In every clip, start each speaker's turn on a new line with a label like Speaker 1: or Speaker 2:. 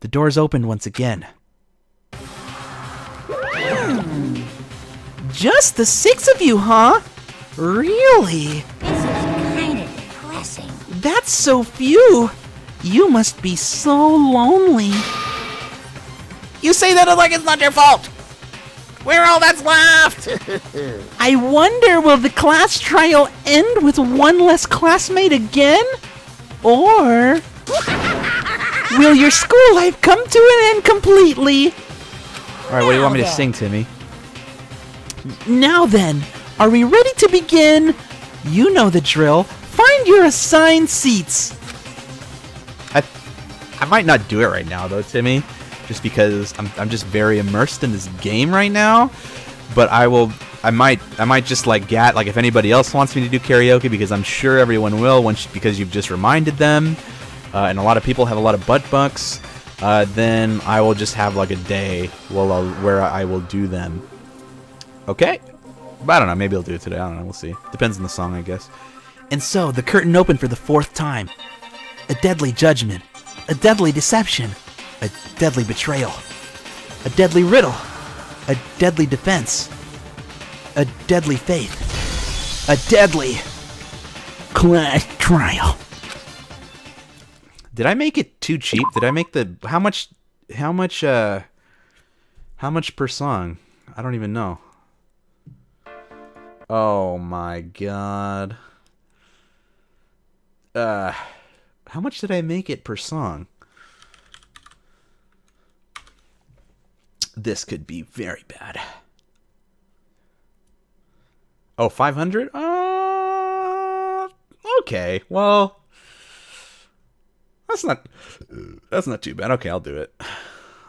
Speaker 1: The doors opened once again. Just the 6 of you, huh? Really?
Speaker 2: This is kinda depressing.
Speaker 1: That's so few. You must be so lonely.
Speaker 3: You say that like it's not your fault. We're all that's left.
Speaker 1: I wonder, will the class trial end with one less classmate again? Or will your school life come to an end completely? Alright, what do you want me to sing, Timmy? Now then, are we ready to begin? You know the drill. Find your assigned seats. I might not do it right now, though, Timmy. Just because I'm just very immersed in this game right now. But I might just like if anybody else wants me to do karaoke, because I'm sure everyone will because you've just reminded them, and a lot of people have a lot of butt bucks. Then I will just have like a day where I will do them. Okay? But I don't know, maybe I'll do it today. I don't know, we'll see. Depends on the song, I guess. And so the curtain opened for the 4th time. A deadly judgment, a deadly deception, a deadly betrayal, a deadly riddle, a deadly defense, a deadly faith, a deadly class trial. Did I make it too cheap? Did I make the how much per song? I don't even know. Oh my god. How much did I make it per song? This could be very bad. Oh, 500? Okay. Well, that's not too bad. Okay, I'll do it.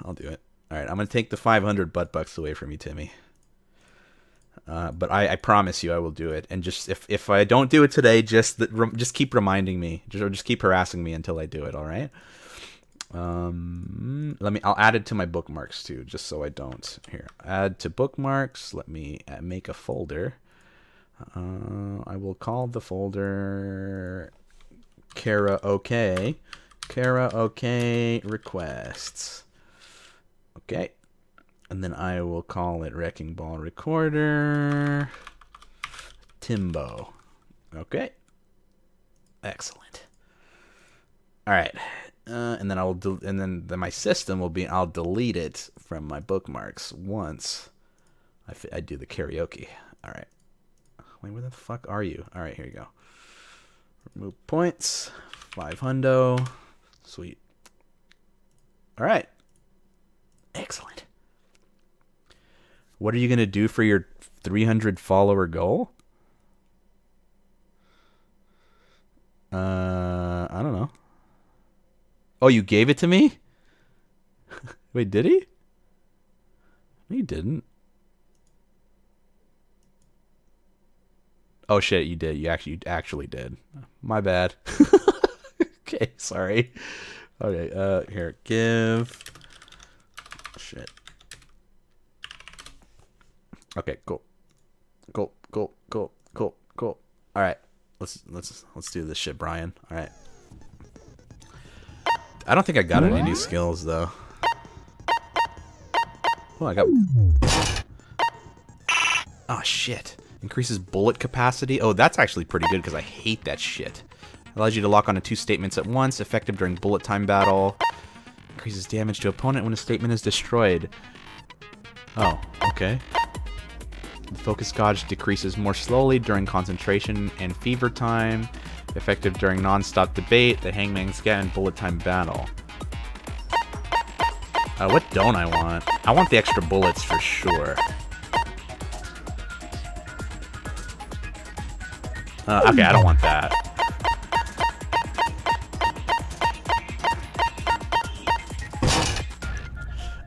Speaker 1: I'll do it. All right, I'm gonna take the 500 butt bucks away from you, Timmy. But I promise you I will do it. And just if I don't do it today, just keep reminding me, or just keep harassing me until I do it. All right. I'll add it to my bookmarks too, just so I don't. Here, add to bookmarks. Let me make a folder. I will call the folder karaoke requests. Okay. And then I will call it Wrecking Ball Recorder Timbo. Okay. Excellent. All right. And then then my system will be, I'll delete it from my bookmarks once I do the karaoke. All right. Wait, where the fuck are you? All right, here you go. Remove points. 500. Sweet. All right. Excellent. What are you going to do for your 300 follower goal? I don't know. Oh, you gave it to me? Wait, did he? He didn't. Oh shit, you did. You actually did. My bad. Okay, sorry. Okay, here, give. Shit. Okay, cool. Cool. All right, let's do this shit, Brian. All right. I don't think I got any new skills though. Oh, I got. Oh shit. Increases bullet capacity. Oh, that's actually pretty good because I hate that shit. Allows you to lock onto 2 statements at once. Effective during bullet time battle. Increases damage to opponent when a statement is destroyed. Oh, okay. The focus gauge decreases more slowly during concentration and fever time. Effective during non-stop debate, the hangman's get, and bullet time battle. What don't I want? I want the extra bullets for sure. Okay, I don't want that.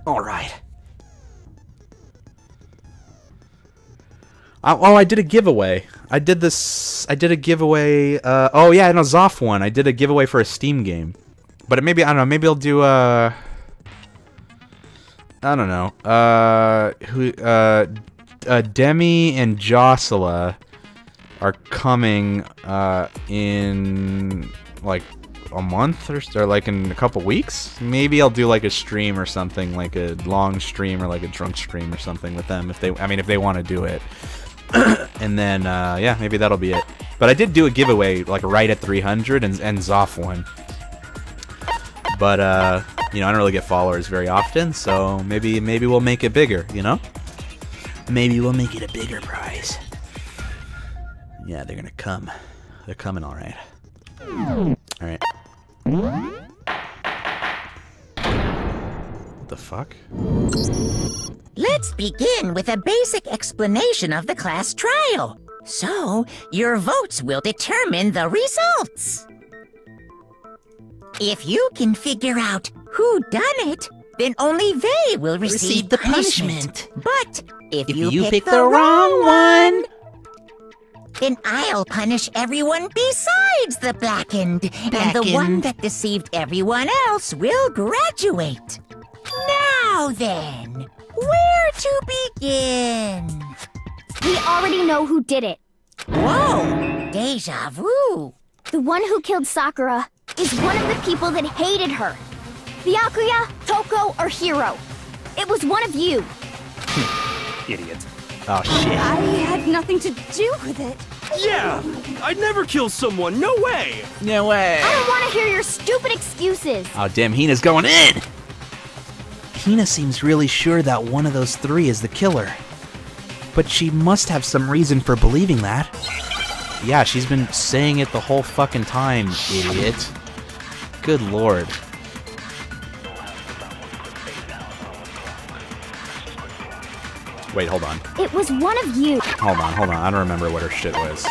Speaker 1: All right. Oh, I did a giveaway. I did a giveaway. Oh yeah, in a Zoff one, I did a giveaway for a Steam game. But maybe, I don't know, maybe I'll do I don't know. Demi and Josela are coming in like a month or like in a couple weeks. Maybe I'll do like a stream or something, like a long stream or like a drunk stream or something with them if they, I mean, if they want to do it. And then, yeah, maybe that'll be it. But I did do a giveaway like right at 300 and Zoff won. But, you know, I don't really get followers very often, so maybe we'll make it bigger, you know? Maybe we'll make it a bigger prize. Yeah, they're gonna come. They're coming all right. All right. What the fuck?
Speaker 2: Let's begin with a basic explanation of the class trial. So, your votes will determine the results. If you can figure out who done it, then only they will receive the punishment. But if you pick the wrong one, then I'll punish everyone besides the blackened. And the one that deceived everyone else will graduate. Now then, where to begin?
Speaker 4: We already know who did it.
Speaker 2: Whoa! Deja vu.
Speaker 4: The one who killed Sakura is one of the people that hated her. Byakuya, Toko, or Hiro. It was one of you.
Speaker 5: Idiot.
Speaker 1: Oh shit.
Speaker 4: I had nothing to do with it.
Speaker 5: Yeah! I'd never kill someone, no way!
Speaker 1: No way.
Speaker 4: I don't want to hear your stupid excuses.
Speaker 1: Oh damn, Hina's going in! Hina seems really sure that one of those three is the killer. But she must have some reason for believing that. Yeah, she's been saying it the whole fucking time, idiot. Good lord. Wait, hold on.
Speaker 4: It was one of you.
Speaker 1: Hold on. I don't remember what her shit was.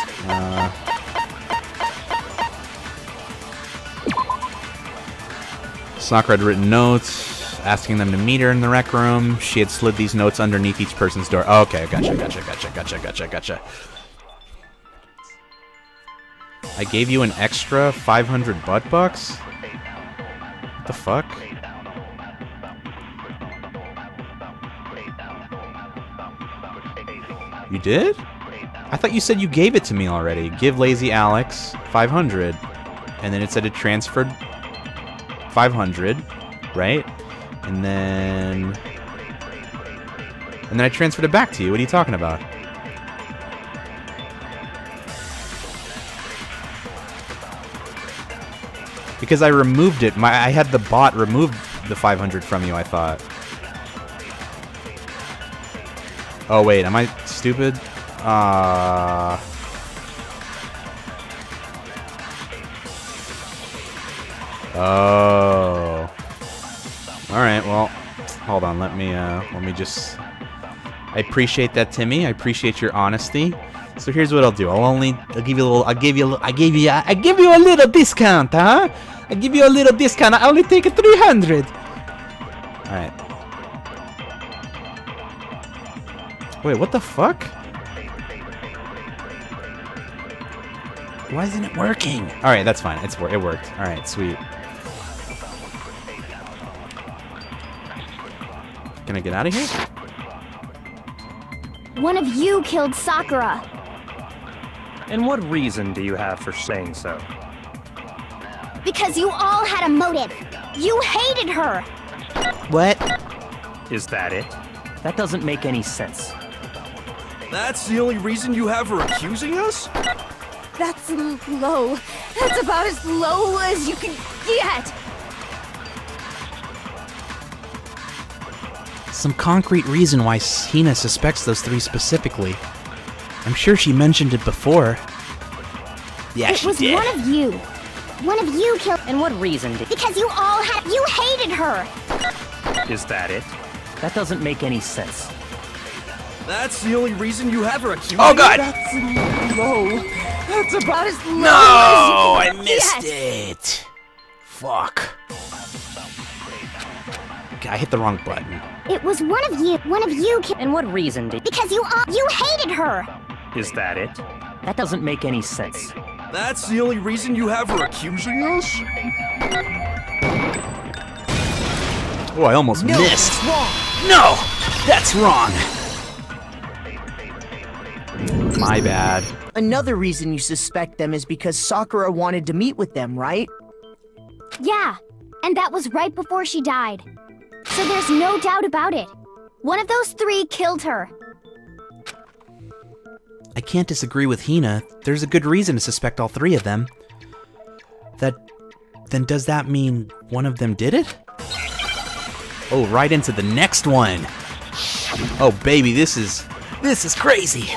Speaker 1: Sakura had written notes, asking them to meet her in the rec room. She had slid these notes underneath each person's door. Oh, okay, gotcha. I gave you an extra 500 butt bucks? What the fuck? You did? I thought you said you gave it to me already. Give Lazy Alex 500. And then it said it transferred 500, right? And then I transferred it back to you. What are you talking about? Because I removed it. I had the bot remove the 500 from you, I thought. Oh wait, am I stupid? Oh. Alright, well, hold on, let me just... I appreciate that, Timmy. I appreciate your honesty. So here's what I'll do. I'll give you a little discount, huh? I give you a little discount. I only take a 300. Alright. Wait, what the fuck? Why isn't it working? Alright, that's fine. It worked. Alright, sweet. Can I get out of here?
Speaker 4: One of you killed Sakura.
Speaker 5: And what reason do you have for saying so?
Speaker 4: Because you all had a motive. You hated her.
Speaker 1: What?
Speaker 5: Is that it? That doesn't make any sense.
Speaker 6: That's the only reason you have for accusing us?
Speaker 4: That's low. That's about as low as you can get.
Speaker 1: Some concrete reason why Hina suspects those three specifically. I'm sure she mentioned it before. Yeah,
Speaker 4: it was one of you. One of you killed.
Speaker 7: And what reason did...
Speaker 4: Because you all had... You hated her.
Speaker 5: Is that it? That doesn't make any sense.
Speaker 6: That's the only reason you have for accusing
Speaker 1: Oh god!
Speaker 4: That's low. That's about as low
Speaker 1: No,
Speaker 4: as you
Speaker 1: I
Speaker 4: can
Speaker 1: missed
Speaker 4: get.
Speaker 1: it. Fuck. Okay, I hit the wrong button.
Speaker 4: It was one of you. One of you killed.
Speaker 7: And what reason did...
Speaker 4: Because you all... You hated her.
Speaker 5: Is that it?
Speaker 7: That doesn't make any sense.
Speaker 6: That's the only reason you have for accusing us?
Speaker 1: Oh, I almost missed.
Speaker 2: That's wrong.
Speaker 1: No! That's wrong! My bad.
Speaker 8: Another reason you suspect them is because Sakura wanted to meet with them, right?
Speaker 4: Yeah, and that was right before she died. So there's no doubt about it. One of those three killed her.
Speaker 1: I can't disagree with Hina. There's a good reason to suspect all three of them. Then does that mean one of them did it? Oh, right into the next one. Oh, baby, this is crazy.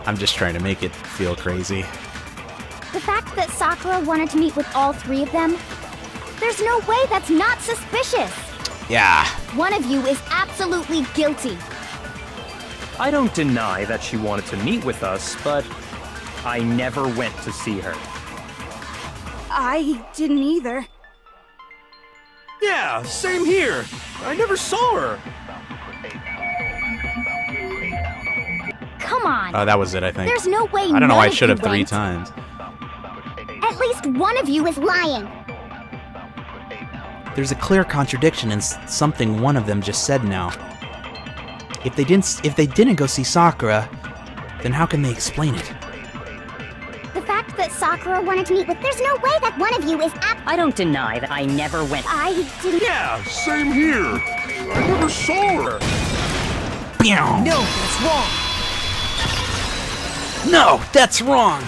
Speaker 1: I'm just trying to make it feel crazy.
Speaker 4: The fact that Sakura wanted to meet with all three of them, there's no way that's not suspicious.
Speaker 1: Yeah.
Speaker 4: One of you is absolutely guilty.
Speaker 5: I don't deny that she wanted to meet with us, but I never went to see her.
Speaker 8: I didn't either.
Speaker 6: Yeah, same here. I never saw her.
Speaker 4: Come on.
Speaker 1: Oh, that was it, I think.
Speaker 4: There's no way
Speaker 1: I don't know why I
Speaker 4: none of
Speaker 1: should
Speaker 4: you
Speaker 1: have 3
Speaker 4: went.
Speaker 1: times.
Speaker 4: At least one of you is lying.
Speaker 1: There's a clear contradiction in something one of them just said now. If they didn't go see Sakura, then how can they explain it?
Speaker 4: The fact that Sakura wanted to meet with... There's no way that one of you is
Speaker 7: I don't deny that I never went.
Speaker 4: I didn't...
Speaker 6: Yeah, same here. I never saw her.
Speaker 1: Meow.
Speaker 3: No, that's wrong.
Speaker 1: No, that's wrong.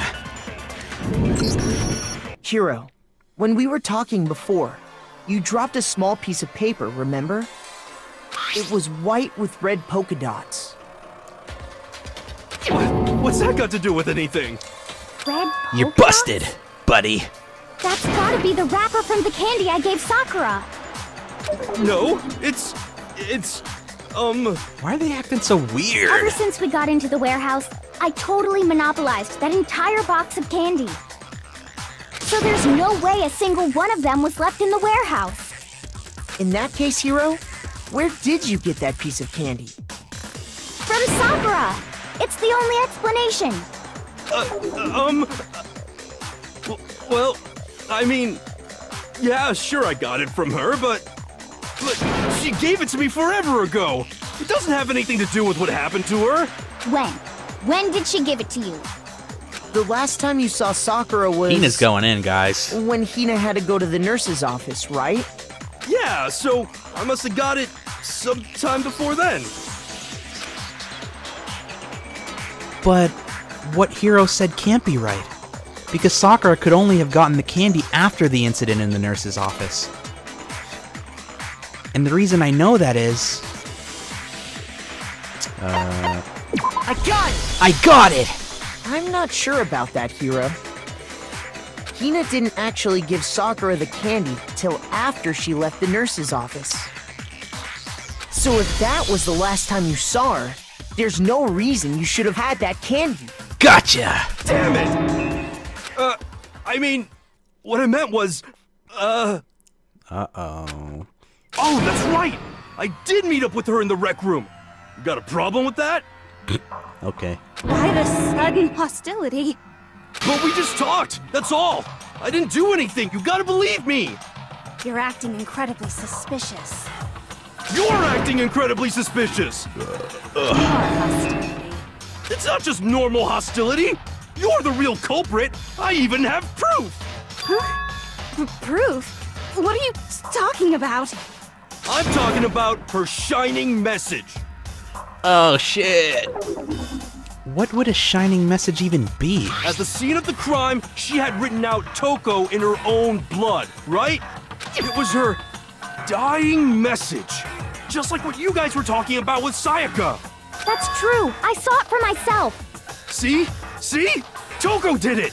Speaker 3: Hiro, when we were talking before, you dropped a small piece of paper, remember? It was white with red polka dots.
Speaker 6: What's that got to do with anything?
Speaker 4: Red
Speaker 1: You're
Speaker 4: polka
Speaker 1: busted,
Speaker 4: dots?
Speaker 1: buddy.
Speaker 4: That's gotta be the wrapper from the candy I gave Sakura.
Speaker 6: No, it's,
Speaker 1: Why are they acting so weird?
Speaker 4: Ever since we got into the warehouse, I totally monopolized that entire box of candy. So there's no way a single one of them was left in the warehouse.
Speaker 3: In that case, Hiro, where did you get that piece of candy?
Speaker 4: From Sakura! It's the only explanation.
Speaker 6: well, I mean, yeah, sure I got it from her, but she gave it to me forever ago. It doesn't have anything to do with what happened to her.
Speaker 4: When? When did she give it to you?
Speaker 3: The last time you saw Sakura was...
Speaker 1: Hina's going in, guys.
Speaker 3: when Hina had to go to the nurse's office, right?
Speaker 6: Yeah, so I must have got it sometime before then.
Speaker 1: But what Hiro said can't be right. Because Sakura could only have gotten the candy after the incident in the nurse's office. And the reason I know that is...
Speaker 3: I got it!
Speaker 1: I got it!
Speaker 3: I'm not sure about that, Hiro. Hina didn't actually give Sakura the candy till after she left the nurse's office. So if that was the last time you saw her, there's no reason you should have had that candy.
Speaker 1: Gotcha!
Speaker 6: Damn it! I mean, what I meant was,
Speaker 1: Uh-oh.
Speaker 6: Oh, that's right! I did meet up with her in the rec room. You got a problem with that?
Speaker 1: Okay.
Speaker 8: Why the sudden hostility?
Speaker 6: But we just talked, that's all! I didn't do anything, you gotta believe me!
Speaker 8: You're acting incredibly suspicious.
Speaker 6: You're acting incredibly suspicious!
Speaker 8: More hostility.
Speaker 6: It's not just normal hostility! You're the real culprit! I even have proof!
Speaker 8: Huh? Proof? What are you talking about?
Speaker 6: I'm talking about her shining message!
Speaker 1: Oh, shit. What would a shining message even be?
Speaker 6: At the scene of the crime, she had written out Toko in her own blood, right? It was her dying message. Just like what you guys were talking about with Sayaka.
Speaker 4: That's true. I saw it for myself.
Speaker 6: See? See? Toko did it!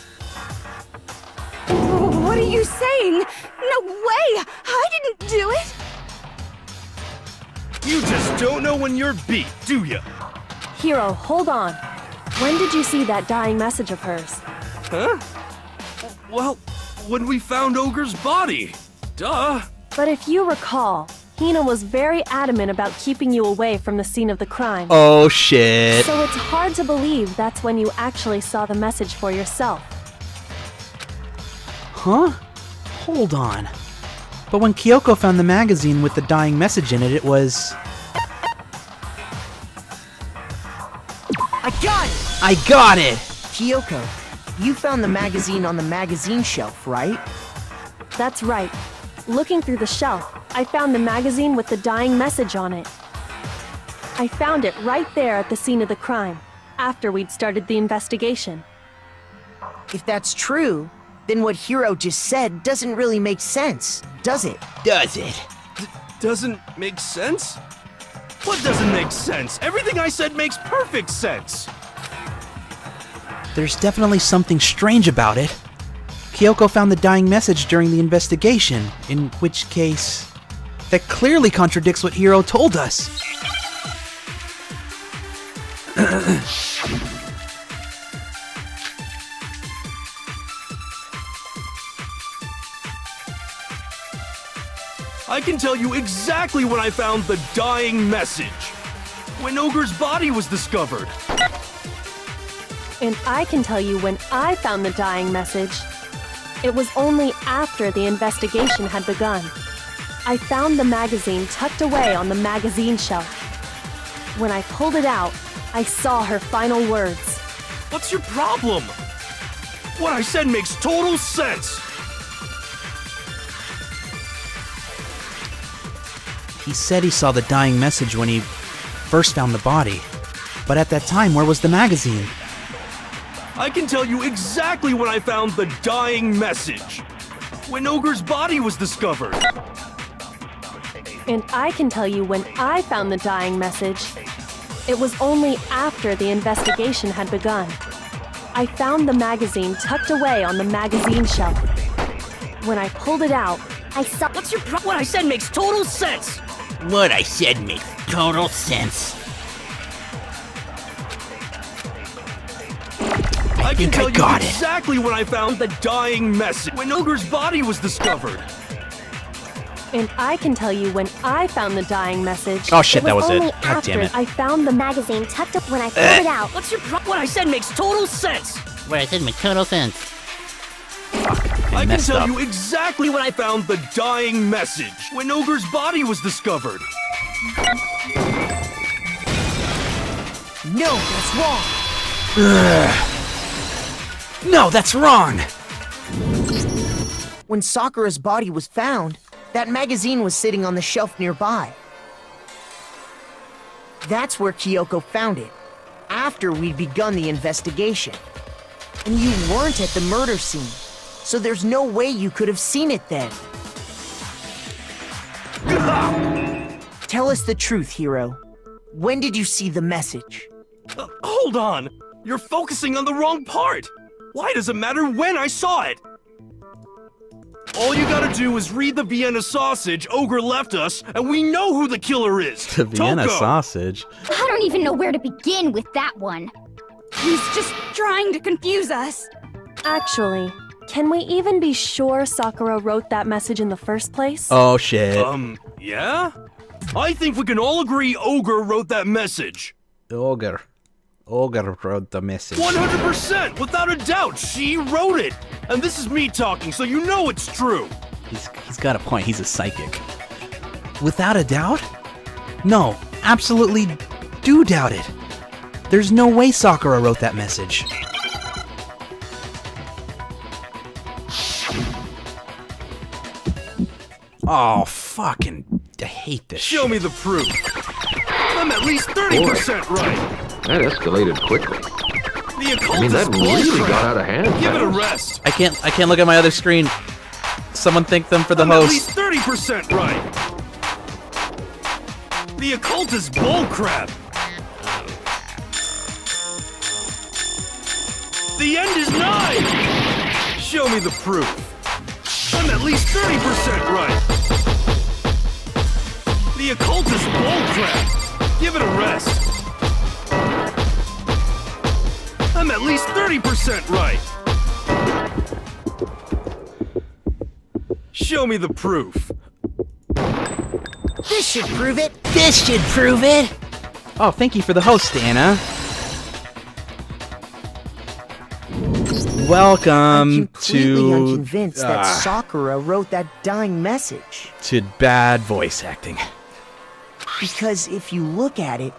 Speaker 8: What are you saying? No way! I didn't do it!
Speaker 6: You just don't know when you're beat, do ya?
Speaker 9: Hiro, hold on. When did you see that dying message of hers?
Speaker 6: Huh? Well, when we found Ogre's body. Duh.
Speaker 9: But if you recall, Hina was very adamant about keeping you away from the scene of the crime.
Speaker 1: Oh, shit.
Speaker 9: So it's hard to believe that's when you actually saw the message for yourself.
Speaker 1: Huh? Hold on. But when Kyoko found the magazine with the dying message in it, it was...
Speaker 3: I got it!
Speaker 1: I got it!
Speaker 3: Kyoko, You found the magazine on the magazine shelf, right?
Speaker 9: That's right. Looking through the shelf, I found the magazine with the dying message on it. I found it right there at the scene of the crime, after we'd started the investigation.
Speaker 3: If that's true, then what Hiro just said doesn't really make sense, does it?
Speaker 1: Does it?
Speaker 6: Doesn't make sense? What doesn't make sense? Everything I said makes perfect sense.
Speaker 1: There's definitely something strange about it. Kyoko found the dying message during the investigation, in which case, that clearly contradicts what Hiro told us.
Speaker 6: I can tell you exactly when I found the dying message. When Ogre's body was discovered.
Speaker 9: And I can tell you when I found the dying message. It was only after the investigation had begun. I found the magazine tucked away on the magazine shelf. When I pulled it out, I saw her final words.
Speaker 6: What's your problem? What I said makes total sense.
Speaker 1: He said he saw the dying message when he first found the body. But at that time, where was the magazine?
Speaker 6: I can tell you exactly when I found the dying message. When Ogre's body was discovered.
Speaker 9: And I can tell you when I found the dying message. It was only after the investigation had begun. I found the magazine tucked away on the magazine shelf. When I pulled it out, I saw—
Speaker 7: What's your problem? What I said makes total sense.
Speaker 2: What I said makes total sense.
Speaker 6: I can tell you
Speaker 2: got it.
Speaker 6: exactly when I found the dying message. When Ogre's body was discovered.
Speaker 9: And I can tell you when I found the dying message.
Speaker 1: Oh shit, that was it.
Speaker 4: Only
Speaker 1: God
Speaker 4: after
Speaker 1: damn it.
Speaker 4: I found the magazine tucked up when I pulled it out.
Speaker 7: What's your problem? What I said makes total sense.
Speaker 2: What I said makes total sense.
Speaker 6: I can
Speaker 1: messed
Speaker 6: tell
Speaker 1: up.
Speaker 6: you exactly when I found the dying message. When Ogre's body was discovered.
Speaker 3: No, that's wrong.
Speaker 1: No, that's wrong!
Speaker 3: When Sakura's body was found, that magazine was sitting on the shelf nearby. That's where Kyoko found it, after we'd begun the investigation. And you weren't at the murder scene, so there's no way you could have seen it then. Tell us the truth, Hiro. When did you see the message?
Speaker 6: Hold on! You're focusing on the wrong part! Why does it matter when I saw it? All you gotta do is read the Vienna sausage Ogre left us, and we know who the killer is!
Speaker 1: The Vienna
Speaker 6: Toko.
Speaker 1: sausage.
Speaker 4: I don't even know where to begin with that one.
Speaker 8: He's just trying to confuse us.
Speaker 9: Actually, can we even be sure Sakura wrote that message in the first place?
Speaker 1: Oh shit.
Speaker 6: Yeah? I think we can all agree Ogre wrote that message.
Speaker 1: Ogre wrote the message.
Speaker 6: 100%! Without a doubt, she wrote it! And this is me talking, so you know it's true!
Speaker 1: He's got a point. He's a psychic. Without a doubt? No, absolutely do doubt it. There's no way Sakura wrote that message. Oh, fucking... I hate this
Speaker 6: Show
Speaker 1: shit.
Speaker 6: me the proof. I'm at least 30% right.
Speaker 10: That escalated quickly.
Speaker 6: The occult
Speaker 10: I mean, that really got out of hand.
Speaker 6: Give it a
Speaker 10: fast.
Speaker 6: rest.
Speaker 1: I can't look at my other screen. Someone thank them for the
Speaker 6: I'm
Speaker 1: host.
Speaker 6: at least 30% right. The occult is bullcrap. The end is nigh. Show me the proof. I'm at least 30% right. The occult is bullcrap. Give it a rest. I'm at least 30% right. Show me the proof.
Speaker 3: This should prove it.
Speaker 2: This should prove it.
Speaker 1: Oh, thank you for the host, Anna. Welcome
Speaker 3: I'm completely
Speaker 1: to
Speaker 3: unconvinced that Sakura wrote that dying message.
Speaker 1: to bad voice acting.
Speaker 3: Because if you look at it,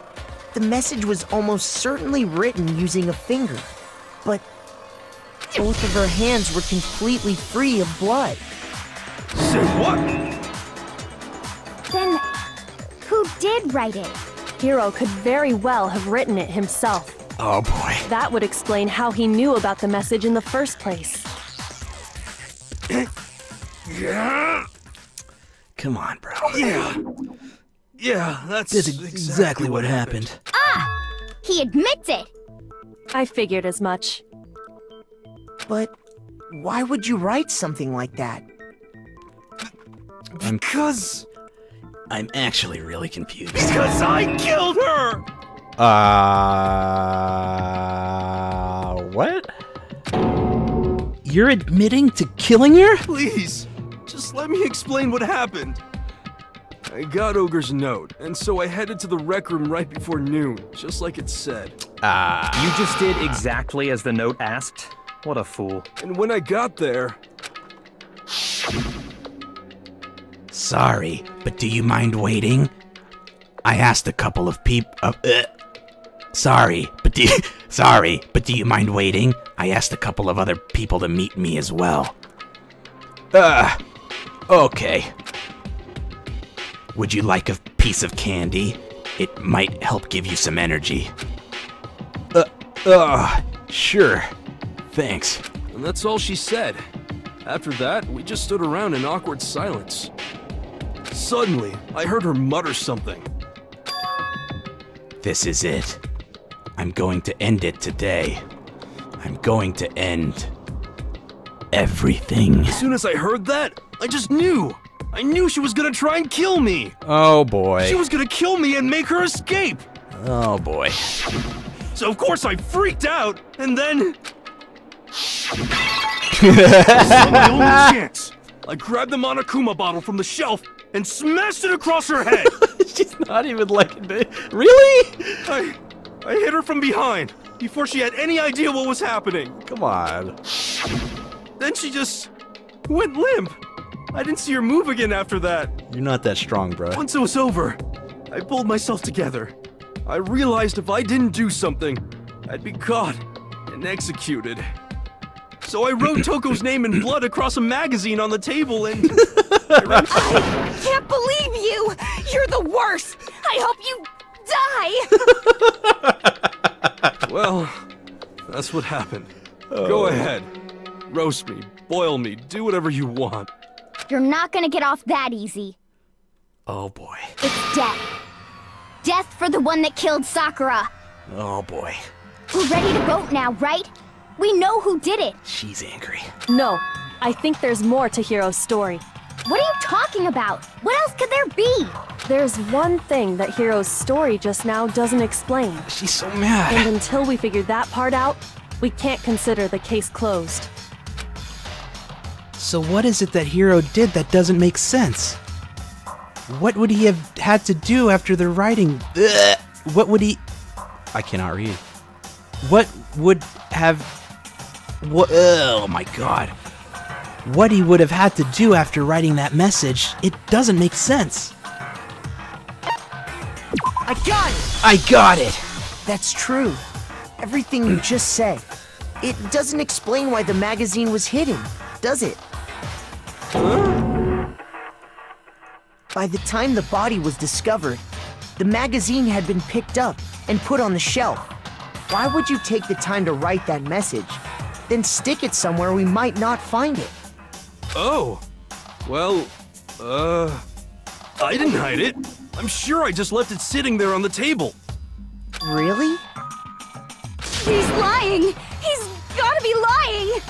Speaker 3: the message was almost certainly written using a finger. But Both of her hands were completely free of blood.
Speaker 6: Say what?
Speaker 4: Then, who did write it?
Speaker 9: Hiro could very well have written it himself.
Speaker 1: Oh boy.
Speaker 9: That would explain how he knew about the message in the first place.
Speaker 6: Yeah.
Speaker 1: Come on, bro.
Speaker 6: Yeah, that's
Speaker 1: exactly what happened.
Speaker 4: Ah! He admits it!
Speaker 9: I figured as much.
Speaker 3: But why would you write something like that?
Speaker 6: Because
Speaker 1: I'm actually really confused.
Speaker 6: Because I killed her!
Speaker 1: What? You're admitting to killing her?
Speaker 6: Please, just let me explain what happened. I got Ogre's note, and so I headed to the rec room right before noon, just like it said.
Speaker 5: You just did exactly as the note asked? What a fool.
Speaker 6: And when I got there...
Speaker 1: Sorry, but do you mind waiting? I asked a couple of people... Sorry, but do you mind waiting? I asked a couple of other people to meet me as well. Okay. Would you like a piece of candy? It might help give you some energy. Sure. Thanks.
Speaker 6: And that's all she said. After that, we just stood around in awkward silence. Suddenly, I heard her mutter something.
Speaker 1: This is it. I'm going to end it today. I'm going to end everything.
Speaker 6: As soon as I heard that, I just knew. I knew she was gonna try and kill me.
Speaker 1: Oh boy.
Speaker 6: She was gonna kill me and make her escape.
Speaker 1: Oh boy.
Speaker 6: So of course I freaked out, and then... I saw my only chance. I grabbed the Monokuma bottle from the shelf and smashed it across her head.
Speaker 1: She's not even like... Really?
Speaker 6: I hit her from behind, before she had any idea what was happening.
Speaker 1: Come on.
Speaker 6: Then she just went limp. I didn't see her move again after that.
Speaker 1: You're not that strong, bro.
Speaker 6: Once it was over, I pulled myself together. I realized if I didn't do something, I'd be caught and executed. So I wrote Toko's name in blood across a magazine on the table and...
Speaker 8: I can't believe you! You're the worst! I hope you die!
Speaker 6: Well, that's what happened. Go ahead. Roast me, boil me, do whatever you want.
Speaker 4: You're not gonna get off that easy.
Speaker 1: Oh boy.
Speaker 4: It's death. Death for the one that killed Sakura.
Speaker 1: Oh boy.
Speaker 4: We're ready to vote now, right? We know who did it.
Speaker 1: She's angry.
Speaker 9: No, I think there's more to Hiro's story.
Speaker 4: What are you talking about? What else could there be?
Speaker 9: There's one thing that Hiro's story just now doesn't explain.
Speaker 1: She's so mad.
Speaker 9: And until we figure that part out, we can't consider the case closed.
Speaker 1: So what is it that Hiro did that doesn't make sense? What would he have had to do after the writing? What would he... I cannot read. What would have... Oh my god. What he would have had to do after writing that message, it doesn't make sense.
Speaker 3: I got it!
Speaker 1: I got it!
Speaker 3: That's true. Everything you just said. It doesn't explain why the magazine was hidden, does it? By the time the body was discovered, the magazine had been picked up and put on the shelf. Why would you take the time to write that message, then stick it somewhere we might not find it?
Speaker 6: Oh, well, I didn't hide it. I'm sure I just left it sitting there on the table.
Speaker 3: Really?
Speaker 8: He's lying! He's gotta be lying!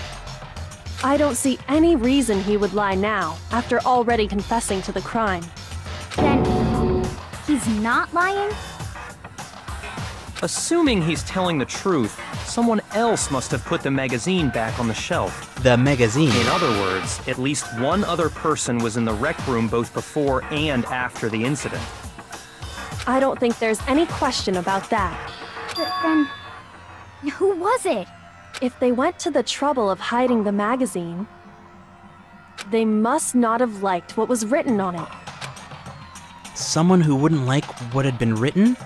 Speaker 9: I don't see any reason he would lie now, after already confessing to the crime.
Speaker 4: Then, he's not lying?
Speaker 5: Assuming he's telling the truth, someone else must have put the magazine back on the shelf.
Speaker 1: The magazine.
Speaker 5: In other words, at least one other person was in the rec room both before and after the incident.
Speaker 9: I don't think there's any question about that.
Speaker 4: But then, who was it?
Speaker 9: If they went to the trouble of hiding the magazine, they must not have liked what was written on it.
Speaker 1: Someone who wouldn't like what had been written?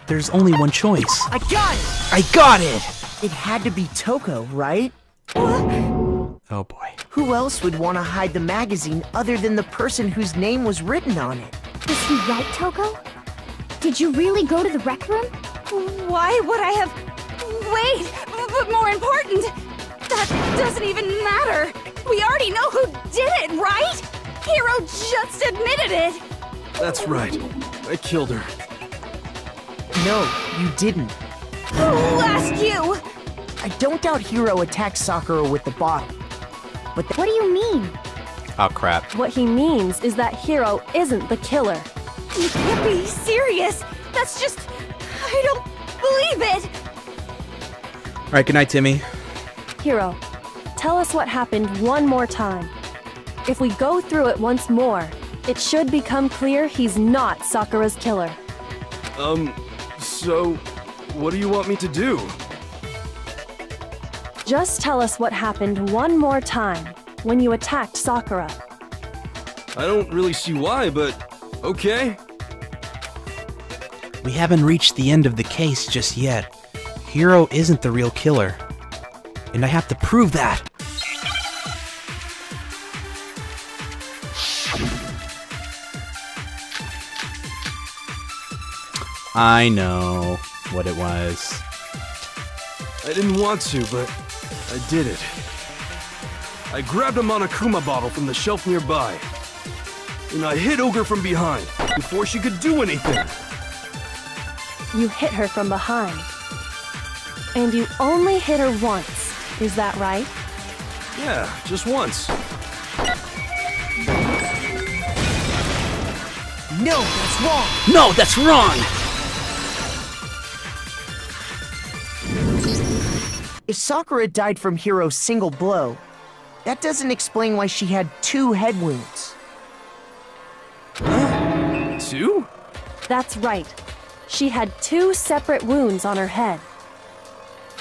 Speaker 1: There's only one choice.
Speaker 3: I got it!
Speaker 1: I got it!
Speaker 3: It had to be Toko, right?
Speaker 1: Oh boy.
Speaker 3: Who else would want to hide the magazine other than the person whose name was written on it?
Speaker 4: Is he right, Togo? Did you really go to the rec room?
Speaker 8: Why would I have... Wait, but more important, that doesn't even matter. We already know who did it, right? Hiro just admitted it.
Speaker 6: That's right. I killed her.
Speaker 3: No, you didn't.
Speaker 8: Who asked you?
Speaker 3: I don't doubt Hiro attacked Sakura with the bottle. But
Speaker 4: What do you mean?
Speaker 1: Oh crap.
Speaker 9: What he means is that Hiro isn't the killer.
Speaker 8: You can't be serious. That's just... I don't believe it.
Speaker 1: Alright, good night, Timmy.
Speaker 9: Hiro, tell us what happened one more time. If we go through it once more, it should become clear he's not Sakura's killer.
Speaker 6: So... what do you want me to do?
Speaker 9: Just tell us what happened one more time when you attacked Sakura.
Speaker 6: I don't really see why, but... okay.
Speaker 1: We haven't reached the end of the case just yet. Hiro isn't the real killer. And I have to prove that! I know what it was.
Speaker 6: I didn't want to, but I did it. I grabbed a Monokuma bottle from the shelf nearby, and I hit Ogre from behind before she could do anything.
Speaker 9: You hit her from behind. And you only hit her once, is that right?
Speaker 6: Yeah, just once.
Speaker 3: no, that's wrong!
Speaker 1: No, that's wrong!
Speaker 3: If Sakura died from Hiro's single blow, that doesn't explain why she had 2 head wounds.
Speaker 6: Huh? 2?
Speaker 9: That's right. She had 2 separate wounds on her head.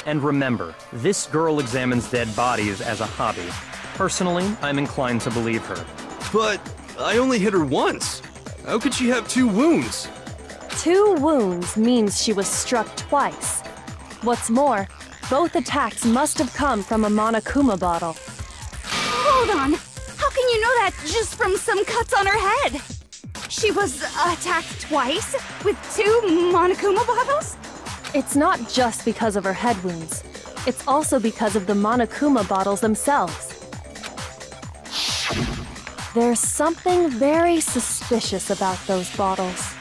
Speaker 5: And remember, this girl examines dead bodies as a hobby. Personally, I'm inclined to believe her.
Speaker 6: But I only hit her once. How could she have 2 wounds?
Speaker 9: 2 wounds means she was struck twice. What's more, both attacks must have come from a Monokuma bottle.
Speaker 8: Hold on. How can you know that just from some cuts on her head? She was attacked twice with 2 Monokuma bottles?
Speaker 9: It's not just because of her head wounds. It's also because of the Monokuma bottles themselves. There's something very suspicious about those bottles.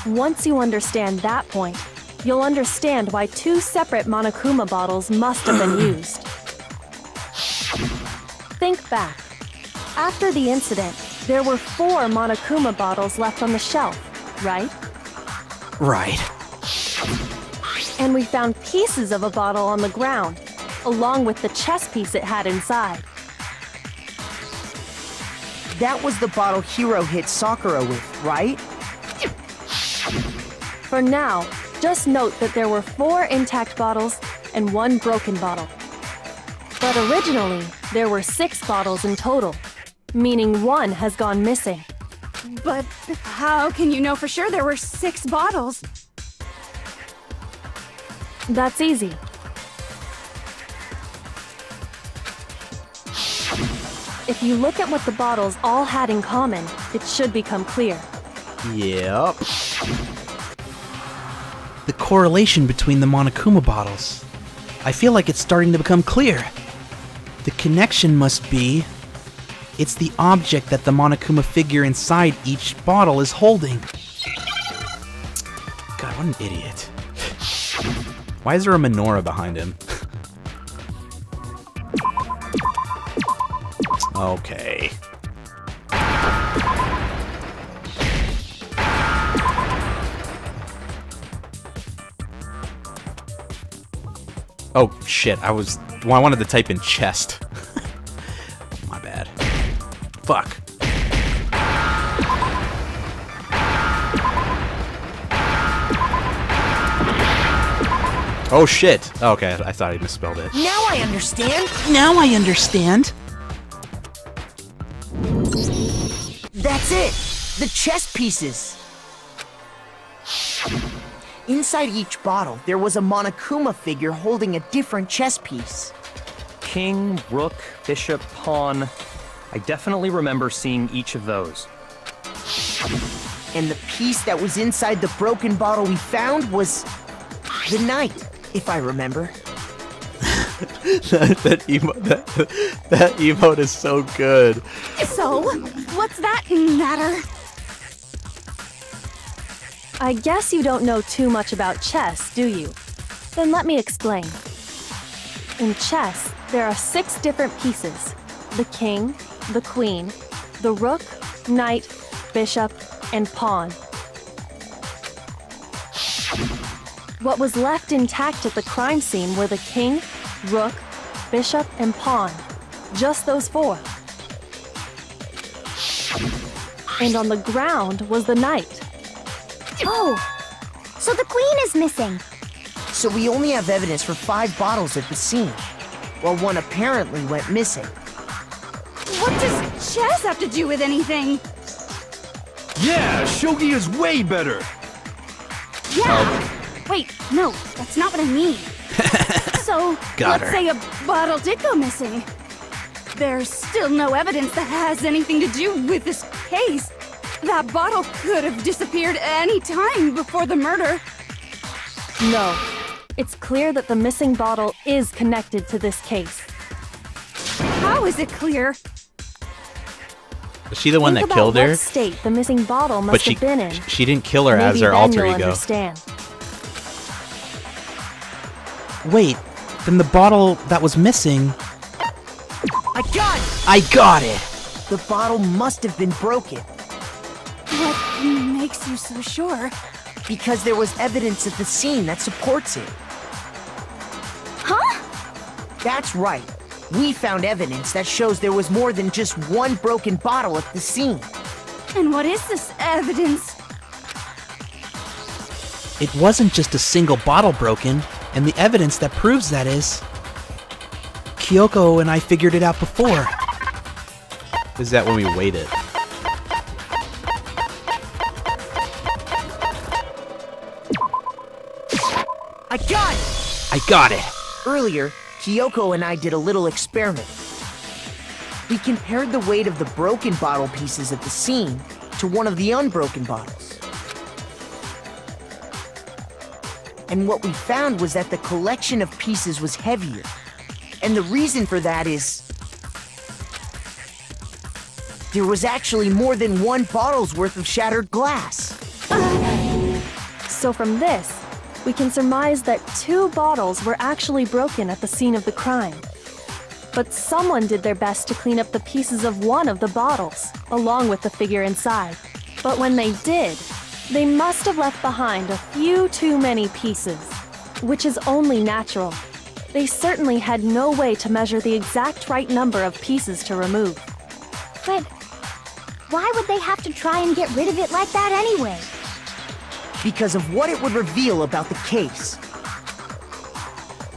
Speaker 9: Once you understand that point, you'll understand why 2 separate Monokuma bottles must have been used. Think back. After the incident, there were 4 Monokuma bottles left on the shelf, right?
Speaker 1: Right.
Speaker 9: And we found pieces of a bottle on the ground, along with the chess piece it had inside.
Speaker 3: That was the bottle Hiro hit Sakura with, right?
Speaker 9: For now, just note that there were 4 intact bottles and 1 broken bottle. But originally, there were 6 bottles in total, meaning 1 has gone missing.
Speaker 8: But how can you know for sure there were 6 bottles?
Speaker 9: That's easy. If you look at what the bottles all had in common, it should become clear.
Speaker 1: Yep. The correlation between the Monokuma bottles. I feel like it's starting to become clear. The connection must be... it's the object that the Monokuma figure inside each bottle is holding. God, what an idiot. Why is there a menorah behind him? Okay. Oh, shit. I wanted to type in chest. My bad. Fuck. Oh, shit. Okay, I thought I misspelled it.
Speaker 3: Now I understand!
Speaker 1: Now I understand!
Speaker 3: That's it! The chess pieces! Inside each bottle, there was a Monokuma figure holding a different chess piece.
Speaker 5: King, rook, bishop, pawn. I definitely remember seeing each of those.
Speaker 3: And the piece that was inside the broken bottle we found was the knight, if I remember.
Speaker 1: that emote is so good.
Speaker 8: So, what's that matter?
Speaker 9: I guess you don't know too much about chess, do you? Then let me explain. In chess, there are 6 different pieces. The king, the queen, the rook, knight, bishop, and pawn. What was left intact at the crime scene were the king, rook, bishop, and pawn. Just those 4. And on the ground was the knight.
Speaker 4: Oh, so the queen is missing.
Speaker 3: So we only have evidence for 5 bottles at the scene, while one apparently went missing.
Speaker 8: What does chess have to do with anything?
Speaker 6: Yeah, shogi is way better.
Speaker 8: Yeah. Wait, no, that's not what I mean. So, let's say a bottle did go missing. There's still no evidence that has anything to do with this case. That bottle could have disappeared any time before the murder.
Speaker 9: No. It's clear that the missing bottle is connected to this case.
Speaker 8: How is it clear?
Speaker 1: Was she the one that killed her?
Speaker 9: What state the missing bottle must have been in.
Speaker 1: She didn't kill her as her
Speaker 9: Maybe
Speaker 1: alter
Speaker 9: then you'll
Speaker 1: ego.
Speaker 9: Understand.
Speaker 1: Wait, then the bottle that was missing...
Speaker 3: I got it!
Speaker 1: I got it!
Speaker 3: The bottle must have been broken.
Speaker 8: What makes you so sure?
Speaker 3: Because there was evidence at the scene that supports it.
Speaker 8: Huh?
Speaker 3: That's right. We found evidence that shows there was more than just one broken bottle at the scene.
Speaker 8: And what is this evidence?
Speaker 1: It wasn't just a single bottle broken, and the evidence that proves that is... Kyoko and I figured it out before. Is that when we waited?
Speaker 3: I got it!
Speaker 1: I got it!
Speaker 3: Earlier, Kyoko and I did a little experiment. We compared the weight of the broken bottle pieces at the scene to one of the unbroken bottles. And what we found was that the collection of pieces was heavier. And the reason for that is... there was actually more than one bottle's worth of shattered glass.
Speaker 9: So from this, we can surmise that 2 bottles were actually broken at the scene of the crime. But someone did their best to clean up the pieces of one of the bottles, along with the figure inside. But when they did, they must have left behind a few too many pieces, which is only natural. They certainly had no way to measure the exact right number of pieces to remove.
Speaker 4: But why would they have to try and get rid of it like that anyway?
Speaker 3: Because of what it would reveal about the case.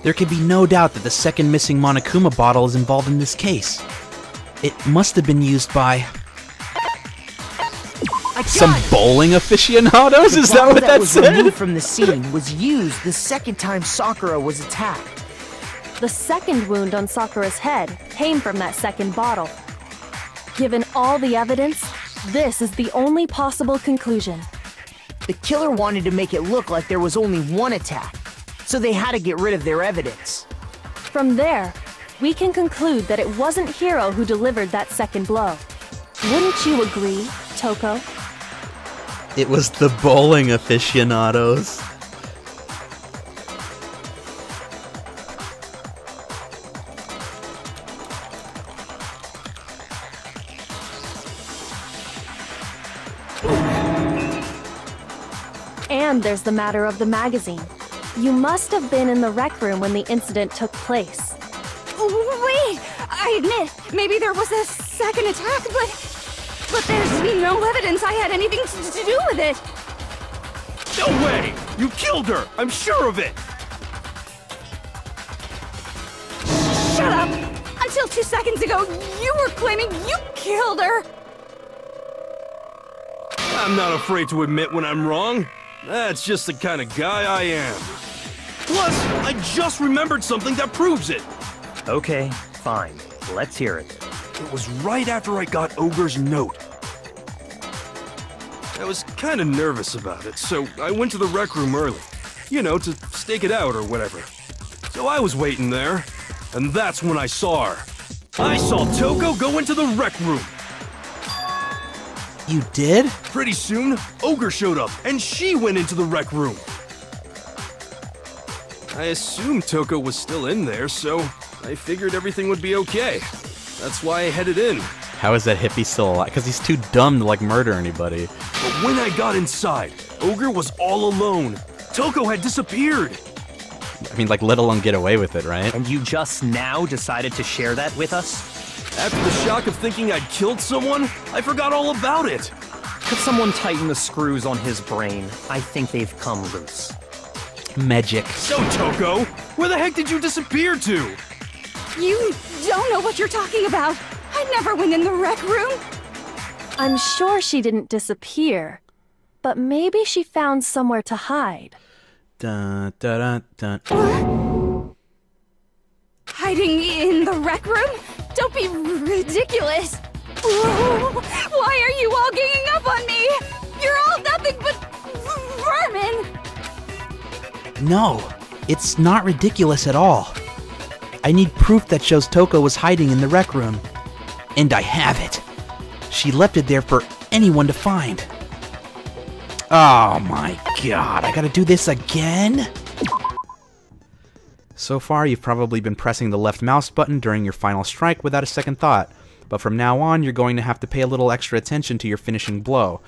Speaker 1: There can be no doubt that the second missing Monokuma bottle is involved in this case. It must have been used by... some bowling aficionados? Is that what that
Speaker 3: was
Speaker 1: said?
Speaker 3: Removed from the scene was used the second time Sakura was attacked.
Speaker 9: The second wound on Sakura's head came from that second bottle. Given all the evidence, this is the only possible conclusion.
Speaker 3: The killer wanted to make it look like there was only one attack, so they had to get rid of their evidence.
Speaker 9: From there, we can conclude that it wasn't Hiro who delivered that second blow. Wouldn't you agree, Toko?
Speaker 1: It was the bowling aficionados.
Speaker 9: And there's the matter of the magazine. You must have been in the rec room when the incident took place.
Speaker 8: Wait! I admit, maybe there was a second attack, but there's no evidence I had anything to do with it.
Speaker 6: No way! You killed her! I'm sure of it!
Speaker 8: Shut up! Until 2 seconds ago, you were claiming you killed her!
Speaker 6: I'm not afraid to admit when I'm wrong. That's just the kind of guy I am. Plus, I just remembered something that proves it.
Speaker 5: Okay, fine. Let's hear it.
Speaker 6: It was right after I got Ogre's note. I was kind of nervous about it, so I went to the rec room early. You know, to stake it out or whatever. So I was waiting there, and that's when I saw her. I saw Toko go into the rec room.
Speaker 1: You did?
Speaker 6: Pretty soon, Ogre showed up, and she went into the rec room. I assumed Toko was still in there, so I figured everything would be okay. That's why I headed in.
Speaker 1: How is that hippie still alive? Because he's too dumb to, like, murder anybody.
Speaker 6: But when I got inside, Ogre was all alone. Toko had disappeared.
Speaker 1: I mean, like, let alone get away with it, right?
Speaker 5: And you just now decided to share that with us?
Speaker 6: After the shock of thinking I'd killed someone, I forgot all about it.
Speaker 5: Could someone tighten the screws on his brain? I think they've come loose.
Speaker 1: Magic.
Speaker 6: So, Toko, where the heck did you disappear to?
Speaker 8: You don't know what you're talking about. I never went in the rec room.
Speaker 9: I'm sure she didn't disappear, but maybe she found somewhere to hide.
Speaker 1: Dun, dun, dun, dun.
Speaker 8: Hiding in the rec room? Don't be ridiculous. Whoa, why are you all ganging up on me? You're all nothing but vermin.
Speaker 1: No, it's not ridiculous at all. I need proof that shows Toko was hiding in the rec room. And I have it. She left it there for anyone to find. Oh my god, I gotta do this again? So far, you've probably been pressing the left mouse button during your final strike without a second thought, but from now on, you're going to have to pay a little extra attention to your finishing blow.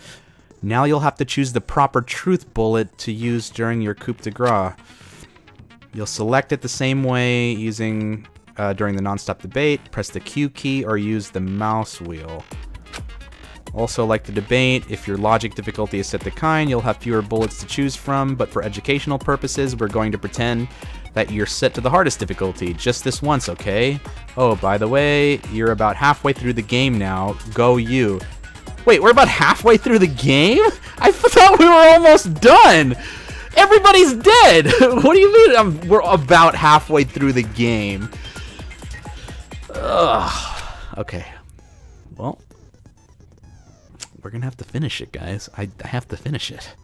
Speaker 1: Now you'll have to choose the proper truth bullet to use during your coup de grace. You'll select it the same way using during the non-stop debate, press the Q key, or use the mouse wheel. Also, like the debate, if your logic difficulty is set to kind, you'll have fewer bullets to choose from, but for educational purposes, we're going to pretend that you're set to the hardest difficulty, just this once, okay? Oh, by the way, you're about halfway through the game now. Go you. Wait, we're about halfway through the game? I thought we were almost done! Everybody's dead! What do you mean we're about halfway through the game? Ugh. Okay. Well, we're gonna have to finish it, guys. I have to finish it.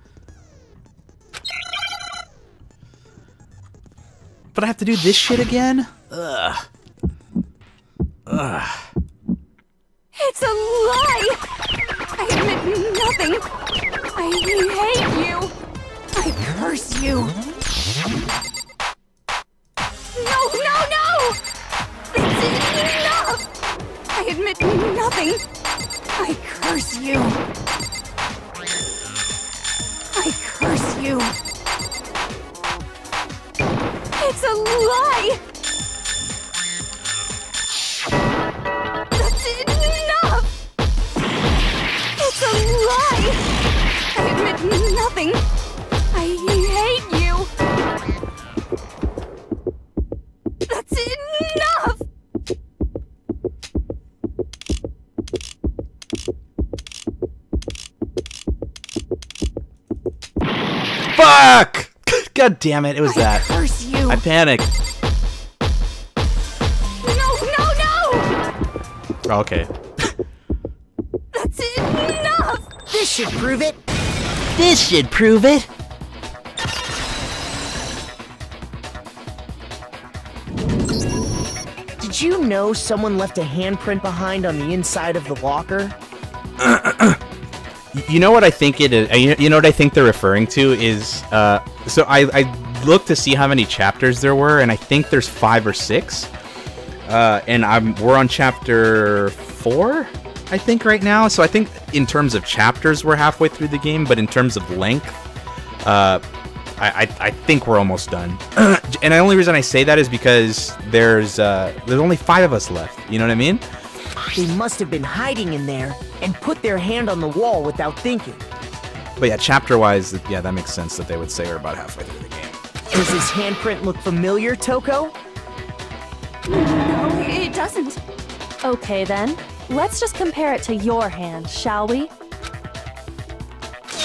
Speaker 1: But I have to do this shit again? Ugh. Ugh.
Speaker 8: It's a lie! I admit nothing. I hate you. I curse you. No! It's enough! I admit nothing. I curse you. I curse you. It's a lie! That's enough! It's a lie! I admit nothing. I hate you. That's enough!
Speaker 1: Fuck! God damn it, it was that.
Speaker 8: I curse you.
Speaker 1: I panicked.
Speaker 8: No!
Speaker 1: Okay.
Speaker 8: That's enough!
Speaker 3: This should prove it.
Speaker 1: This should prove it.
Speaker 3: Did you know someone left a handprint behind on the inside of the locker?
Speaker 1: You know what I think it is? You know what I think they're referring to is, so I looked to see how many chapters there were, and I think there's 5 or 6. And we're on chapter 4, I think, right now. So I think in terms of chapters, we're halfway through the game, but in terms of length, I think we're almost done. And the only reason I say that is because there's only 5 of us left. You know what I mean?
Speaker 3: They must have been hiding in there and put their hand on the wall without thinking.
Speaker 1: But yeah, chapter-wise, yeah, that makes sense that they would say we're about halfway through the game.
Speaker 3: Does this handprint look familiar, Toko?
Speaker 8: No, it doesn't.
Speaker 9: Okay then, let's just compare it to your hand, shall we?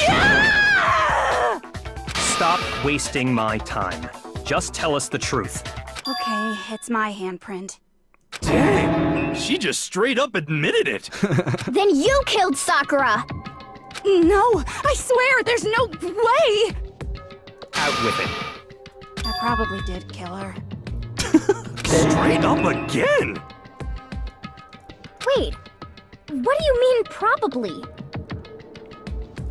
Speaker 8: Yeah!
Speaker 5: stop wasting my time. Just tell us the truth.
Speaker 8: Okay, it's my handprint.
Speaker 6: Dang, she just straight up admitted it.
Speaker 4: Then you killed Sakura!
Speaker 8: No, I swear, there's no way!
Speaker 5: Out with it.
Speaker 8: I probably did kill her.
Speaker 6: Straight up again?
Speaker 4: Wait, what do you mean probably?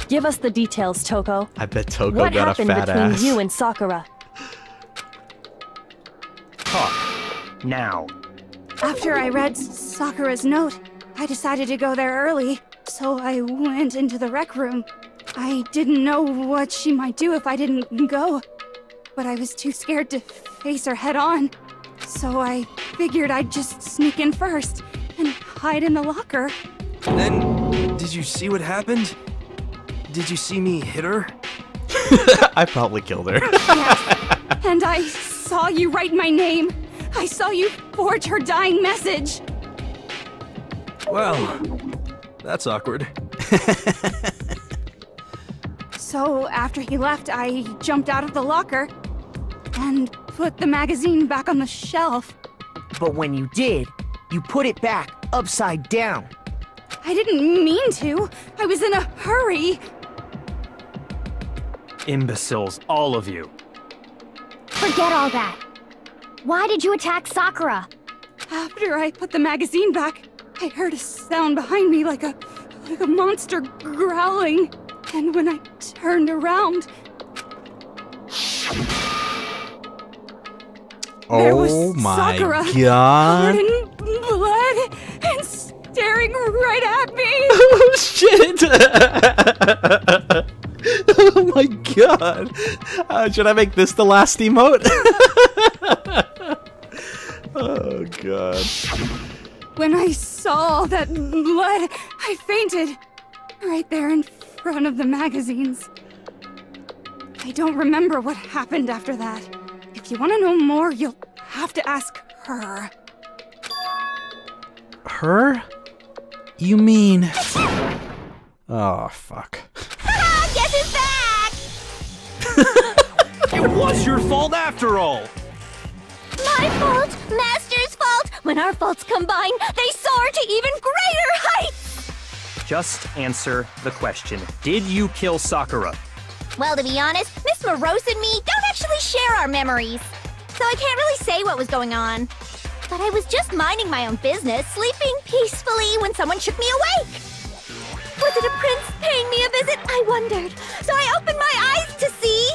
Speaker 9: Give us the details, Toko.
Speaker 1: I bet Toko
Speaker 9: What
Speaker 1: got a
Speaker 9: happened
Speaker 1: fat
Speaker 9: between
Speaker 1: ass.
Speaker 9: you and Sakura?
Speaker 5: Talk. Now.
Speaker 8: After I read Sakura's note, I decided to go there early, so I went into the rec room. I didn't know what she might do if I didn't go, but I was too scared to face her head on. So I figured I'd just sneak in first and hide in the locker.
Speaker 6: Then, did you see what happened? Did you see me hit her?
Speaker 1: I probably killed her.
Speaker 8: Yes, and I saw you write my name. I saw you forge her dying message.
Speaker 6: Well, that's awkward.
Speaker 8: So after he left, I jumped out of the locker and put the magazine back on the shelf.
Speaker 3: But when you did, you put it back upside down.
Speaker 8: I didn't mean to. I was in a hurry.
Speaker 5: Imbeciles, all of you.
Speaker 4: Forget all that. Why did you attack Sakura?
Speaker 8: After I put the magazine back, I heard a sound behind me like a monster growling. And when I turned around, there was
Speaker 1: Oh my
Speaker 8: Sakura,
Speaker 1: god.
Speaker 8: covered in blood and staring right at me.
Speaker 1: Oh shit! Oh my god! Should I make this the last emote? Oh god.
Speaker 8: When I saw all that blood, I fainted right there in front of the magazines. I don't remember what happened after that. If you want to know more, you'll have to ask her.
Speaker 1: Her? You mean... Oh, fuck.
Speaker 4: Guess who's back?
Speaker 6: It was your fault after all!
Speaker 4: My fault, Master's fault. When our faults combine, they soar to even greater heights.
Speaker 5: Just answer the question. Did you kill Sakura?
Speaker 4: Well, to be honest, Miss Morose and me don't actually share our memories. So I can't really say what was going on. But I was just minding my own business, sleeping peacefully when someone shook me awake. Was it a prince paying me a visit? I wondered. So I opened my eyes to see...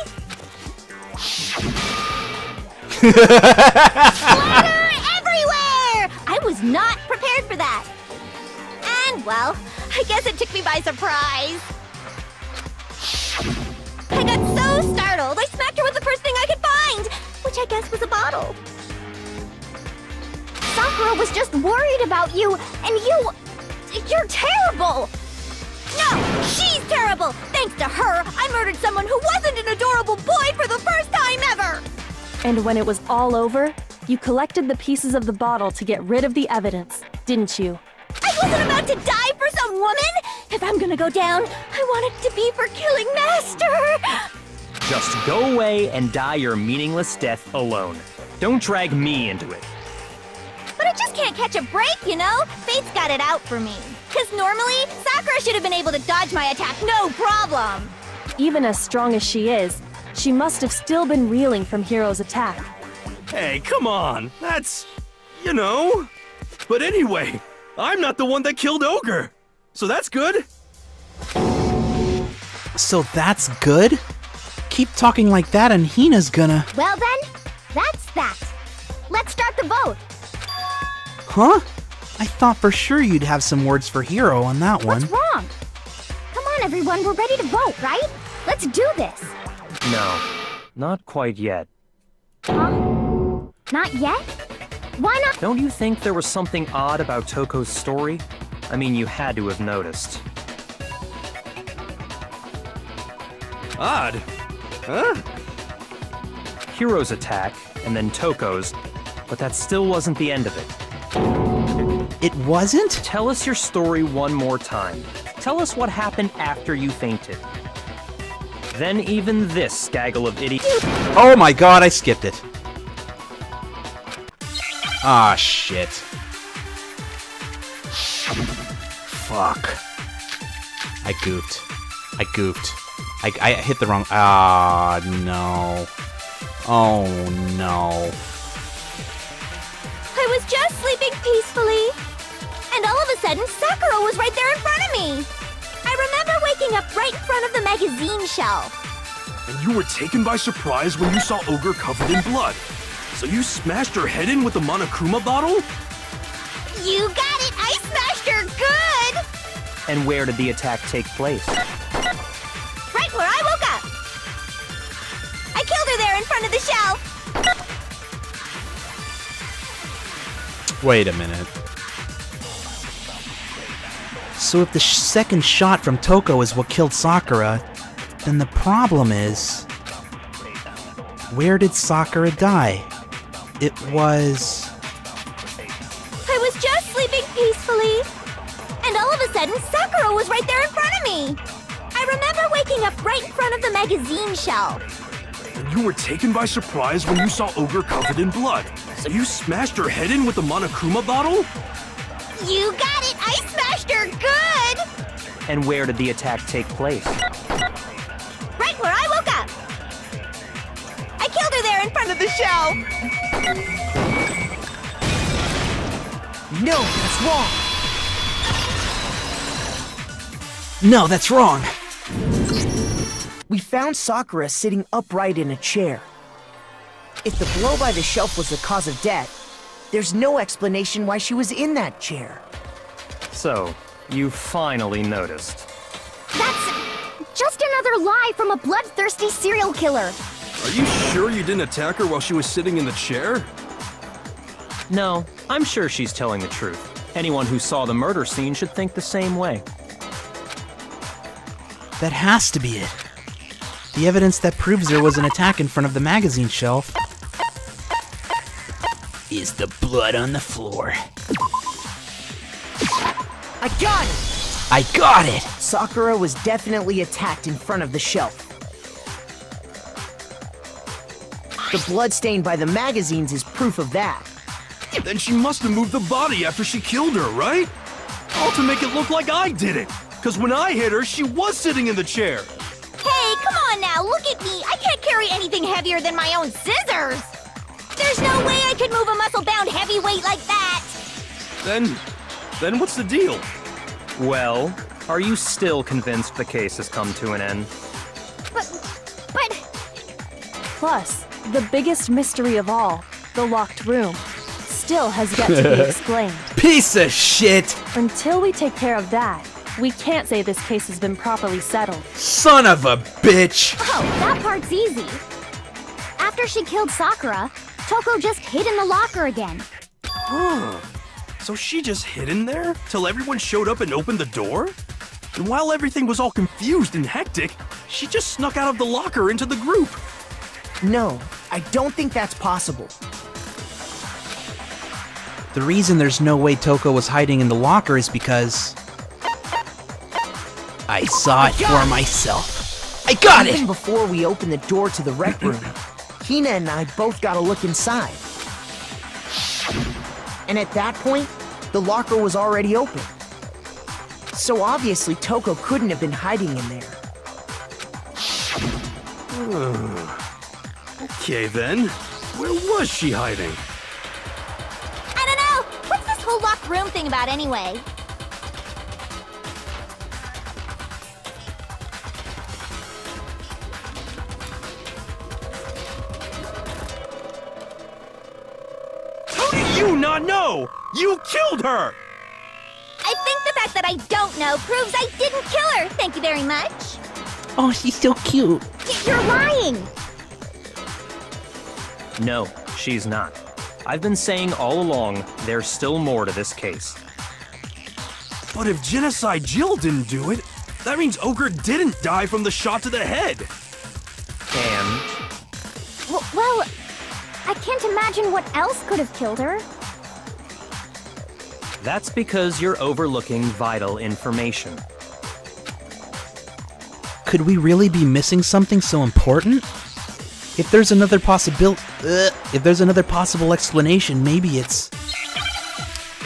Speaker 4: Splatter everywhere! I was not prepared for that. And, well, I guess it took me by surprise. I got so startled, I smacked her with the first thing I could find, which I guess was a bottle. Sakura was just worried about you, and you're terrible! No, she's terrible! Thanks to her, I murdered someone who wasn't an adorable boy for the first time ever!
Speaker 9: And when it was all over, you collected the pieces of the bottle to get rid of the evidence, didn't you?
Speaker 4: I wasn't about to die for some woman! If I'm gonna go down, I want it to be for killing Master!
Speaker 5: Just go away and die your meaningless death alone. Don't drag me into it.
Speaker 4: But I just can't catch a break, you know? Fate's got it out for me. Because normally, Sakura should have been able to dodge my attack no problem.
Speaker 9: Even as strong as she is, she must have still been reeling from Hiro's attack.
Speaker 6: Hey, come on. That's... you know... But anyway, I'm not the one that killed Ogre. So that's good.
Speaker 1: So that's good? Keep talking like that and Hina's gonna...
Speaker 4: Well then, that's that. Let's start the vote.
Speaker 1: Huh? I thought for sure you'd have some words for Hiro on that one.
Speaker 4: What's wrong? Come on, everyone, we're ready to vote, right? Let's do this.
Speaker 5: No, not quite yet.
Speaker 4: Huh? Not yet? Why not?
Speaker 5: Don't you think there was something odd about Toko's story? I mean, you had to have noticed.
Speaker 6: Odd. Huh?
Speaker 5: Hiro's attack, and then Toko's, but that still wasn't the end of it.
Speaker 1: It wasn't?
Speaker 5: Tell us your story one more time. Tell us what happened after you fainted. Then even this gaggle of idiots.
Speaker 1: Oh my god, I skipped it. Ah, shit. Fuck. I goofed. I hit the wrong... Ah, no. Oh, no.
Speaker 4: I was just sleeping peacefully. And all of a sudden, Sakura was right there in front of me. I remember waking up right in front of the magazine shelf.
Speaker 6: And you were taken by surprise when you saw Ogre covered in blood. So you smashed her head in with the Monokuma bottle?
Speaker 4: You got it! I smashed her good!
Speaker 5: And where did the attack take place?
Speaker 4: Right where I woke up. I killed her there in front of the shelf.
Speaker 1: Wait a minute. So if the second shot from Toko is what killed Sakura, then the problem is... where did Sakura die? It was...
Speaker 4: I was just sleeping peacefully. And all of a sudden, Sakura was right there in front of me. I remember waking up right in front of the magazine shelf.
Speaker 6: And you were taken by surprise when you saw Ogre covered in blood. So you smashed her head in with the Monokuma bottle?
Speaker 4: You got it! I smashed her good!
Speaker 5: And where did the attack take place?
Speaker 4: Right where I woke up. I killed her there in front of the shelf.
Speaker 3: No, that's wrong.
Speaker 1: No, that's wrong!
Speaker 3: We found Sakura sitting upright in a chair. If the blow by the shelf was the cause of death, there's no explanation why she was in that chair.
Speaker 5: So, you finally noticed.
Speaker 4: That's just another lie from a bloodthirsty serial killer.
Speaker 6: Are you sure you didn't attack her while she was sitting in the chair?
Speaker 5: No, I'm sure she's telling the truth. Anyone who saw the murder scene should think the same way.
Speaker 1: That has to be it. The evidence that proves there was an attack in front of the magazine shelf is the blood on the floor.
Speaker 3: I got it!
Speaker 1: I got it!
Speaker 3: Sakura was definitely attacked in front of the shelf. The blood stain by the magazines is proof of that.
Speaker 6: Then she must have moved the body after she killed her, right? All to make it look like I did it. Because when I hit her, she was sitting in the chair.
Speaker 4: Hey, come on now, look at me. I can't carry anything heavier than my own scissors. There's no way I could move a muscle-bound heavyweight like that.
Speaker 6: Then what's the deal?
Speaker 5: Well, are you still convinced the case has come to an end?
Speaker 4: But...
Speaker 9: Plus, the biggest mystery of all, the locked room, still has yet to be explained.
Speaker 1: Piece of shit!
Speaker 9: Until we take care of that, we can't say this case has been properly settled.
Speaker 1: Son of a bitch!
Speaker 4: Oh, that part's easy. After she killed Sakura, Toko just hid in the locker again.
Speaker 6: Huh. So she just hid in there till everyone showed up and opened the door? And while everything was all confused and hectic, she just snuck out of the locker into the group.
Speaker 3: No, I don't think that's possible.
Speaker 1: The reason there's no way Toko was hiding in the locker is because... I saw it for myself. I got it!
Speaker 3: Even before we opened the door to the rec room, Hina and I both got a look inside. And at that point, the locker was already open. So obviously Toko couldn't have been hiding in there.
Speaker 6: Okay then, where was she hiding?
Speaker 4: I don't know. What's this whole locked room thing about anyway?
Speaker 6: How do you not know? You killed her!
Speaker 4: I think the fact that I don't know proves I didn't kill her. Thank you very much.
Speaker 1: Oh, she's so cute.
Speaker 4: You're lying.
Speaker 5: No, she's not. I've been saying all along, there's still more to this case.
Speaker 6: But if Genocide Jill didn't do it, that means Ogre didn't die from the shot to the head.
Speaker 5: And?
Speaker 4: Well, I can't imagine what else could have killed her.
Speaker 5: That's because you're overlooking vital information.
Speaker 1: Could we really be missing something so important? If there's another possible explanation, maybe it's...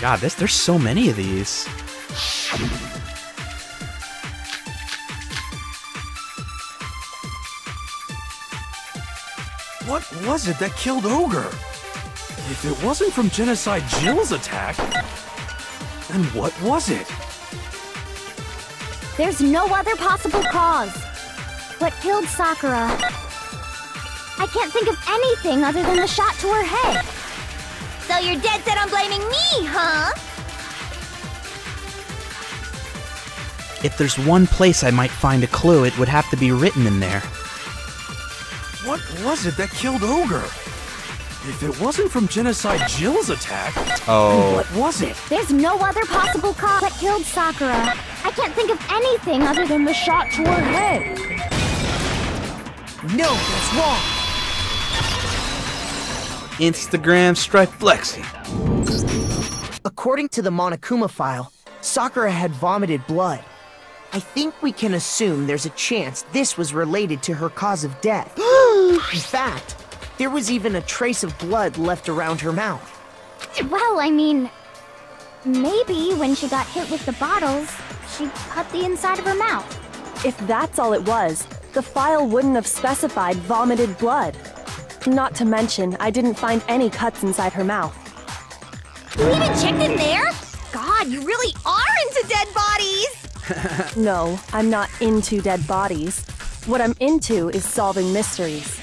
Speaker 1: God, there's so many of these.
Speaker 6: What was it that killed Ogre? If it wasn't from Genocide Jill's attack, then what was it?
Speaker 4: There's no other possible cause. What killed Sakura? I can't think of anything other than the shot to her head. So you're dead set on blaming me, huh?
Speaker 1: If there's one place I might find a clue, it would have to be written in there.
Speaker 6: What was it that killed Ogre? If it wasn't from Genocide Jill's attack, then what was it?
Speaker 4: There's no other possible cause. What killed Sakura? I can't think of anything other than the shot to her head.
Speaker 3: No, that's wrong.
Speaker 1: Instagram strife flexing.
Speaker 3: According to the Monokuma file, Sakura had vomited blood. I think we can assume there's a chance this was related to her cause of death. In fact, there was even a trace of blood left around her mouth.
Speaker 4: Well, I mean, maybe when she got hit with the bottles, she cut the inside of her mouth.
Speaker 9: If that's all it was, the file wouldn't have specified vomited blood. Not to mention, I didn't find any cuts inside her mouth.
Speaker 4: You even checked in there? God, you really are into dead bodies!
Speaker 9: No, I'm not into dead bodies. What I'm into is solving mysteries.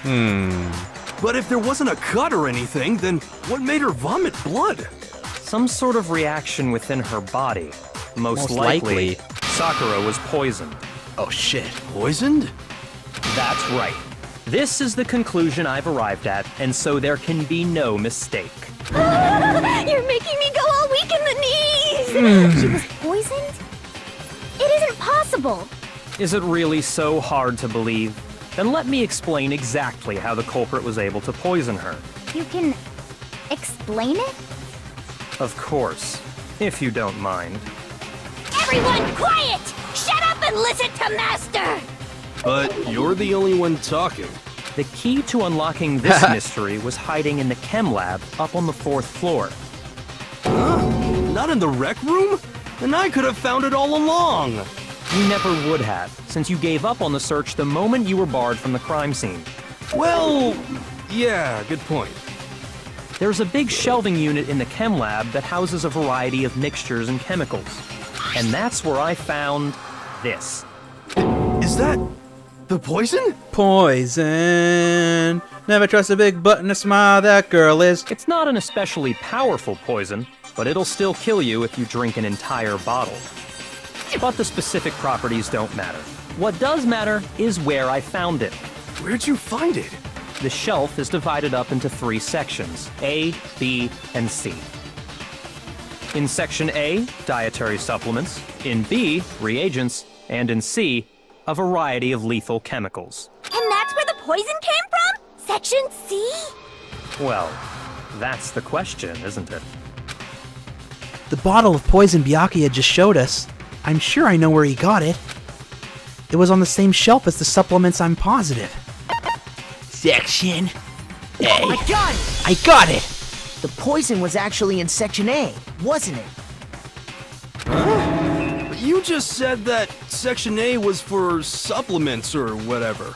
Speaker 6: But if there wasn't a cut or anything, then what made her vomit blood?
Speaker 5: Some sort of reaction within her body. Most likely, Sakura was poisoned.
Speaker 1: Oh shit.
Speaker 6: Poisoned?
Speaker 5: That's right. This is the conclusion I've arrived at, and so there can be no mistake.
Speaker 4: You're making me go all weak in the knees! She was poisoned? It isn't possible!
Speaker 5: Is it really so hard to believe? Then let me explain exactly how the culprit was able to poison her.
Speaker 4: You can explain it?
Speaker 5: Of course, if you don't mind.
Speaker 4: Everyone quiet! Shut up and listen to Master!
Speaker 6: But you're the only one talking.
Speaker 5: The key to unlocking this mystery was hiding in the chem lab up on the 4th floor.
Speaker 6: Huh? Not in the rec room? And I could have found it all along!
Speaker 5: You never would have, since you gave up on the search the moment you were barred from the crime scene.
Speaker 6: Well, yeah, good point.
Speaker 5: There's a big shelving unit in the chem lab that houses a variety of mixtures and chemicals. And that's where I found this.
Speaker 6: Is that the poison?
Speaker 1: Poison. Never trust a big butt and a smile, that girl is.
Speaker 5: It's not an especially powerful poison, but it'll still kill you if you drink an entire bottle. But the specific properties don't matter. What does matter is where I found it.
Speaker 6: Where'd you find it?
Speaker 5: The shelf is divided up into 3 sections, A, B, and C. In Section A, dietary supplements. In B, reagents. And in C, a variety of lethal chemicals.
Speaker 4: And that's where the poison came from? Section C?
Speaker 5: Well, that's the question, isn't it?
Speaker 1: The bottle of poison Byakuya just showed us. I'm sure I know where he got it. It was on the same shelf as the supplements, I'm positive. Section A.
Speaker 3: I got it!
Speaker 1: I got it!
Speaker 3: The poison was actually in Section A, wasn't it?
Speaker 6: Huh? But you just said that Section A was for supplements or whatever.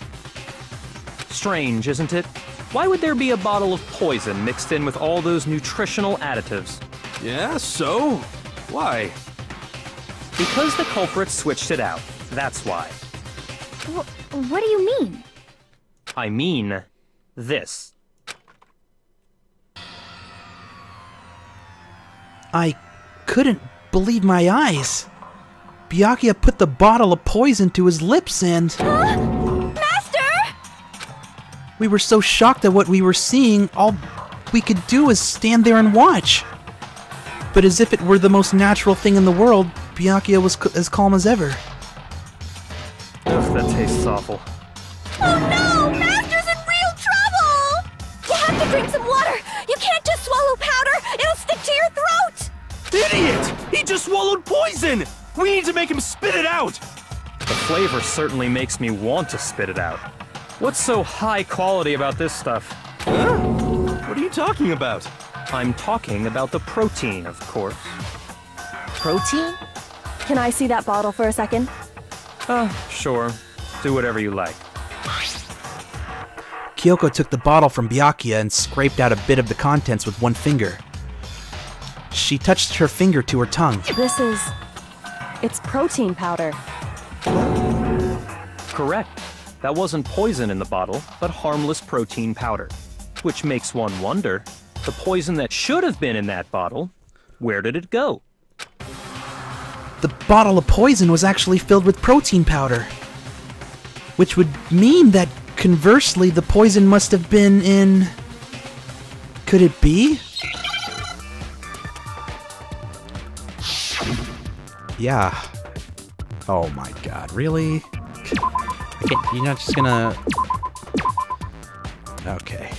Speaker 5: Strange, isn't it? Why would there be a bottle of poison mixed in with all those nutritional additives?
Speaker 6: Yeah, so? Why?
Speaker 5: Because the culprit switched it out. That's why.
Speaker 4: What do you mean?
Speaker 5: I mean this.
Speaker 1: I couldn't believe my eyes. Byakuya put the bottle of poison to his lips and...
Speaker 4: Huh? Master!
Speaker 1: We were so shocked at what we were seeing, all we could do was stand there and watch. But as if it were the most natural thing in the world, Byakuya was as calm as ever.
Speaker 5: Ugh, that tastes awful.
Speaker 4: Oh no! Master's in real trouble! You have to drink some water! You can't just swallow powder! It'll stick to your throat!
Speaker 6: Idiot! He just swallowed poison! We need to make him spit it out!
Speaker 5: The flavor certainly makes me want to spit it out. What's so high quality about this stuff?
Speaker 6: Huh? What are you talking about?
Speaker 5: I'm talking about the protein, of course.
Speaker 3: Protein?
Speaker 9: Can I see that bottle for a second?
Speaker 5: Sure. Do whatever you like.
Speaker 1: Kyoko took the bottle from Byakuya and scraped out a bit of the contents with one finger. She touched her finger to her tongue.
Speaker 9: It's protein powder.
Speaker 5: Correct. That wasn't poison in the bottle, but harmless protein powder. Which makes one wonder, the poison that should have been in that bottle, where did it go?
Speaker 1: The bottle of poison was actually filled with protein powder. Which would mean that, conversely, the poison must have been in... Could it be? Yeah. Oh my god, really? You're not just gonna... Okay.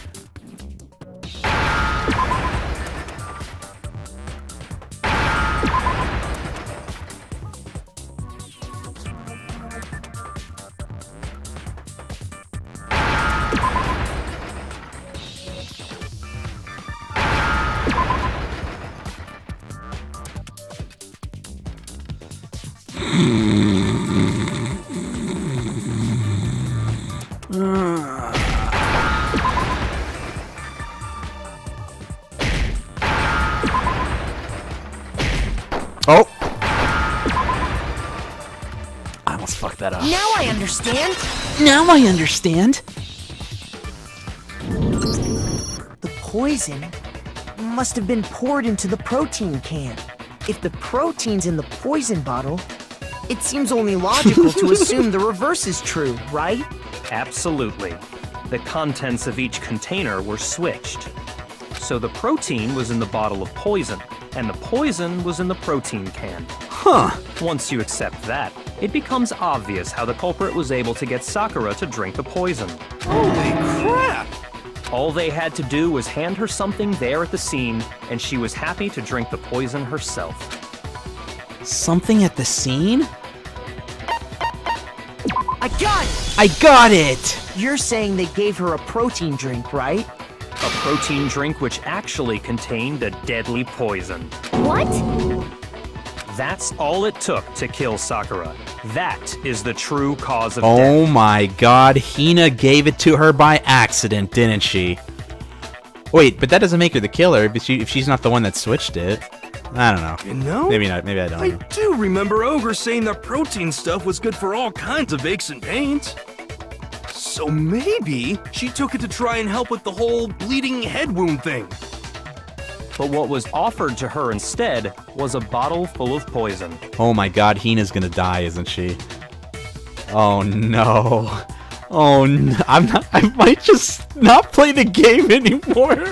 Speaker 1: Oh! I almost fucked that up.
Speaker 3: Now I understand.
Speaker 1: Now I understand.
Speaker 3: The poison must have been poured into the protein can. If the protein's in the poison bottle, it seems only logical to assume the reverse is true, right?
Speaker 5: Absolutely. The contents of each container were switched. So the protein was in the bottle of poison, and the poison was in the protein can.
Speaker 1: Huh.
Speaker 5: Once you accept that, it becomes obvious how the culprit was able to get Sakura to drink the poison.
Speaker 6: Holy crap!
Speaker 5: All they had to do was hand her something there at the scene, and she was happy to drink the poison herself.
Speaker 1: Something at the scene?
Speaker 3: I got it!
Speaker 1: I got it!
Speaker 3: You're saying they gave her a protein drink, right?
Speaker 5: A protein drink which actually contained a deadly poison.
Speaker 4: What?
Speaker 5: That's all it took to kill Sakura. That is the true cause of
Speaker 1: Oh
Speaker 5: death.
Speaker 1: my god, Hina gave it to her by accident, didn't she? Wait, but that doesn't make her the killer if she's not the one that switched it. I don't know.
Speaker 6: You know?
Speaker 1: Maybe not. Maybe I don't
Speaker 6: I
Speaker 1: know.
Speaker 6: do remember Ogre saying that protein stuff was good for all kinds of aches and pains. So maybe she took it to try and help with the whole bleeding head wound thing.
Speaker 5: But what was offered to her instead was a bottle full of poison.
Speaker 1: Oh my god, Hina's gonna die, isn't she? Oh no. Oh no. I might just not play the game anymore.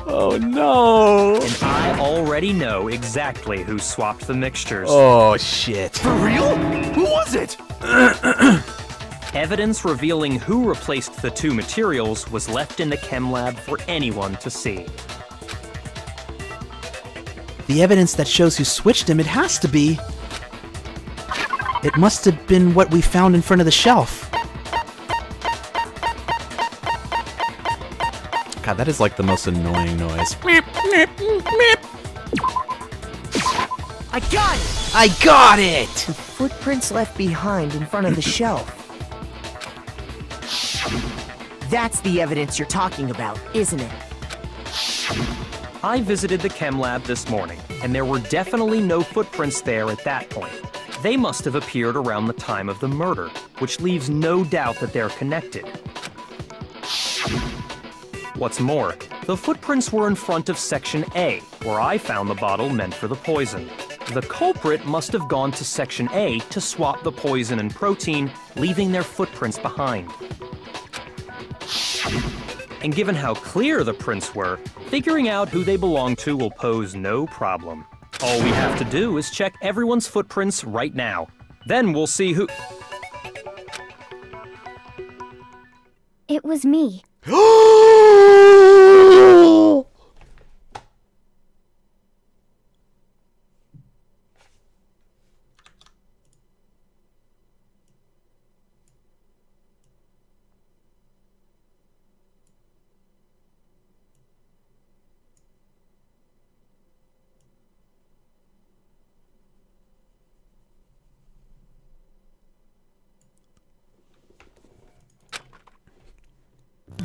Speaker 1: Oh no.
Speaker 5: And I already know exactly who swapped the mixtures.
Speaker 1: Oh shit.
Speaker 6: For real? Who was it?
Speaker 5: Evidence revealing who replaced the two materials was left in the chem lab for anyone to see.
Speaker 1: The evidence that shows who switched him, it has to be... It must have been what we found in front of the shelf. God, that is like the most annoying noise. Meep, meep, meep.
Speaker 3: I got it!
Speaker 1: I got it!
Speaker 3: The footprints left behind in front of the shelf. That's the evidence you're talking about, isn't it?
Speaker 5: I visited the chem lab this morning, and there were definitely no footprints there at that point. They must have appeared around the time of the murder, which leaves no doubt that they're connected. What's more, the footprints were in front of Section A, where I found the bottle meant for the poison. The culprit must have gone to Section A to swap the poison and protein, leaving their footprints behind. And given how clear the prints were, figuring out who they belong to will pose no problem. All we have to do is check everyone's footprints right now. Then we'll see who...
Speaker 4: It was me.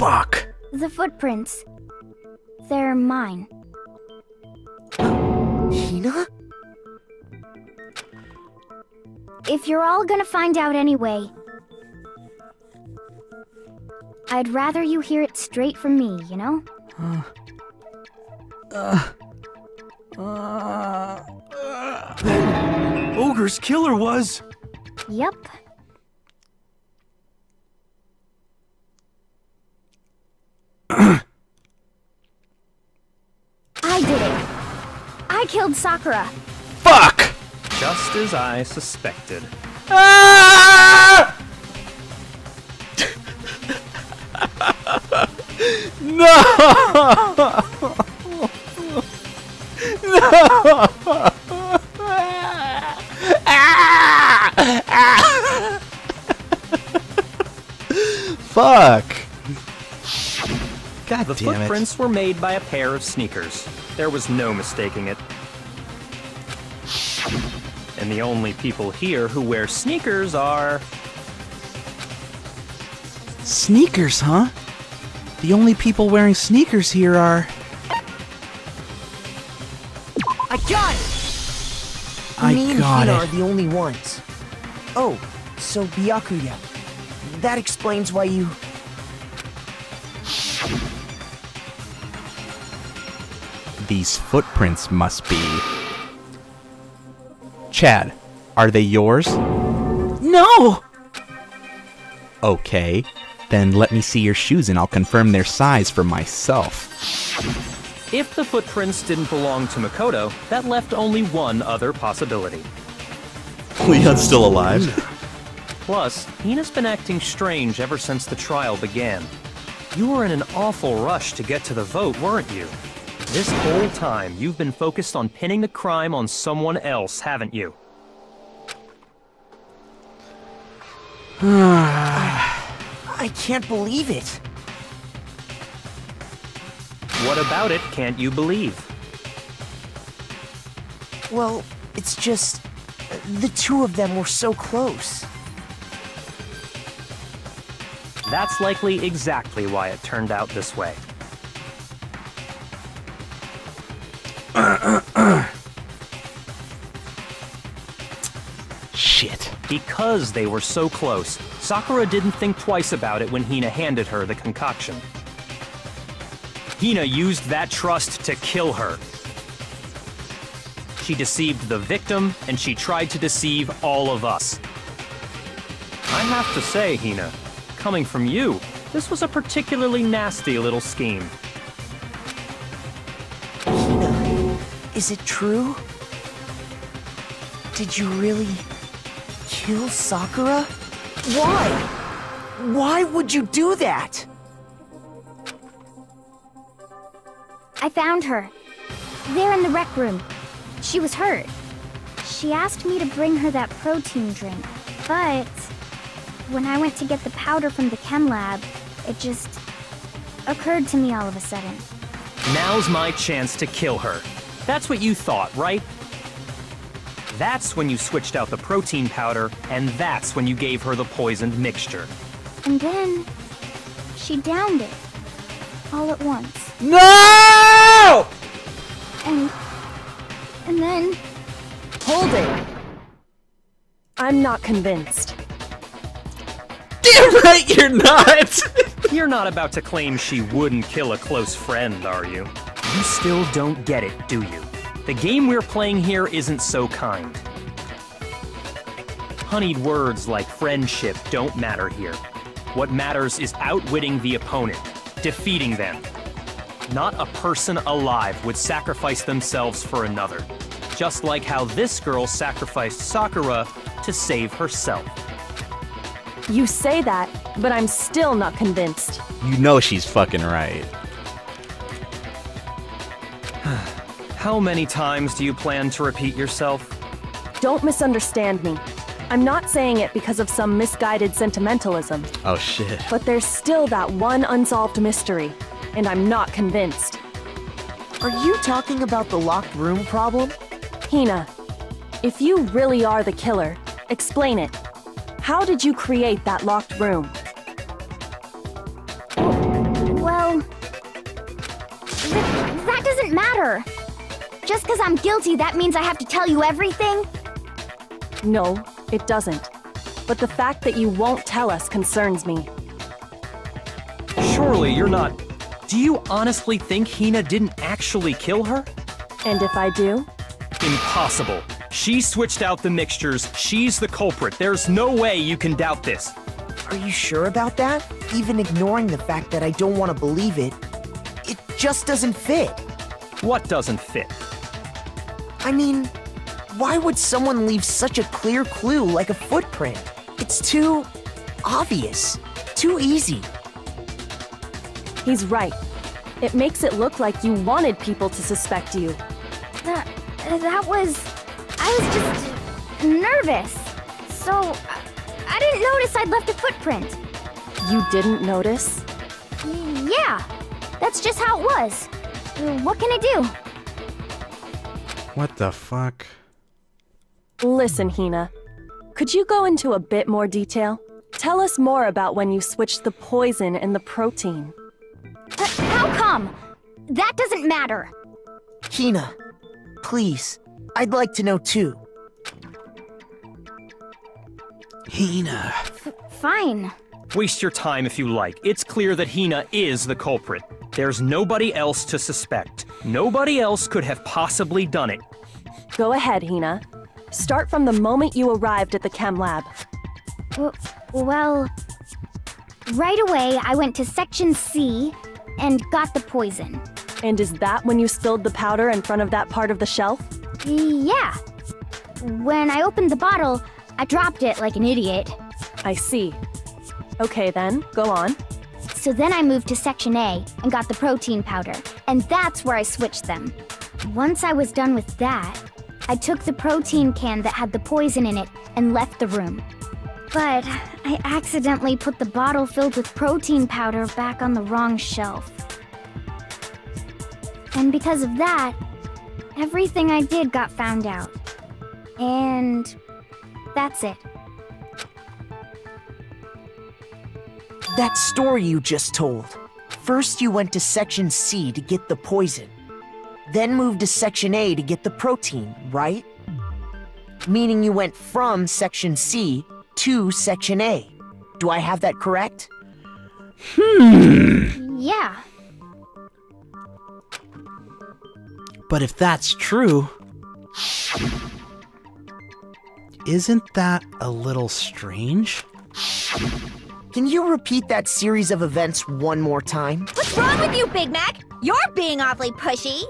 Speaker 1: Fuck!
Speaker 4: The footprints. They're mine.
Speaker 3: Hina?
Speaker 4: If you're all gonna find out anyway, I'd rather you hear it straight from me, you know?
Speaker 6: Ogre's killer was...
Speaker 4: Yep. I did it. I killed Sakura.
Speaker 1: Fuck!
Speaker 5: Just as I suspected.
Speaker 1: Ah! No! No! Fuck! God
Speaker 5: The
Speaker 1: damn it.
Speaker 5: footprints were made by a pair of sneakers. There was no mistaking it. And the only people here who wear sneakers are...
Speaker 1: Sneakers, huh? The only people wearing sneakers here are...
Speaker 3: I got it! Me and Hina are the only ones. Oh, so Byakuya. That explains why you...
Speaker 1: These footprints must be... Chad, are they yours?
Speaker 3: No!
Speaker 1: Okay, then let me see your shoes and I'll confirm their size for myself.
Speaker 5: If the footprints didn't belong to Makoto, that left only one other possibility.
Speaker 1: Leon's still alive.
Speaker 5: Plus, Hina's been acting strange ever since the trial began. You were in an awful rush to get to the vote, weren't you? This whole time, you've been focused on pinning the crime on someone else, haven't you?
Speaker 3: I can't believe it.
Speaker 5: What about it can't you believe?
Speaker 3: Well, it's just... the two of them were so close.
Speaker 5: That's likely exactly why it turned out this way.
Speaker 1: Shit.
Speaker 5: Because they were so close, Sakura didn't think twice about it when Hina handed her the concoction. Hina used that trust to kill her. She deceived the victim, and she tried to deceive all of us. I have to say, Hina, coming from you, this was a particularly nasty little scheme.
Speaker 3: Hina, is it true? Did you really kill Sakura? Why? Why would you do that?
Speaker 4: I found her. There in the rec room. She was hurt. She asked me to bring her that protein drink, but when I went to get the powder from the chem lab, it just occurred to me all of a sudden.
Speaker 5: Now's my chance to kill her. That's what you thought, right? That's when you switched out the protein powder, and that's when you gave her the poisoned mixture.
Speaker 4: And then she downed it all at once.
Speaker 1: No!
Speaker 4: And then...
Speaker 9: Hold it! I'm not convinced.
Speaker 1: Damn right you're not!
Speaker 5: You're not about to claim she wouldn't kill a close friend, are you? You still don't get it, do you? The game we're playing here isn't so kind. Honeyed words like friendship don't matter here. What matters is outwitting the opponent, defeating them. Not a person alive would sacrifice themselves for another. Just like how this girl sacrificed Sakura to save herself.
Speaker 9: You say that, but I'm still not convinced.
Speaker 1: You know she's fucking right.
Speaker 5: How many times do you plan to repeat yourself?
Speaker 9: Don't misunderstand me. I'm not saying it because of some misguided sentimentalism.
Speaker 1: Oh shit.
Speaker 9: But there's still that one unsolved mystery, and I'm not convinced.
Speaker 3: Are you talking about the locked room problem?
Speaker 9: Hina, if you really are the killer, explain it. How did you create that locked room?
Speaker 4: matter? Just because I'm guilty, that means I have to tell you everything?
Speaker 9: No, it doesn't. But the fact that you won't tell us concerns me.
Speaker 5: Surely you're not... Do you honestly think Hina didn't actually kill her?
Speaker 9: And if I do?
Speaker 5: Impossible. She switched out the mixtures. She's the culprit. There's no way you can doubt this.
Speaker 3: Are you sure about that? Even ignoring the fact that I don't want to believe it, it just doesn't fit.
Speaker 5: What doesn't fit?
Speaker 3: I mean, why would someone leave such a clear clue like a footprint? It's too obvious, too easy.
Speaker 9: He's right. It makes it look like you wanted people to suspect you.
Speaker 4: That was... I was just nervous. So, I didn't notice I'd left a footprint.
Speaker 9: You didn't notice?
Speaker 4: Yeah, that's just how it was. What can I do?
Speaker 1: What the fuck?
Speaker 9: Listen, Hina. Could you go into a bit more detail? Tell us more about when you switched the poison and the protein.
Speaker 4: How come? That doesn't matter.
Speaker 3: Hina, please, I'd like to know too.
Speaker 1: Hina.
Speaker 4: Fine.
Speaker 5: Waste your time if you like. It's clear that Hina is the culprit. There's nobody else to suspect. Nobody else could have possibly done it.
Speaker 9: Go ahead, Hina. Start from the moment you arrived at the chem lab.
Speaker 4: Well, right away I went to Section C and got the poison.
Speaker 9: And is that when you spilled the powder in front of that part of the shelf?
Speaker 4: Yeah. When I opened the bottle, I dropped it like an idiot.
Speaker 9: I see. Okay then, go on.
Speaker 4: So then I moved to Section A and got the protein powder, and that's where I switched them. Once I was done with that, I took the protein can that had the poison in it and left the room. But I accidentally put the bottle filled with protein powder back on the wrong shelf. And because of that, everything I did got found out. And that's it.
Speaker 3: That story you just told. First you went to Section C to get the poison. Then moved to Section A to get the protein, right? Meaning you went from Section C to Section A. Do I have that correct?
Speaker 4: Yeah.
Speaker 1: But if that's true, isn't that a little strange?
Speaker 3: Can you repeat that series of events one more time?
Speaker 4: What's wrong with you, Big Mac? You're being awfully pushy.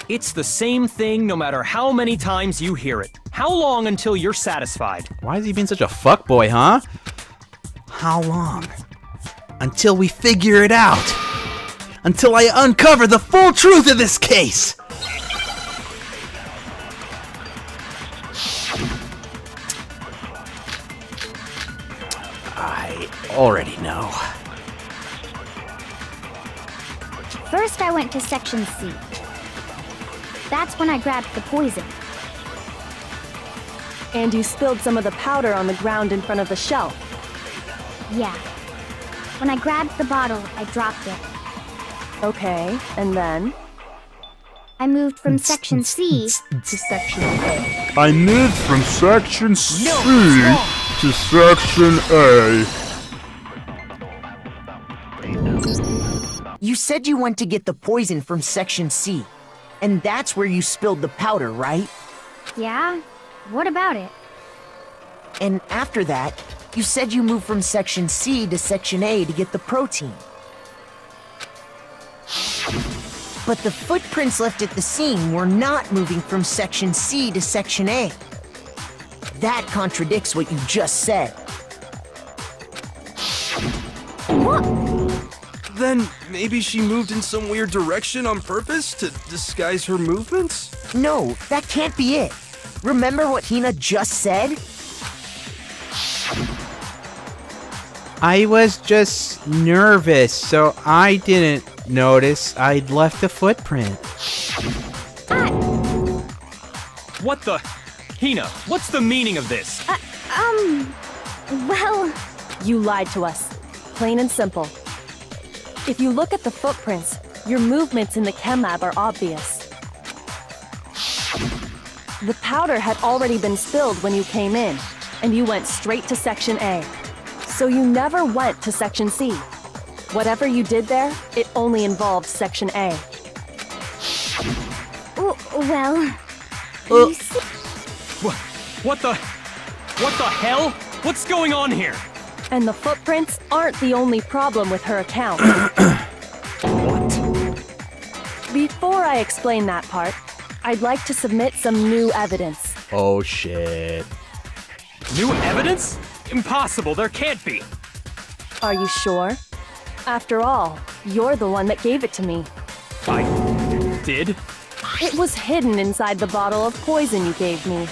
Speaker 5: It's the same thing no matter how many times you hear it. How long until you're satisfied?
Speaker 1: Why is he being such a fuckboy, huh? How long? Until we figure it out. Until I uncover the full truth of this case. I already know.
Speaker 4: First I went to Section C. That's when I grabbed the poison.
Speaker 9: And you spilled some of the powder on the ground in front of the shelf.
Speaker 4: Yeah. When I grabbed the bottle, I dropped it.
Speaker 9: Okay, and then?
Speaker 4: I moved from Section C to Section A.
Speaker 11: I moved from Section C to Section A.
Speaker 3: You said you went to get the poison from Section C. And that's where you spilled the powder, right?
Speaker 4: Yeah? What about it?
Speaker 3: And after that, you said you moved from Section C to Section A to get the protein. But the footprints left at the scene were not moving from Section C to Section A. That contradicts what you just said.
Speaker 4: What?
Speaker 6: Then maybe she moved in some weird direction on purpose to disguise her movements?
Speaker 3: No, that can't be it. Remember what Hina just said?
Speaker 1: I was just nervous, so I didn't notice I'd left a footprint.
Speaker 5: What the? Hina, what's the meaning of this?
Speaker 4: Well...
Speaker 9: You lied to us. Plain and simple. If you look at the footprints, your movements in the chem lab are obvious. The powder had already been spilled when you came in, and you went straight to Section A. So you never went to Section C. Whatever you did there, it only involved Section A.
Speaker 4: Well...
Speaker 5: What the hell? What's going on here?
Speaker 9: And the footprints aren't the only problem with her account.
Speaker 5: What?
Speaker 9: Before I explain that part, I'd like to submit some new evidence.
Speaker 1: Oh, shit.
Speaker 5: New evidence? Impossible, there can't be.
Speaker 9: Are you sure? After all, you're the one that gave it to me.
Speaker 5: I did?
Speaker 9: It was hidden inside the bottle of poison you gave me.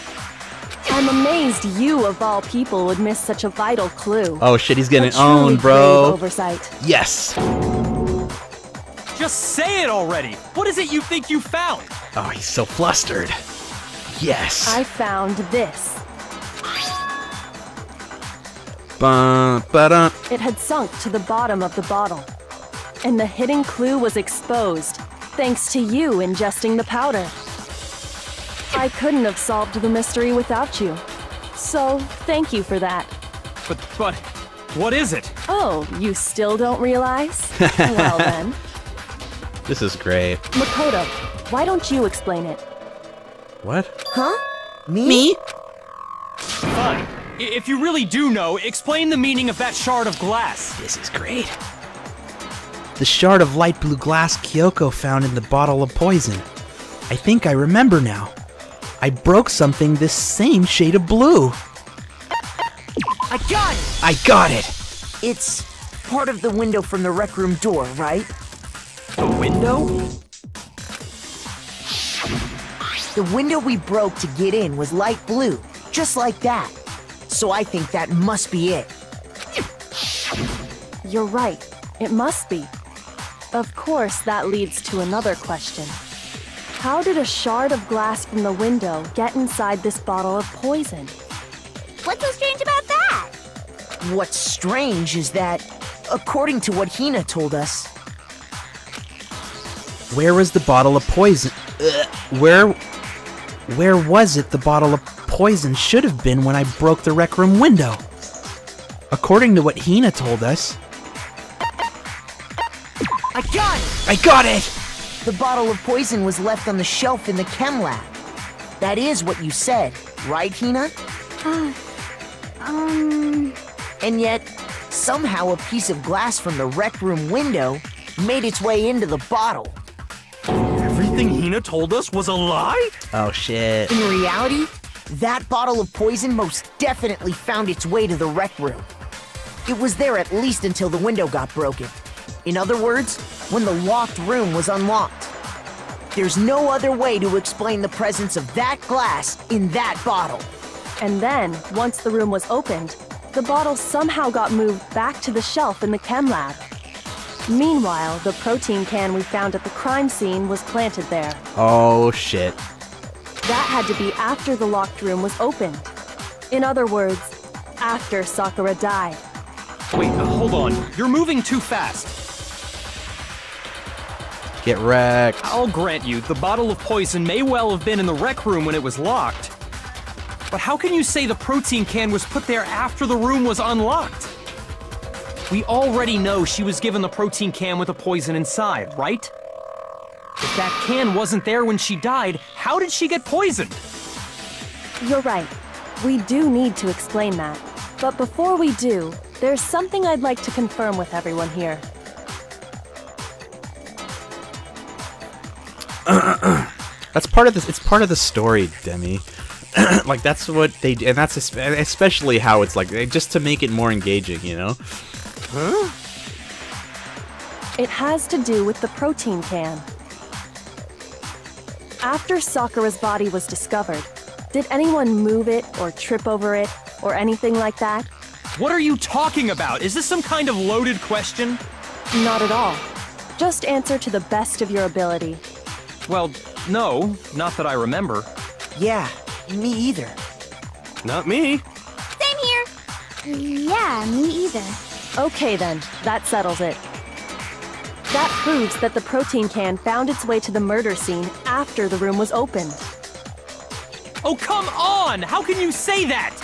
Speaker 9: I'm amazed you, of all people, would miss such a vital clue.
Speaker 1: Oh shit, he's getting
Speaker 9: A truly
Speaker 1: owned, bro.
Speaker 9: grave oversight.
Speaker 1: Yes.
Speaker 5: Just say it already! What is it you think you found?
Speaker 1: Oh, he's so flustered. Yes.
Speaker 9: I found this.
Speaker 1: Ba-dum.
Speaker 9: It had sunk to the bottom of the bottle. And the hidden clue was exposed, thanks to you ingesting the powder. I couldn't have solved the mystery without you. So, thank you for that.
Speaker 5: But, what is it?
Speaker 9: Oh, you still don't realize? Well then.
Speaker 1: This is great.
Speaker 9: Makoto, why don't you explain it?
Speaker 1: What?
Speaker 3: Huh? Me?
Speaker 5: Fine. If you really do know, explain the meaning of that shard of glass.
Speaker 1: This is great. The shard of light blue glass Kyoko found in the bottle of poison. I think I remember now. I broke something this same shade of blue.
Speaker 3: I got it!
Speaker 1: I got it!
Speaker 3: It's part of the window from the rec room door, right?
Speaker 5: The window?
Speaker 3: The window we broke to get in was light blue, just like that. So I think that must be it.
Speaker 9: You're right. It must be. Of course, that leads to another question. How did a shard of glass from the window get inside this bottle of poison?
Speaker 4: What's so strange about that?
Speaker 3: What's strange is that, according to what Hina told us...
Speaker 1: Where was the bottle of poison? Where was it the bottle of poison should have been when I broke the rec room window? According to what Hina told us...
Speaker 3: I got it!
Speaker 1: I got it!
Speaker 3: The bottle of poison was left on the shelf in the chem lab. That is what you said, right, Hina? And yet, somehow a piece of glass from the rec room window made its way into the bottle.
Speaker 6: Everything Hina told us was a lie?
Speaker 1: Oh shit.
Speaker 3: In reality, that bottle of poison most definitely found its way to the rec room. It was there at least until the window got broken. In other words, when the locked room was unlocked. There's no other way to explain the presence of that glass in that bottle.
Speaker 9: And then, once the room was opened, the bottle somehow got moved back to the shelf in the chem lab. Meanwhile, the protein can we found at the crime scene was planted there.
Speaker 1: Oh shit.
Speaker 9: That had to be after the locked room was opened. In other words, after Sakura died.
Speaker 5: Wait, hold on. You're moving too fast.
Speaker 1: Get wrecked.
Speaker 5: I'll grant you, the bottle of poison may well have been in the rec room when it was locked. But how can you say the protein can was put there after the room was unlocked? We already know she was given the protein can with the poison inside, right? If that can wasn't there when she died, how did she get poisoned?
Speaker 9: You're right. We do need to explain that. But before we do, there's something I'd like to confirm with everyone here.
Speaker 1: That's part of this. It's part of the story, Demi. Like that's what they do, and that's especially how it's like just to make it more engaging, you know.
Speaker 3: Huh?
Speaker 9: It has to do with the protein can. After Sakura's body was discovered, did anyone move it or trip over it or anything like that?
Speaker 5: What are you talking about? Is this some kind of loaded question?
Speaker 9: Not at all. Just answer to the best of your ability.
Speaker 5: Well, no, not that I remember.
Speaker 3: Yeah, me either.
Speaker 6: Not me.
Speaker 4: Same here. Yeah, me either.
Speaker 9: Okay then, that settles it. That proves that the protein can found its way to the murder scene after the room was opened.
Speaker 5: Oh, come on! How can you say that?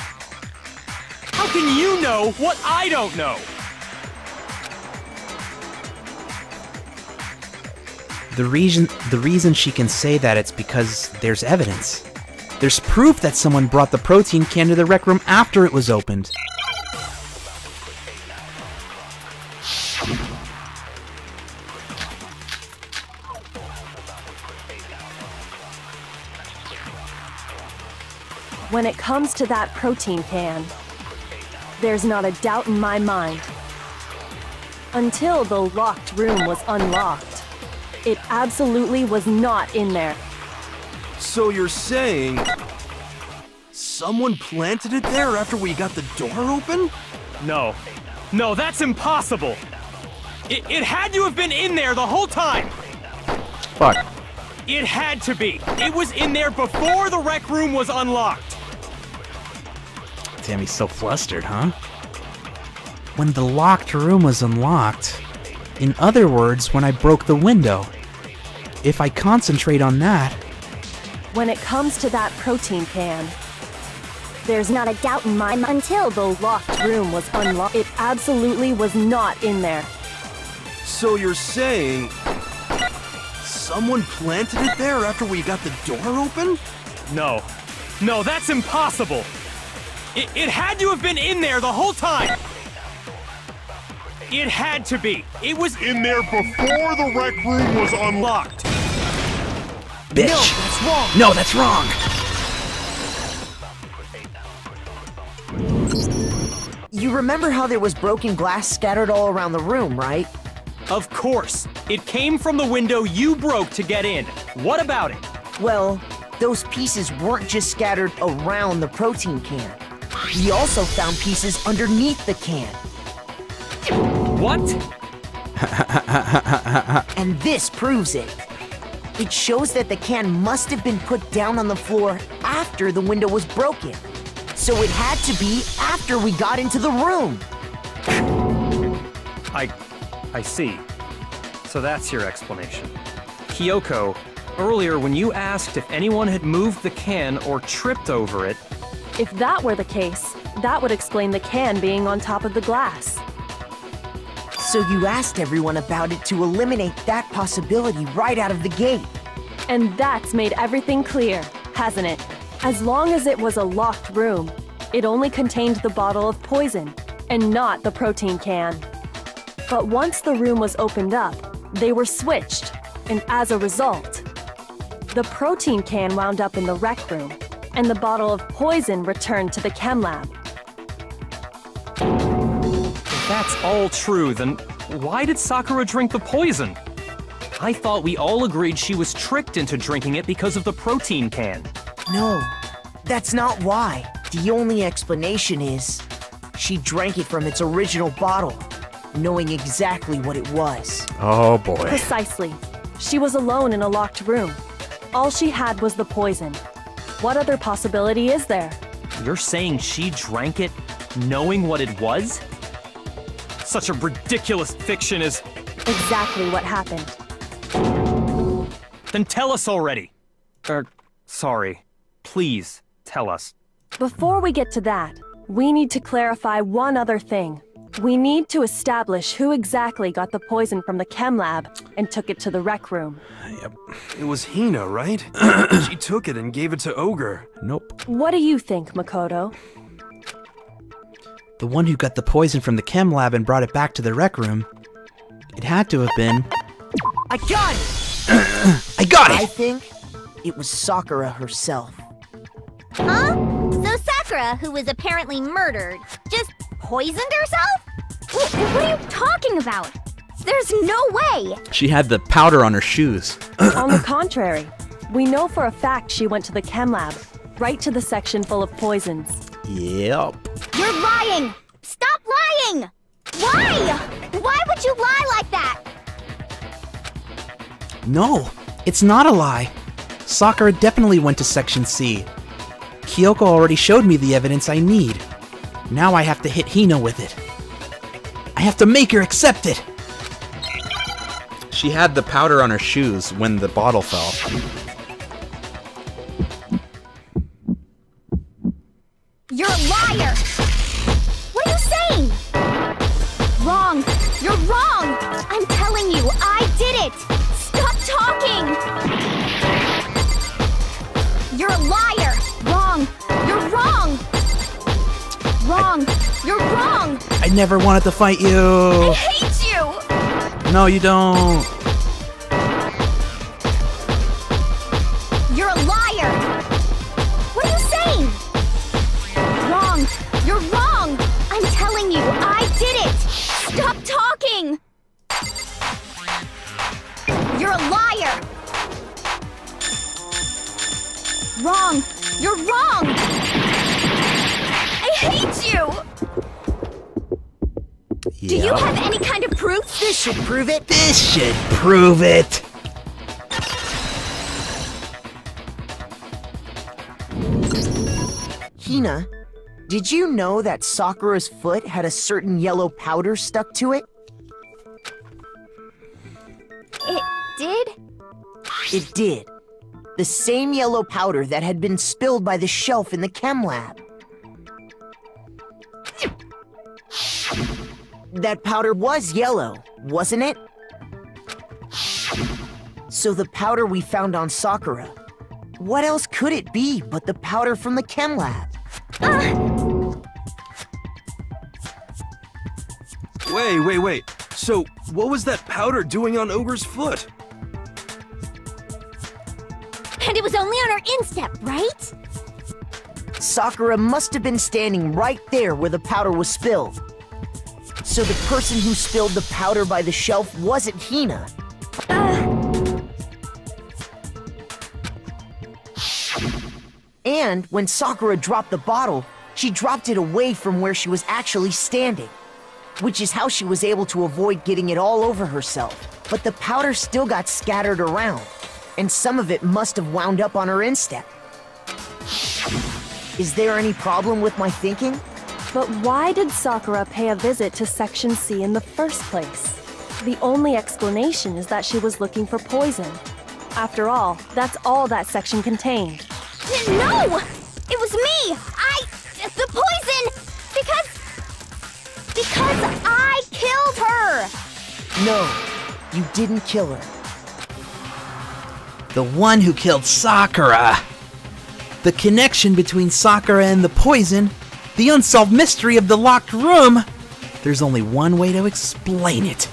Speaker 5: How can you know what I don't know?
Speaker 1: The reason she can say that it's because there's evidence. There's proof that someone brought the protein can to the rec room after it was opened.
Speaker 9: When it comes to that protein can, there's not a doubt in my mind. Until the locked room was unlocked, it absolutely was not in there.
Speaker 6: So you're saying someone planted it there after we got the door open?
Speaker 5: No. No, that's impossible! It had to have been in there the whole time!
Speaker 1: Fuck.
Speaker 5: It had to be! It was in there before the rec room was unlocked!
Speaker 1: Damn, he's so flustered, huh? When the locked room was unlocked. In other words, when I broke the window. If I concentrate on that...
Speaker 9: When it comes to that protein can, there's not a doubt in my mind until the locked room was unlocked. It absolutely was not in there.
Speaker 6: So you're saying someone planted it there after we got the door open?
Speaker 5: No. No, that's impossible! It had to have been in there the whole time! It had to be! It was in there before the rec room was unlocked!
Speaker 1: Bitch!
Speaker 3: No, that's wrong!
Speaker 1: No, that's wrong!
Speaker 3: You remember how there was broken glass scattered all around the room, right?
Speaker 5: Of course! It came from the window you broke to get in. What about it?
Speaker 3: Well, those pieces weren't just scattered around the protein can. We also found pieces underneath the can.
Speaker 5: What?
Speaker 3: And this proves it. It shows that the can must have been put down on the floor after the window was broken. So it had to be after we got into the room.
Speaker 5: I see. So that's your explanation. Kyoko, earlier when you asked if anyone had moved the can or tripped over it...
Speaker 9: If that were the case, that would explain the can being on top of the glass.
Speaker 3: So you asked everyone about it to eliminate that possibility right out of the gate.
Speaker 9: And that's made everything clear, hasn't it? As long as it was a locked room, it only contained the bottle of poison, and not the protein can. But once the room was opened up, they were switched, and as a result, the protein can wound up in the rec room, and the bottle of poison returned to the chem lab.
Speaker 5: If that's all true, then why did Sakura drink the poison? I thought we all agreed she was tricked into drinking it because of the protein can.
Speaker 3: No, that's not why. The only explanation is she drank it from its original bottle, knowing exactly what it was.
Speaker 1: Oh boy.
Speaker 9: Precisely. She was alone in a locked room. All she had was the poison. What other possibility is there?
Speaker 5: You're saying she drank it knowing what it was? Such a ridiculous fiction is...
Speaker 9: Exactly what happened.
Speaker 5: Then tell us already. Sorry. Please, tell us.
Speaker 9: Before we get to that, we need to clarify one other thing. We need to establish who exactly got the poison from the chem lab and took it to the rec room.
Speaker 1: Yep.
Speaker 6: It was Hina, right? She took it and gave it to Ogre.
Speaker 1: Nope.
Speaker 9: What do you think, Makoto?
Speaker 1: The one who got the poison from the chem lab and brought it back to the rec room. It had to have been...
Speaker 3: I got it!
Speaker 1: I got it!
Speaker 3: I think it was Sakura herself.
Speaker 4: Huh? So Sakura, who was apparently murdered, just poisoned herself? What are you talking about? There's no way!
Speaker 1: She had the powder on her shoes.
Speaker 9: On the contrary, we know for a fact she went to the chem lab, right to the section full of poisons.
Speaker 1: Yep.
Speaker 4: You're lying! Stop lying! Why? Why would you lie like that?
Speaker 1: No, it's not a lie. Sakura definitely went to Section C. Kyoko already showed me the evidence I need. Now I have to hit Hina with it. I have to make her accept it! She had the powder on her shoes when the bottle fell.
Speaker 4: You're wrong!
Speaker 1: I never wanted to fight you!
Speaker 4: I hate you!
Speaker 1: No, you don't!
Speaker 4: You're a liar! What are you saying? Wrong! You're wrong! I'm telling you, I did it! Stop talking! You're a liar! Wrong! You're wrong! I hate you!
Speaker 1: Yeah.
Speaker 4: Do you have any kind of proof?
Speaker 3: This should prove it.
Speaker 1: This should prove it!
Speaker 3: Hina, did you know that Sakura's foot had a certain yellow powder stuck to it?
Speaker 4: It did?
Speaker 3: It did. The same yellow powder that had been spilled by the shelf in the chem lab. That powder was yellow, wasn't it? So the powder we found on Sakura, what else could it be but the powder from the chem lab?
Speaker 6: Wait. So, what was that powder doing on Ogre's foot?
Speaker 4: And it was only on her instep, right?
Speaker 3: Sakura must have been standing right there where the powder was spilled. So the person who spilled the powder by the shelf wasn't Hina. And when Sakura dropped the bottle, she dropped it away from where she was actually standing, which is how she was able to avoid getting it all over herself. But the powder still got scattered around, and some of it must have wound up on her instep. Is there any problem with my thinking?
Speaker 9: But why did Sakura pay a visit to Section C in the first place? The only explanation is that she was looking for poison. After all, that's all that section contained.
Speaker 4: No! It was me! The poison! Because I killed her!
Speaker 3: No, you didn't kill her.
Speaker 1: The one who killed Sakura! The connection between Sakura and the poison, the unsolved mystery of the locked room. There's only one way to explain it.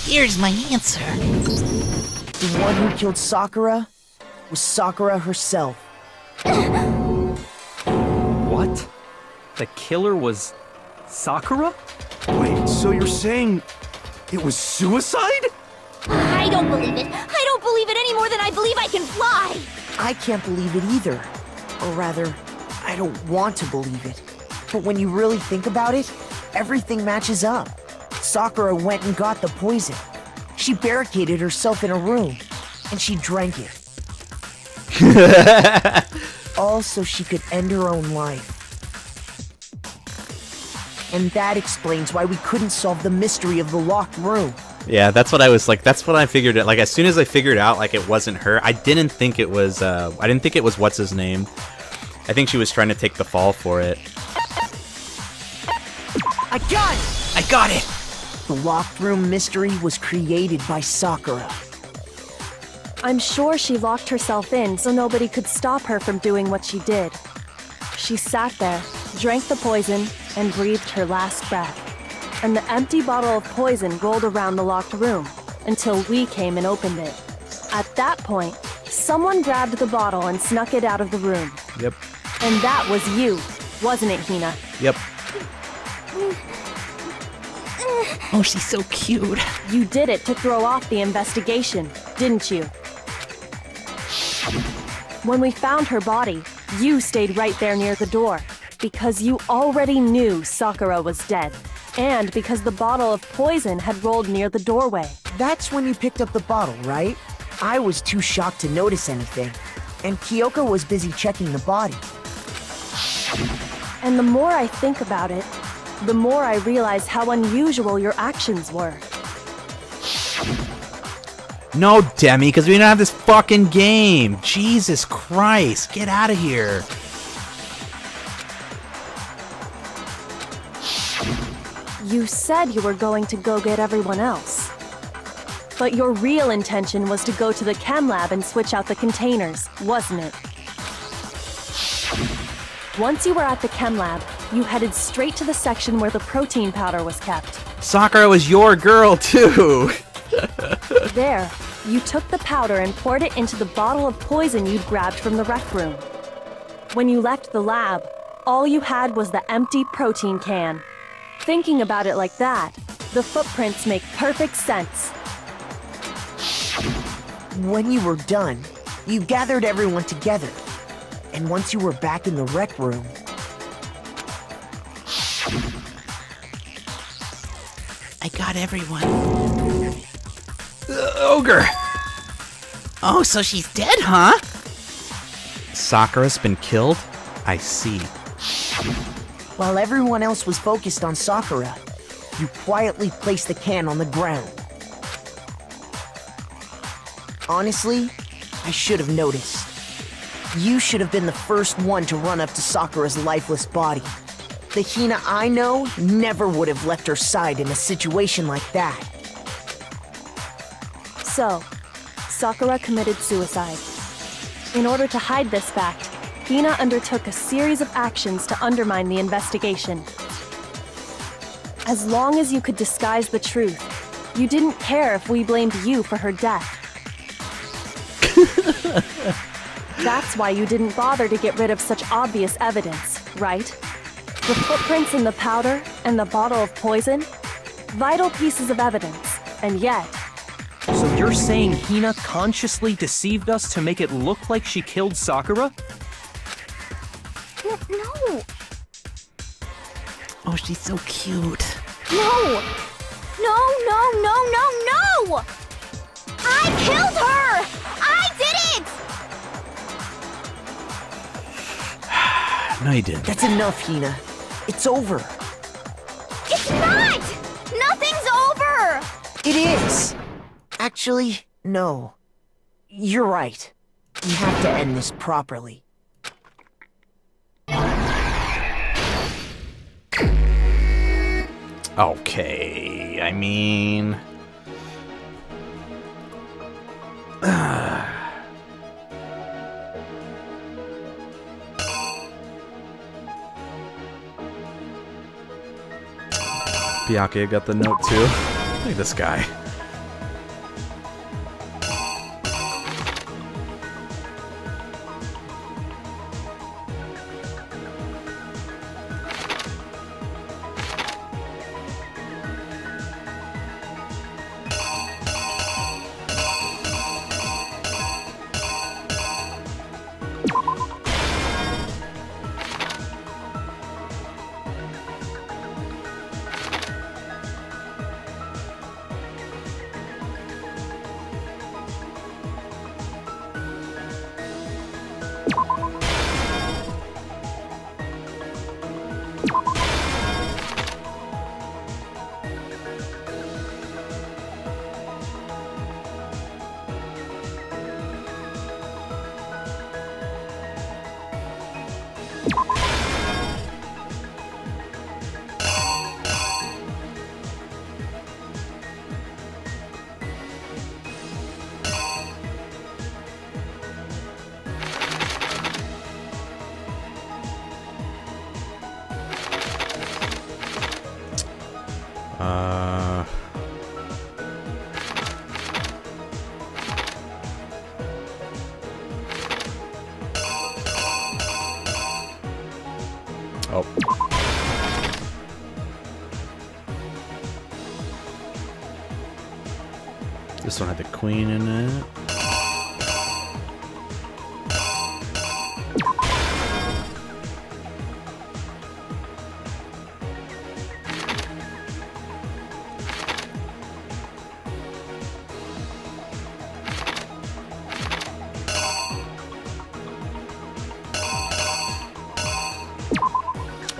Speaker 3: Here's my answer. The one who killed Sakura was Sakura herself.
Speaker 5: What? The killer was Sakura?
Speaker 6: Wait, so you're saying it was suicide?
Speaker 4: I don't believe it. I don't believe it any more than I believe I can fly.
Speaker 3: I can't believe it either. Or rather, I don't want to believe it. But when you really think about it, everything matches up. Sakura went and got the poison. She barricaded herself in a room, and she drank it. All so she could end her own life. And that explains why we couldn't solve the mystery of the locked room.
Speaker 1: Yeah, that's what I was like. That's what I figured out. Like, as soon as I figured out, like, it wasn't her, I didn't think it was, what's his name. I think she was trying to take the fall for it.
Speaker 3: I got it!
Speaker 1: I got it!
Speaker 3: The locked room mystery was created by Sakura.
Speaker 9: I'm sure she locked herself in so nobody could stop her from doing what she did. She sat there, drank the poison, and breathed her last breath. And the empty bottle of poison rolled around the locked room until we came and opened it. At that point, someone grabbed the bottle and snuck it out of the room.
Speaker 1: Yep.
Speaker 9: And that was you, wasn't it, Hina?
Speaker 1: Yep. Oh, she's so cute.
Speaker 9: You did it to throw off the investigation, didn't you? When we found her body, you stayed right there near the door, because you already knew Sakura was dead, and because the bottle of poison had rolled near the doorway.
Speaker 3: That's when you picked up the bottle, right? I was too shocked to notice anything, and Kyoko was busy checking the body.
Speaker 9: And the more I think about it, the more I realize how unusual your actions were.
Speaker 1: No, Demi, because we don't have this fucking game. Jesus Christ, get out of here.
Speaker 9: You said you were going to go get everyone else. But your real intention was to go to the chem lab and switch out the containers, wasn't it? Once you were at the chem lab, you headed straight to the section where the protein powder was kept.
Speaker 1: Sakura was your girl, too!
Speaker 9: There, you took the powder and poured it into the bottle of poison you'd grabbed from the rec room. When you left the lab, all you had was the empty protein can. Thinking about it like that, the footprints make perfect sense.
Speaker 3: When you were done, you gathered everyone together. And once you were back in the rec room...
Speaker 1: I got everyone. Ogre! Oh, so she's dead, huh? Sakura's been killed? I see.
Speaker 3: While everyone else was focused on Sakura, you quietly placed the can on the ground. Honestly, I should have noticed. You should have been the first one to run up to Sakura's lifeless body. The Hina I know never would have left her side in a situation like that.
Speaker 9: So, Sakura committed suicide. In order to hide this fact, Hina undertook a series of actions to undermine the investigation. As long as you could disguise the truth, you didn't care if we blamed you for her death. That's why you didn't bother to get rid of such obvious evidence, right? The footprints in the powder and the bottle of poison? Vital pieces of evidence, and yet...
Speaker 5: So you're saying Hina consciously deceived us to make it look like she killed Sakura?
Speaker 4: No.
Speaker 1: Oh, she's so cute.
Speaker 4: No! No! I killed her! I did it!
Speaker 1: No, you didn't.
Speaker 3: That's enough, Hina. It's over.
Speaker 4: It's not! Nothing's over!
Speaker 3: It is! Actually, no. You're right. We have to end this properly.
Speaker 1: Okay, I mean... Byakuya got the note too. Look at this guy. Oh. This one had the queen in it.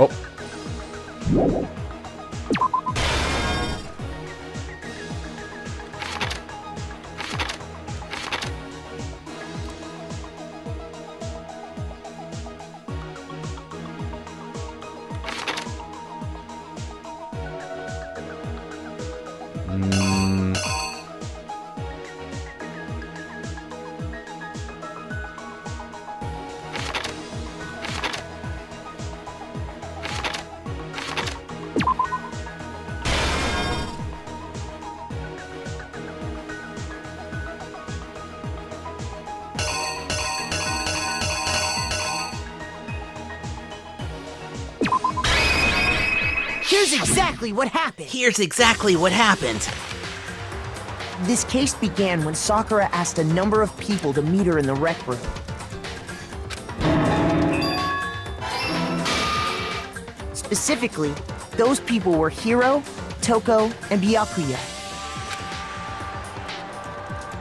Speaker 1: Oh.
Speaker 3: Here's exactly what happened.
Speaker 12: Here's exactly what happened.
Speaker 3: This case began when Sakura asked a number of people to meet her in the rec room. Specifically, those people were Hiro, Toko, and Byakuya.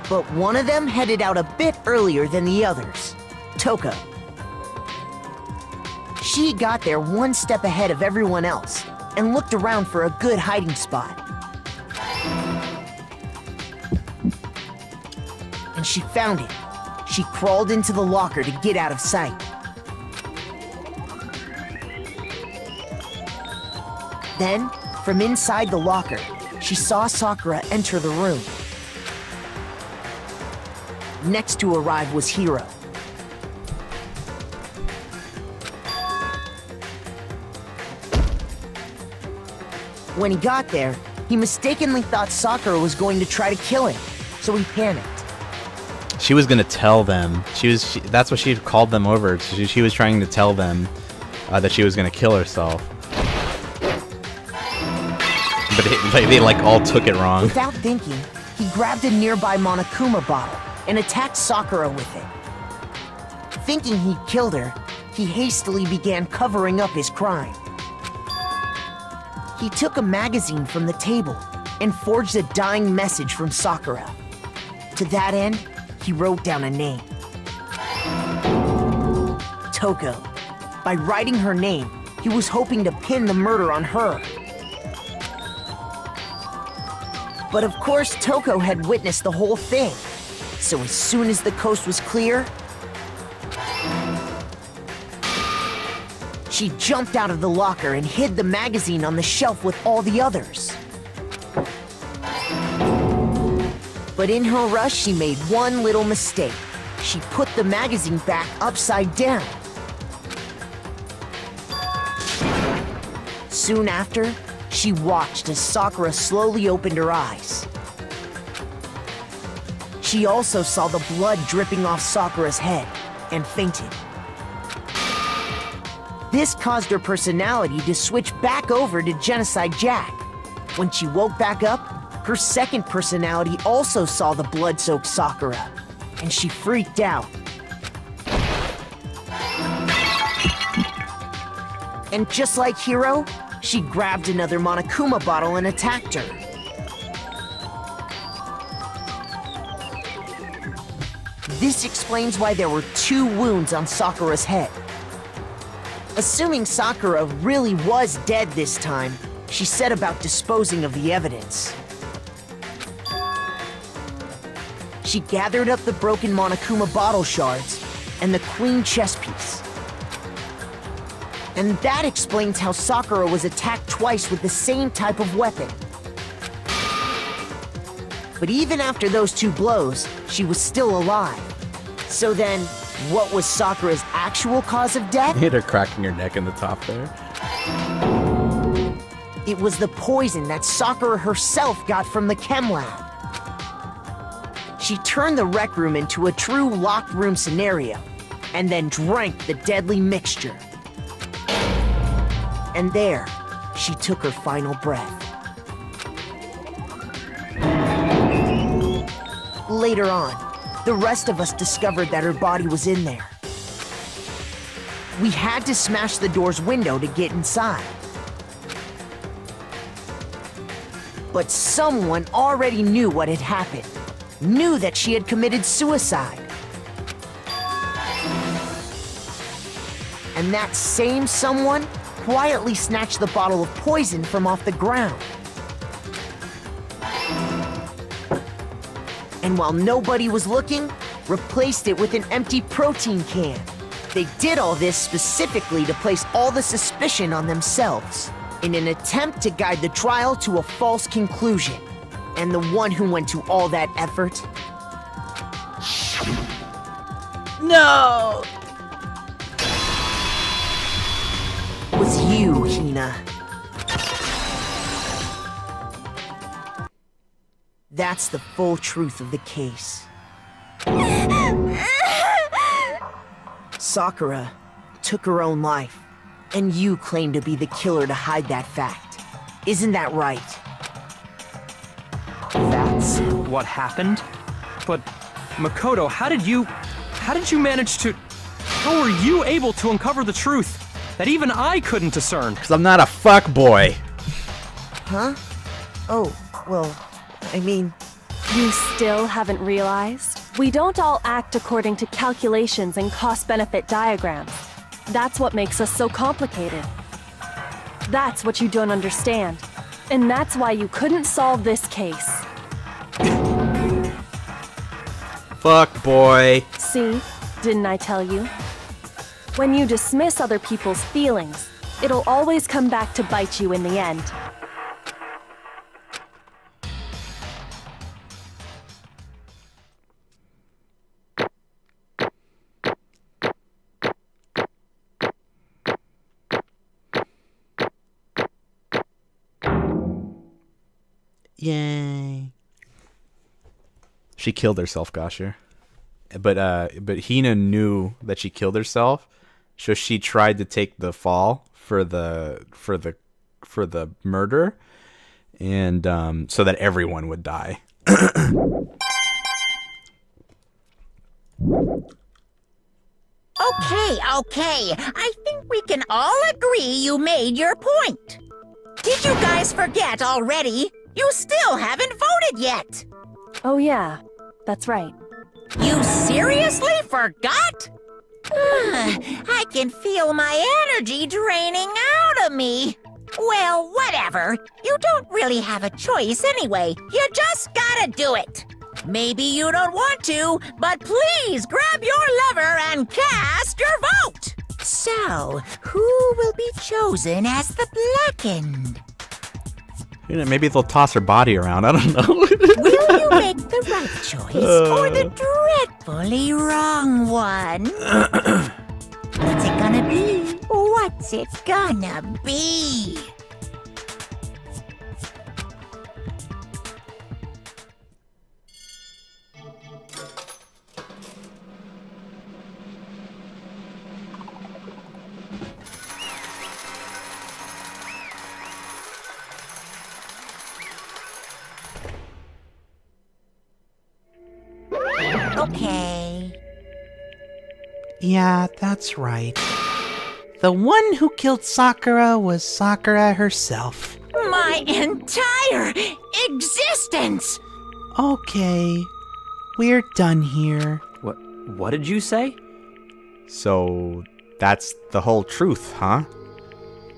Speaker 3: But one of them headed out a bit earlier than the others, Toko. She got there one step ahead of everyone else and looked around for a good hiding spot. And she found it. She crawled into the locker to get out of sight. Then, from inside the locker, she saw Sakura enter the room. Next to arrive was Hiro. When he got there, he mistakenly thought Sakura was going to try to kill him, so he panicked.
Speaker 1: She was gonna tell them. That's what she had called them over. She was trying to tell them that she was gonna kill herself. But they like all took it wrong.
Speaker 3: Without thinking, he grabbed a nearby Monokuma bottle and attacked Sakura with it. Thinking he'd killed her, he hastily began covering up his crime. He took a magazine from the table and forged a dying message from Sakura. To that end, he wrote down a name. Toko. By writing her name, he was hoping to pin the murder on her. But of course, Toko had witnessed the whole thing. So as soon as the coast was clear, she jumped out of the locker and hid the magazine on the shelf with all the others. But in her rush, she made one little mistake. She put the magazine back upside down. Soon after, she watched as Sakura slowly opened her eyes. She also saw the blood dripping off Sakura's head and fainted. This caused her personality to switch back over to Genocide Jack. When she woke back up, her second personality also saw the blood-soaked Sakura, and she freaked out. And just like Hiro, she grabbed another Monokuma bottle and attacked her. This explains why there were 2 wounds on Sakura's head. Assuming Sakura really was dead this time, she set about disposing of the evidence. She gathered up the broken Monokuma bottle shards and the queen chess piece. And that explains how Sakura was attacked twice with the same type of weapon. But even after those 2 blows, she was still alive. So then, what was Sakura's actual cause of death?
Speaker 1: Hit her cracking her neck in the top there.
Speaker 3: It was the poison that Sakura herself got from the chem lab. She turned the rec room into a true locked room scenario, and then drank the deadly mixture. And there, she took her final breath. Later on, the rest of us discovered that her body was in there. We had to smash the door's window to get inside. But someone already knew what had happened, knew that she had committed suicide. And that same someone quietly snatched the bottle of poison from off the ground. And while nobody was looking, replaced it with an empty protein can. They did all this specifically to place all the suspicion on themselves, in an attempt to guide the trial to a false conclusion. And the one who went to all that effort?
Speaker 12: No!
Speaker 3: Was you, Hina. That's the full truth of the case. Sakura took her own life, and you claim to be the killer to hide that fact. Isn't that right?
Speaker 5: That's what happened? But, Makoto, how did you manage to... How were you able to uncover the truth that even I couldn't discern?
Speaker 1: Because I'm not a fuckboy.
Speaker 3: Huh? Oh, well, I mean...
Speaker 9: You still haven't realized? We don't all act according to calculations and cost-benefit diagrams. That's what makes us so complicated. That's what you don't understand. And that's why you couldn't solve this case.
Speaker 1: Fuck boy.
Speaker 9: See? Didn't I tell you? When you dismiss other people's feelings, it'll always come back to bite you in the end.
Speaker 1: Yay. She killed herself, Gosher. But Hina knew that she killed herself, so she tried to take the fall for the murder, and so that everyone would die.
Speaker 2: Okay. I think we can all agree you made your point. Did you guys forget already? You still haven't voted yet.
Speaker 9: Oh yeah, that's right.
Speaker 2: You seriously forgot? I can feel my energy draining out of me. Well, whatever. You don't really have a choice anyway. You just gotta do it. Maybe you don't want to, but please grab your lever and cast your vote. So, who will be chosen as the blackened?
Speaker 1: Maybe they'll toss her body around. I don't know.
Speaker 2: Will you make the right choice or the dreadfully wrong one? What's it gonna be? What's it gonna be? Okay.
Speaker 12: Yeah, that's right. The one who killed Sakura was Sakura herself.
Speaker 2: My entire existence!
Speaker 12: Okay, we're done here.
Speaker 5: What did you say?
Speaker 1: So, that's the whole truth, huh?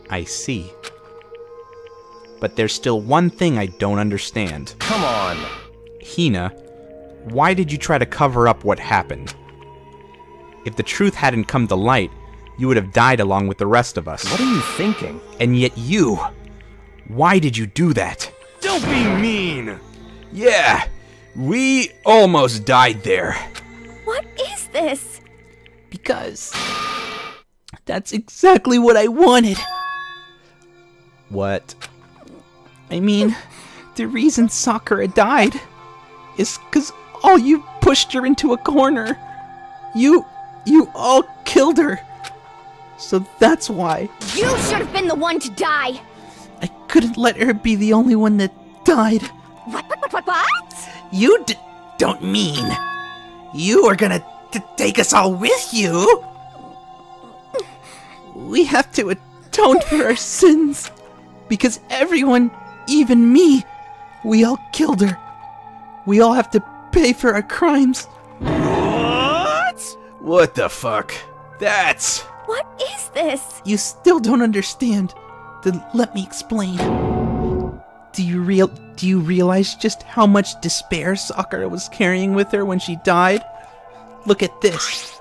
Speaker 1: I see. But there's still one thing I don't understand.
Speaker 5: Come on!
Speaker 1: Hina, why did you try to cover up what happened? If the truth hadn't come to light, you would have died along with the rest of us.
Speaker 5: What are you thinking?
Speaker 1: And yet you... Why did you do that?
Speaker 6: Don't be mean!
Speaker 1: Yeah, we almost died there.
Speaker 8: What is this?
Speaker 12: Because... that's exactly what I wanted.
Speaker 1: What?
Speaker 12: I mean, the reason Sakura died is because all you pushed her into a corner. You all killed her. So that's why.
Speaker 8: You should have been the one to die.
Speaker 12: I couldn't let her be the only one that died.
Speaker 8: What?
Speaker 12: You don't mean you are gonna take us all with you? We have to atone for our sins. Because everyone, even me, we all killed her. We all have to pay for our crimes.
Speaker 6: What?
Speaker 1: What the fuck? That's...
Speaker 8: What is this?
Speaker 12: You still don't understand. Then let me explain. Do you realize just how much despair Sakura was carrying with her when she died? Look at this.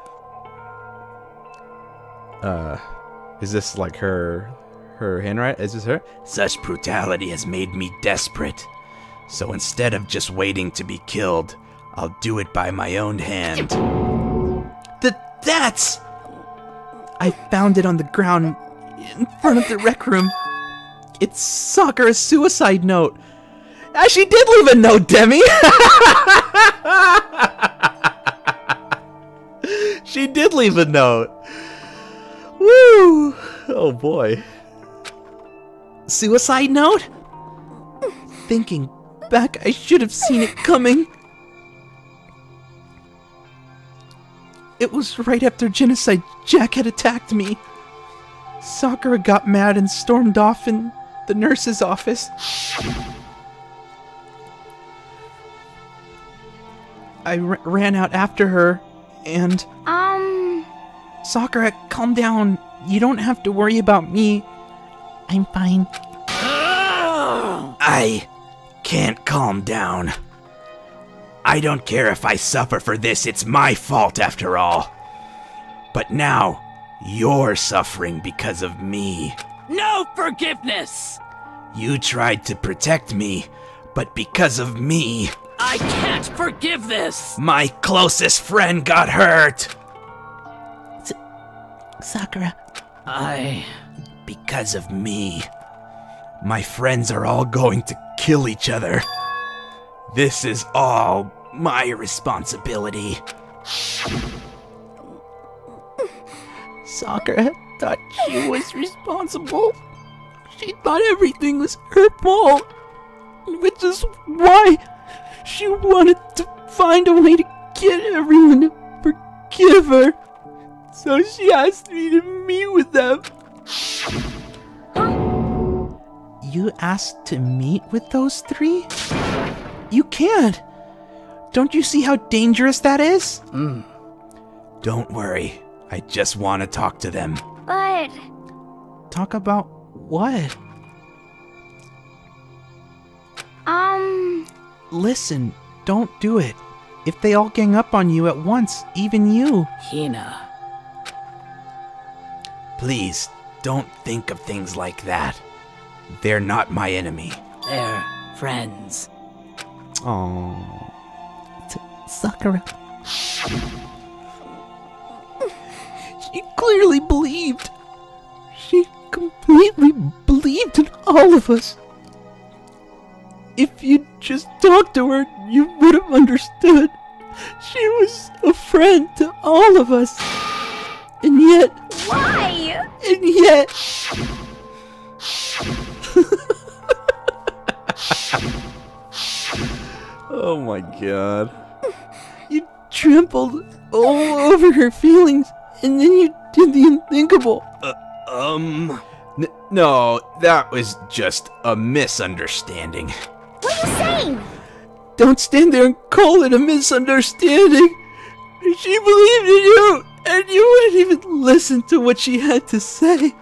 Speaker 1: Is this like her handwriting? Is this her? Such brutality has made me desperate. So instead of just waiting to be killed, I'll do it by my own hand.
Speaker 12: That's... I found it on the ground in front of the rec room. It's Sakura's suicide note. She did leave a note, Demi!
Speaker 1: She did leave a note. Woo! Oh boy.
Speaker 12: Suicide note? Thinking back, I should have seen it coming. It was right after Genocide Jack had attacked me. Sakura got mad and stormed off in the nurse's office. I ran out after her, and... Sakura, calm down. You don't have to worry about me. I'm fine.
Speaker 1: I can't calm down. I don't care if I suffer for this, it's my fault after all. But now, you're suffering because of me.
Speaker 7: No forgiveness!
Speaker 1: You tried to protect me, but because of me...
Speaker 7: I can't forgive this!
Speaker 1: My closest friend got hurt!
Speaker 12: Sakura.
Speaker 1: Because of me. My friends are all going to kill each other. This is all my responsibility.
Speaker 12: Sakura thought she was responsible. She thought everything was her fault. Which is why she wanted to find a way to get everyone to forgive her. So she asked me to meet with them. You asked to meet with those three? You can't. Don't you see how dangerous that is?
Speaker 1: Don't worry. I just want to talk to them.
Speaker 4: But...
Speaker 12: Talk about what? Listen, don't do it. If they all gang up on you at once, even you.
Speaker 7: Hina.
Speaker 1: Please, don't think of things like that. They're not my enemy.
Speaker 7: They're friends.
Speaker 12: Aww. Sakura. She clearly believed. She completely believed in all of us. If you'd just talked to her, you would have understood. She was a friend to all of us. And yet...
Speaker 4: Why?
Speaker 12: And yet...
Speaker 1: Oh my god.
Speaker 12: You trampled all over her feelings, and then you did the unthinkable.
Speaker 1: No, that was just a misunderstanding.
Speaker 4: What are you saying?
Speaker 12: Don't stand there and call it a misunderstanding. She believed in you, and you wouldn't even listen to what she had to say.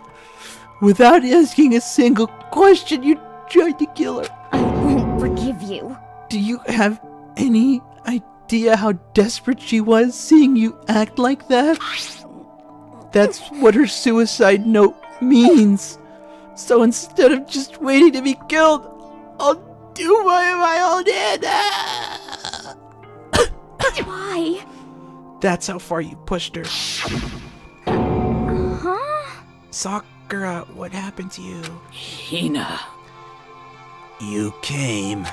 Speaker 12: Without asking a single question, you tried to kill her.
Speaker 4: I won't forgive you.
Speaker 12: Do you have any idea how desperate she was seeing you act like that? That's what her suicide note means. So instead of just waiting to be killed, I'll do my own hand.
Speaker 4: Why?
Speaker 12: That's how far you pushed her.
Speaker 4: Huh?
Speaker 12: Sakura, what happened to you?
Speaker 7: Hina.
Speaker 1: You came.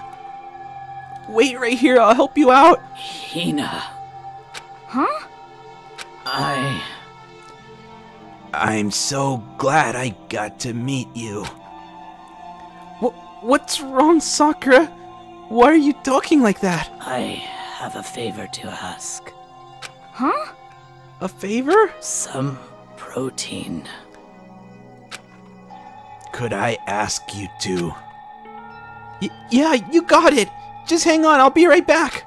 Speaker 12: Wait right here, I'll help you out.
Speaker 7: Hina.
Speaker 4: Huh?
Speaker 1: I'm so glad I got to meet you.
Speaker 12: What's wrong, Sakura? Why are you talking like that?
Speaker 7: I have a favor to ask.
Speaker 4: Huh?
Speaker 12: A favor?
Speaker 7: Some protein.
Speaker 1: Could I ask you to?
Speaker 12: Yeah, you got it. Just hang on, I'll be right back.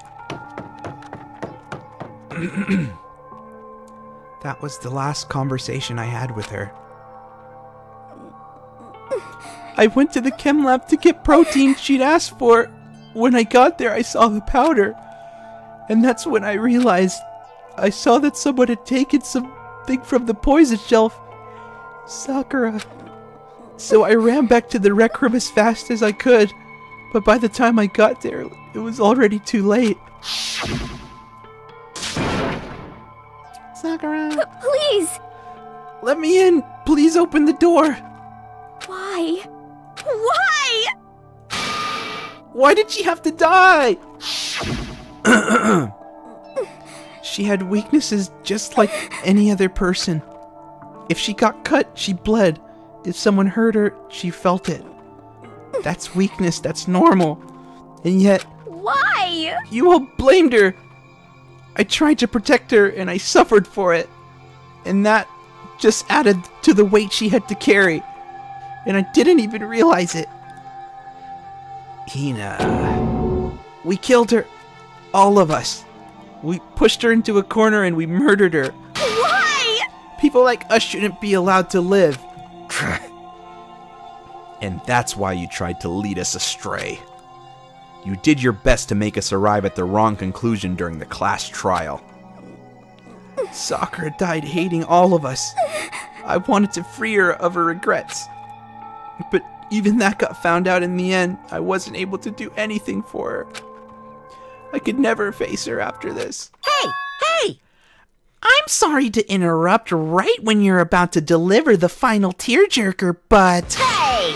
Speaker 12: That was the last conversation I had with her. I went to the chem lab to get protein she'd asked for. When I got there, I saw the powder. And that's when I realized I saw that someone had taken something from the poison shelf. Sakura. So I ran back to the rec room as fast as I could. But by the time I got there, it was already too late. Sakura!
Speaker 8: Please!
Speaker 12: Let me in! Please open the door!
Speaker 8: Why? Why?
Speaker 12: Why did she have to die? She had weaknesses just like any other person. If she got cut, she bled. If someone hurt her, she felt it. That's weakness, that's normal. And yet...
Speaker 8: Why?
Speaker 12: You all blamed her. I tried to protect her, and I suffered for it. And that just added to the weight she had to carry. And I didn't even realize it. Hina... We killed her. All of us. We pushed her into a corner and we murdered her.
Speaker 8: Why?
Speaker 12: People like us shouldn't be allowed to live.
Speaker 1: And that's why you tried to lead us astray. You did your best to make us arrive at the wrong conclusion during the class trial.
Speaker 12: Sakura died hating all of us. I wanted to free her of her regrets. But even that got found out in the end. I wasn't able to do anything for her. I could never face her after this.
Speaker 2: Hey! Hey!
Speaker 12: I'm sorry to interrupt right when you're about to deliver the final tearjerker, but...
Speaker 2: Hey!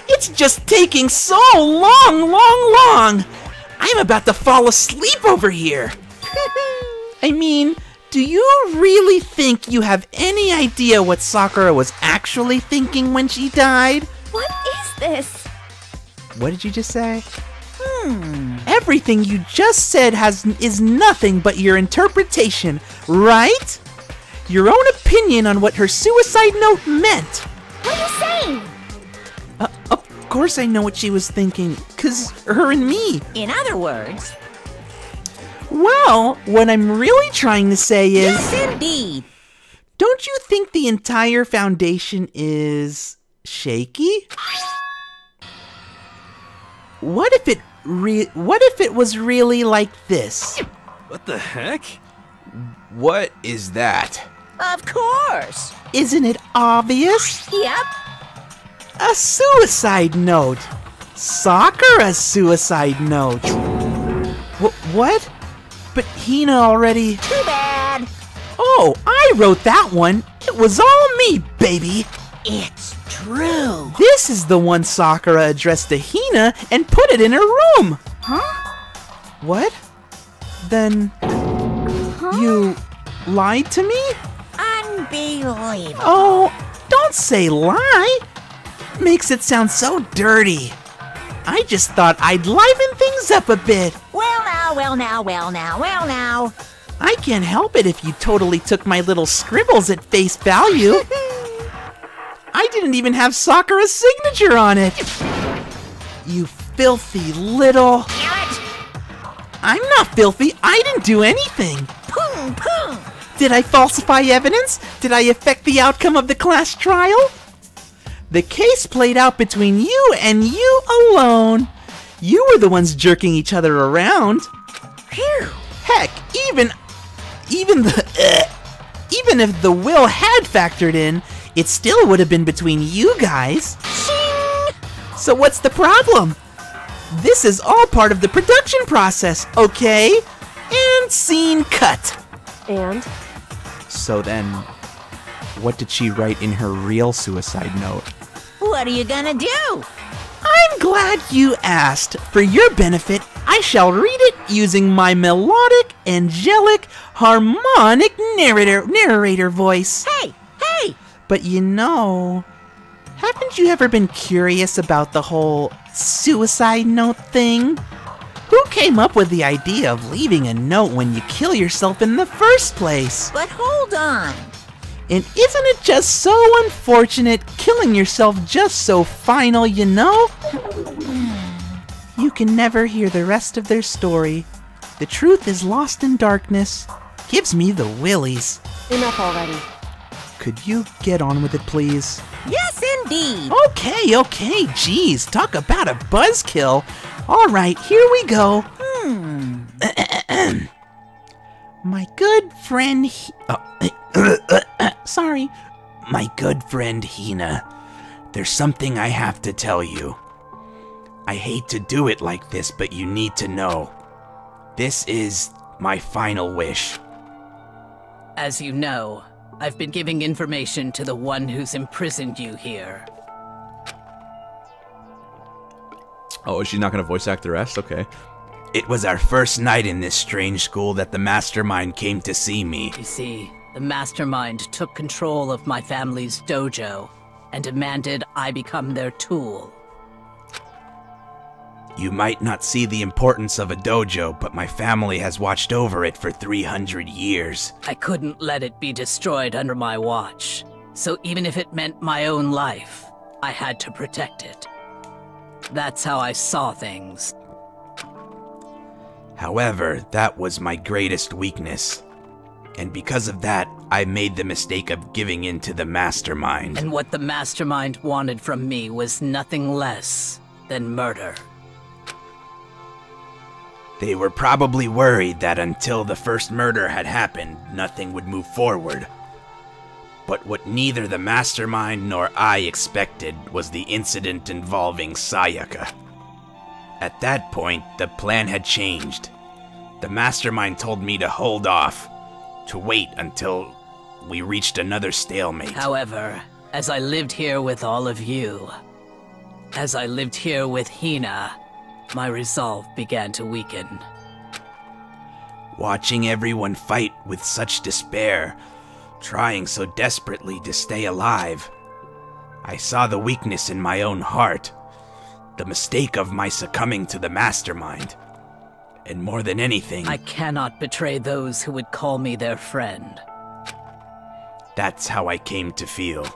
Speaker 12: It's just taking so long! I'm about to fall asleep over here. I mean, do you really think you have any idea what Sakura was actually thinking when she died?
Speaker 8: What is this?
Speaker 12: What did you just say? Everything you just said is nothing but your interpretation, right? Your own opinion on what her suicide note meant.
Speaker 8: What are you saying?
Speaker 12: Of course I know what she was thinking, 'cause her and me.
Speaker 2: In other words...
Speaker 12: Well, what I'm really trying to say is...
Speaker 2: Yes, indeed!
Speaker 12: Don't you think the entire foundation is... shaky? What if it was really like this?
Speaker 6: What the heck?
Speaker 1: What is that?
Speaker 2: Of course!
Speaker 12: Isn't it obvious?
Speaker 2: Yep.
Speaker 12: A suicide note. Sakura's suicide note. What? But Hina already...
Speaker 2: Too bad.
Speaker 12: Oh, I wrote that one. It was all me, baby.
Speaker 2: It's true.
Speaker 12: This is the one Sakura addressed to Hina and put it in her room.
Speaker 8: Huh?
Speaker 12: What? Then... You lied to me?
Speaker 2: Unbelievable.
Speaker 12: Oh, don't say lie. Makes it sound so dirty. I just thought I'd liven things up a bit.
Speaker 2: Well now.
Speaker 12: I can't help it if you totally took my little scribbles at face value. I didn't even have Sakura's signature on it. You filthy little... I'm not filthy. I didn't do anything.
Speaker 2: Poom, poom.
Speaker 12: Did I falsify evidence? Did I affect the outcome of the class trial? The case played out between you and you alone. You were the ones jerking each other around.
Speaker 2: Phew.
Speaker 12: Heck, even if the will had factored in, it still would have been between you guys.
Speaker 2: Shing.
Speaker 12: So what's the problem? This is all part of the production process, okay? And scene cut.
Speaker 9: And?
Speaker 1: So then, what did she write in her real suicide note?
Speaker 2: What are you gonna do?
Speaker 12: I'm glad you asked. For your benefit, I shall read it using my melodic, angelic, harmonic narrator voice.
Speaker 2: Hey!
Speaker 12: But you know, haven't you ever been curious about the whole suicide note thing? Who came up with the idea of leaving a note when you kill yourself in the first place?
Speaker 2: But hold on.
Speaker 12: And isn't it just so unfortunate killing yourself just so final, you know? You can never hear the rest of their story. The truth is lost in darkness. Gives me the willies.
Speaker 9: Enough already.
Speaker 12: Could you get on with it, please?
Speaker 2: Yes, indeed.
Speaker 12: Okay, geez, talk about a buzzkill. All right, here we go. My good friend... sorry. My good friend Hina, there's something I have to tell you. I hate to do it like this, but you need to know. This is my final wish.
Speaker 7: As you know, I've been giving information to the one who's imprisoned you here.
Speaker 1: Oh, is she not going to voice act the rest? Okay.
Speaker 12: It was our first night in this strange school that the mastermind came to see me.
Speaker 7: You see, the mastermind took control of my family's dojo and demanded I become their tool.
Speaker 12: You might not see the importance of a dojo, but my family has watched over it for 300 years.
Speaker 7: I couldn't let it be destroyed under my watch, so even if it meant my own life, I had to protect it. That's how I saw things.
Speaker 12: However, that was my greatest weakness. And because of that, I made the mistake of giving in to the mastermind.
Speaker 7: And what the mastermind wanted from me was nothing less than murder.
Speaker 12: They were probably worried that until the first murder had happened, nothing would move forward. But what neither the mastermind nor I expected was the incident involving Sayaka. At that point, the plan had changed. The mastermind told me to hold off, to wait until we reached another stalemate.
Speaker 7: However, as I lived here with all of you, as I lived here with Hina, my resolve began to weaken.
Speaker 12: Watching everyone fight with such despair, trying so desperately to stay alive, I saw the weakness in my own heart, the mistake of my succumbing to the mastermind. And more than anything,
Speaker 7: I cannot betray those who would call me their friend.
Speaker 12: That's how I came to feel.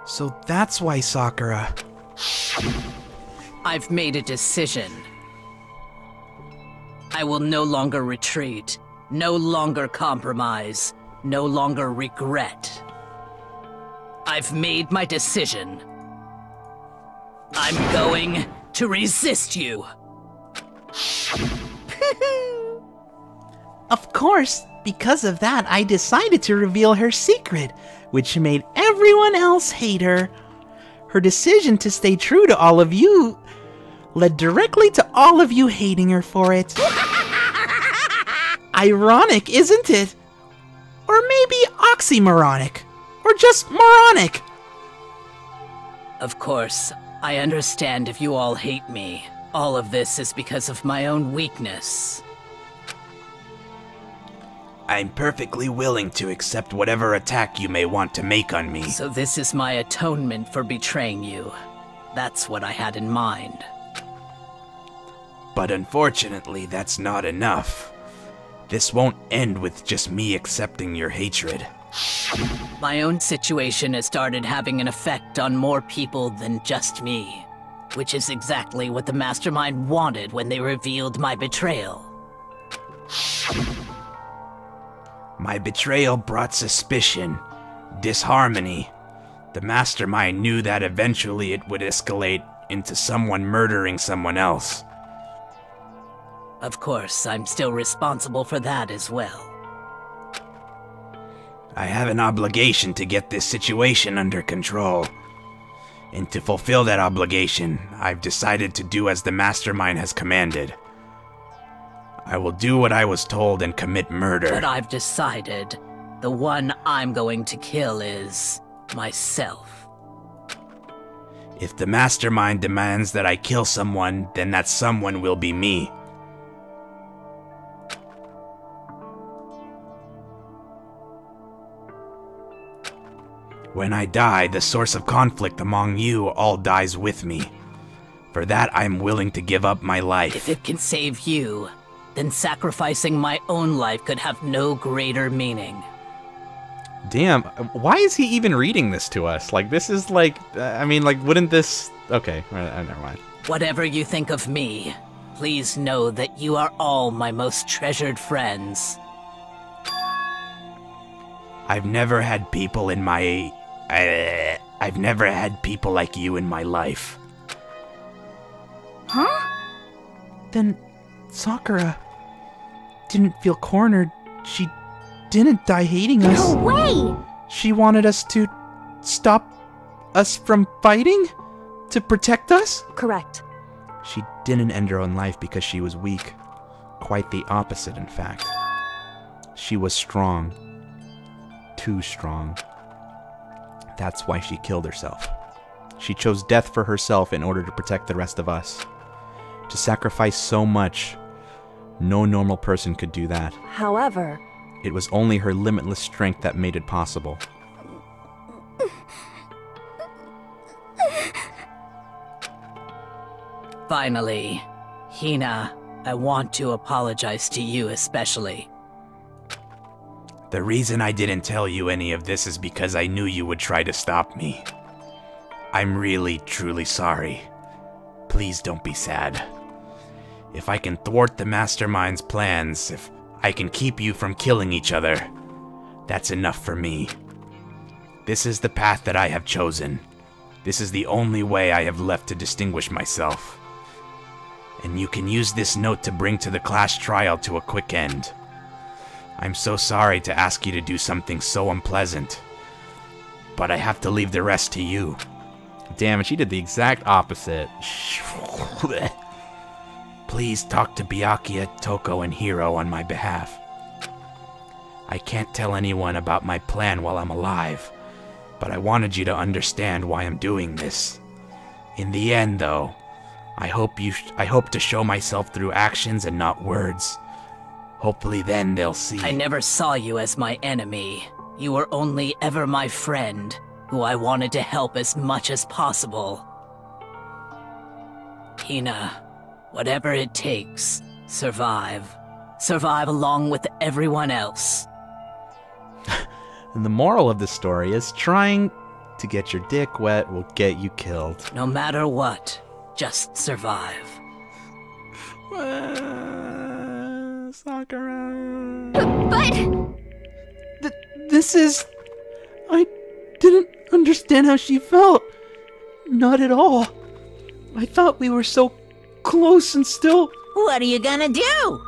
Speaker 1: So that's why Sakura...
Speaker 7: I've made a decision. I will no longer retreat, no longer compromise, no longer regret. I've made my decision. I'm going to resist you.
Speaker 12: Of course, because of that, I decided to reveal her secret, which made everyone else hate her. Her decision to stay true to all of you led directly to all of you hating her for it. Ironic, isn't it? Or maybe oxymoronic. Or just moronic.
Speaker 7: Of course, I understand if you all hate me. All of this is because of my own weakness.
Speaker 12: I'm perfectly willing to accept whatever attack you may want to make on me.
Speaker 7: So this is my atonement for betraying you. That's what I had in mind.
Speaker 12: But unfortunately, that's not enough. This won't end with just me accepting your hatred.
Speaker 7: My own situation has started having an effect on more people than just me, which is exactly what the mastermind wanted when they revealed my betrayal.
Speaker 12: My betrayal brought suspicion, disharmony. The mastermind knew that eventually it would escalate into someone murdering someone else.
Speaker 7: Of course, I'm still responsible for that as well.
Speaker 12: I have an obligation to get this situation under control. And to fulfill that obligation, I've decided to do as the mastermind has commanded. I will do what I was told and commit murder.
Speaker 7: But I've decided the one I'm going to kill is myself.
Speaker 12: If the mastermind demands that I kill someone, then that someone will be me. When I die, the source of conflict among you all dies with me. For that, I'm willing to give up my life.
Speaker 7: If it can save you, then sacrificing my own life could have no greater meaning.
Speaker 1: Damn, why is he even reading this to us? Like, this is like, I mean, like, wouldn't this... Okay, never mind.
Speaker 7: Whatever you think of me, please know that you are all my most treasured friends.
Speaker 12: I've never had people in my... I've never had people like you in my life.
Speaker 8: Huh?
Speaker 12: Then Sakura didn't feel cornered. She didn't die hating us.
Speaker 4: No way!
Speaker 12: She wanted us to stop us from fighting? to protect us?
Speaker 9: Correct.
Speaker 1: She didn't end her own life because she was weak. Quite the opposite, in fact. She was strong. Too strong. That's why she killed herself. She chose death for herself in order to protect the rest of us. To sacrifice so much, no normal person could do that.
Speaker 9: However,
Speaker 1: it was only her limitless strength that made it possible.
Speaker 7: Finally, Hina, I want to apologize to you especially.
Speaker 1: The reason I didn't tell you any of this is because I knew you would try to stop me. I'm really, truly sorry. Please don't be sad. If I can thwart the Mastermind's plans, if I can keep you from killing each other, that's enough for me. This is the path that I have chosen. This is the only way I have left to distinguish myself. And you can use this note to bring to the class trial to a quick end. I'm so sorry to ask you to do something so unpleasant, but I have to leave the rest to you. Damn it, she did the exact opposite. Please talk to Byakuya, Toko, and Hiro on my behalf. I can't tell anyone about my plan while I'm alive, but I wanted you to understand why I'm doing this. In the end, though, I hope to show myself through actions and not words. Hopefully then they'll see.
Speaker 7: I never saw you as my enemy. You were only ever my friend, who I wanted to help as much as possible. Hina, whatever it takes, survive. Survive along with everyone else.
Speaker 1: And the moral of the story is trying to get your dick wet will get you killed.
Speaker 7: No matter what, just survive.
Speaker 1: Sakura.
Speaker 4: But...
Speaker 12: This is... I didn't understand how she felt. Not at all. I thought we were so close and still...
Speaker 2: What are you gonna do?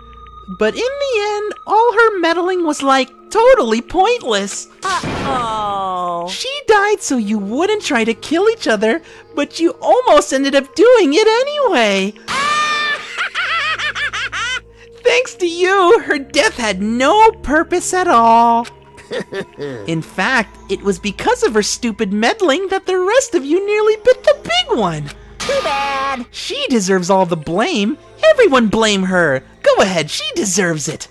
Speaker 12: But in the end, all her meddling was like totally pointless.
Speaker 2: Uh-oh.
Speaker 12: She died so you wouldn't try to kill each other, but you almost ended up doing it anyway. Thanks to you, her death had no purpose at all. In fact, it was because of her stupid meddling that the rest of you nearly bit the big one.
Speaker 2: Too bad.
Speaker 12: She deserves all the blame. Everyone blame her. Go ahead, she deserves it.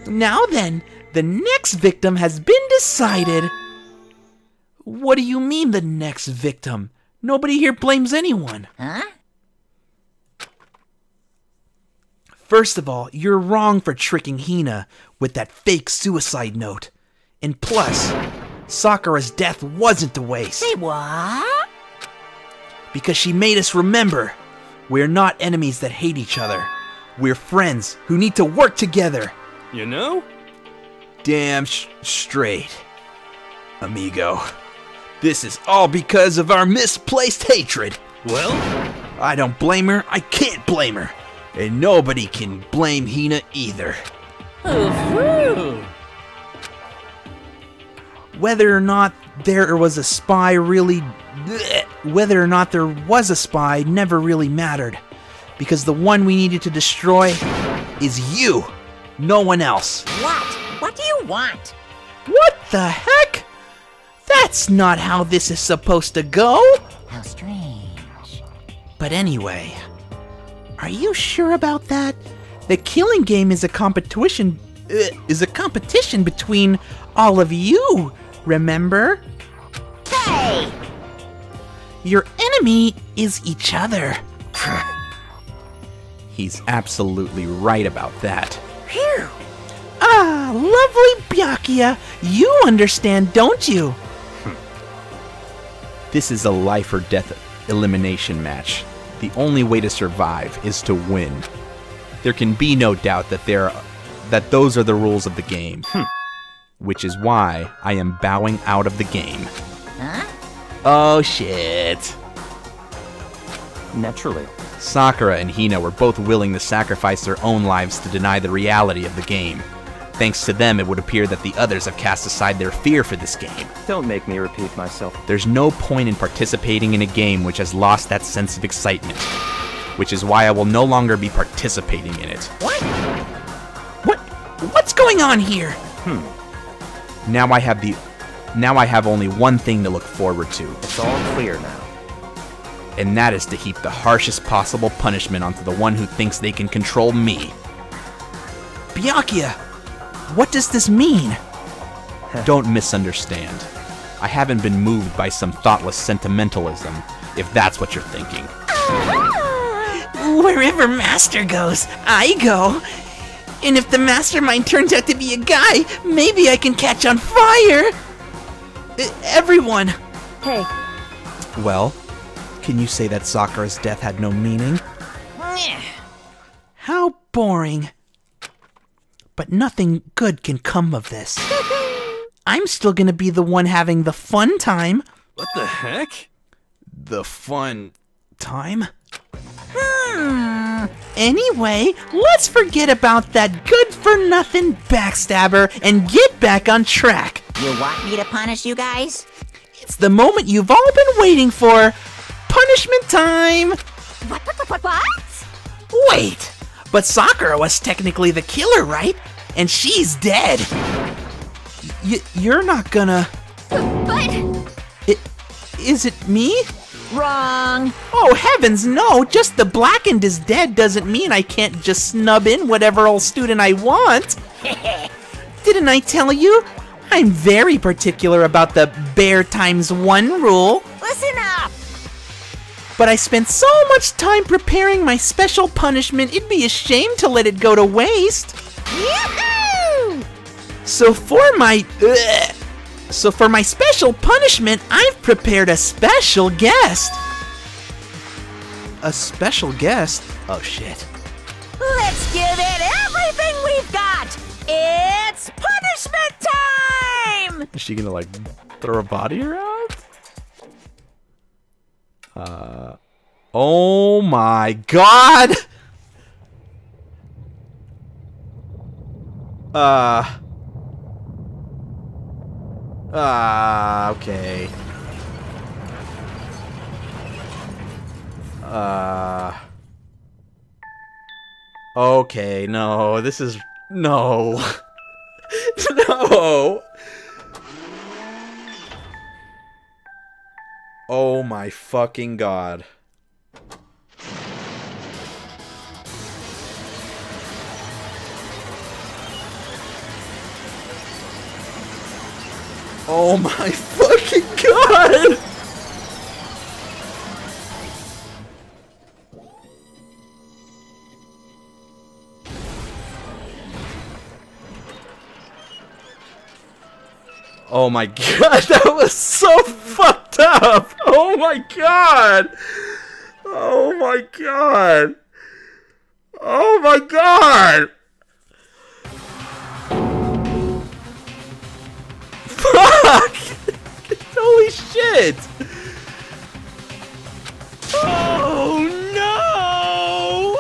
Speaker 12: Now then, the next victim has been decided. What do you mean, the next victim? Nobody here blames anyone.
Speaker 2: Huh?
Speaker 12: First of all, you're wrong for tricking Hina with that fake suicide note. And plus, Sakura's death wasn't a waste.
Speaker 2: Say what?
Speaker 12: Because she made us remember, we're not enemies that hate each other. We're friends who need to work together.
Speaker 6: You know?
Speaker 12: Damn straight, amigo. This is all because of our misplaced hatred.
Speaker 6: Well?
Speaker 12: I don't blame her, I can't blame her. And nobody can blame Hina either. Whether or not there was a spy never really mattered. Because the one we needed to destroy is you, no one else.
Speaker 2: What? What do you want?
Speaker 12: What the heck? That's not how this is supposed to go.
Speaker 2: How strange.
Speaker 12: But anyway, are you sure about that? The killing game is a competition between all of you, remember?
Speaker 2: Hey!
Speaker 12: Your enemy is each other.
Speaker 1: He's absolutely right about that.
Speaker 2: Phew!
Speaker 12: Ah, lovely Byakuya, you understand, don't you?
Speaker 1: This is a life or death elimination match. The only way to survive is to win. There can be no doubt that those are the rules of the game. Which is why I am bowing out of the game.
Speaker 2: Huh?
Speaker 1: Oh shit.
Speaker 5: Naturally.
Speaker 1: Sakura and Hina were both willing to sacrifice their own lives to deny the reality of the game. thanks to them, it would appear that the others have cast aside their fear for this game.
Speaker 5: Don't make me repeat myself.
Speaker 1: There's no point in participating in a game which has lost that sense of excitement, which is why I will no longer be participating in it.
Speaker 12: What's going on here?
Speaker 1: Now I have only one thing to look forward to.
Speaker 5: It's all clear now.
Speaker 1: And that is to heap the harshest possible punishment onto the one who thinks they can control me.
Speaker 12: Byakuya, what does this mean?
Speaker 1: Don't misunderstand. I haven't been moved by some thoughtless sentimentalism, if that's what you're thinking.
Speaker 12: Wherever Master goes, I go. And if the mastermind turns out to be a guy, maybe I can catch on fire. Everyone.
Speaker 9: Hey.
Speaker 1: Well, can you say that Sakura's death had no meaning?
Speaker 12: How boring. But nothing good can come of this. I'm still gonna be the one having the fun time.
Speaker 6: What the heck?
Speaker 1: The fun time?
Speaker 12: Anyway, let's forget about that good-for-nothing backstabber and get back on track.
Speaker 2: You want me to punish you guys?
Speaker 12: It's the moment you've all been waiting for. Punishment time!
Speaker 4: What?
Speaker 12: Wait, but Sakura was technically the killer, right? And she's dead. You're not gonna...
Speaker 4: But...
Speaker 12: Is it me?
Speaker 2: Wrong.
Speaker 12: Oh, heavens no! Just the blackened is dead doesn't mean I can't just snub in whatever old student I want. Didn't I tell you? I'm very particular about the bear times one rule.
Speaker 2: Listen up.
Speaker 12: But I spent so much time preparing my special punishment, it'd be a shame to let it go to waste.
Speaker 2: Yoo-hoo!
Speaker 12: So for my special punishment, I've prepared a special guest.
Speaker 1: A special guest? Oh shit.
Speaker 2: Let's give it everything we've got. It's punishment time!
Speaker 1: Is she gonna like throw her body around? Oh my god! Okay. Okay, no, this is... No. No! Oh my fucking god. Oh my fucking god! Oh my god, that was so fucked up! Oh my god! Oh my god! Oh my god! Fuck! Holy shit! Oh no!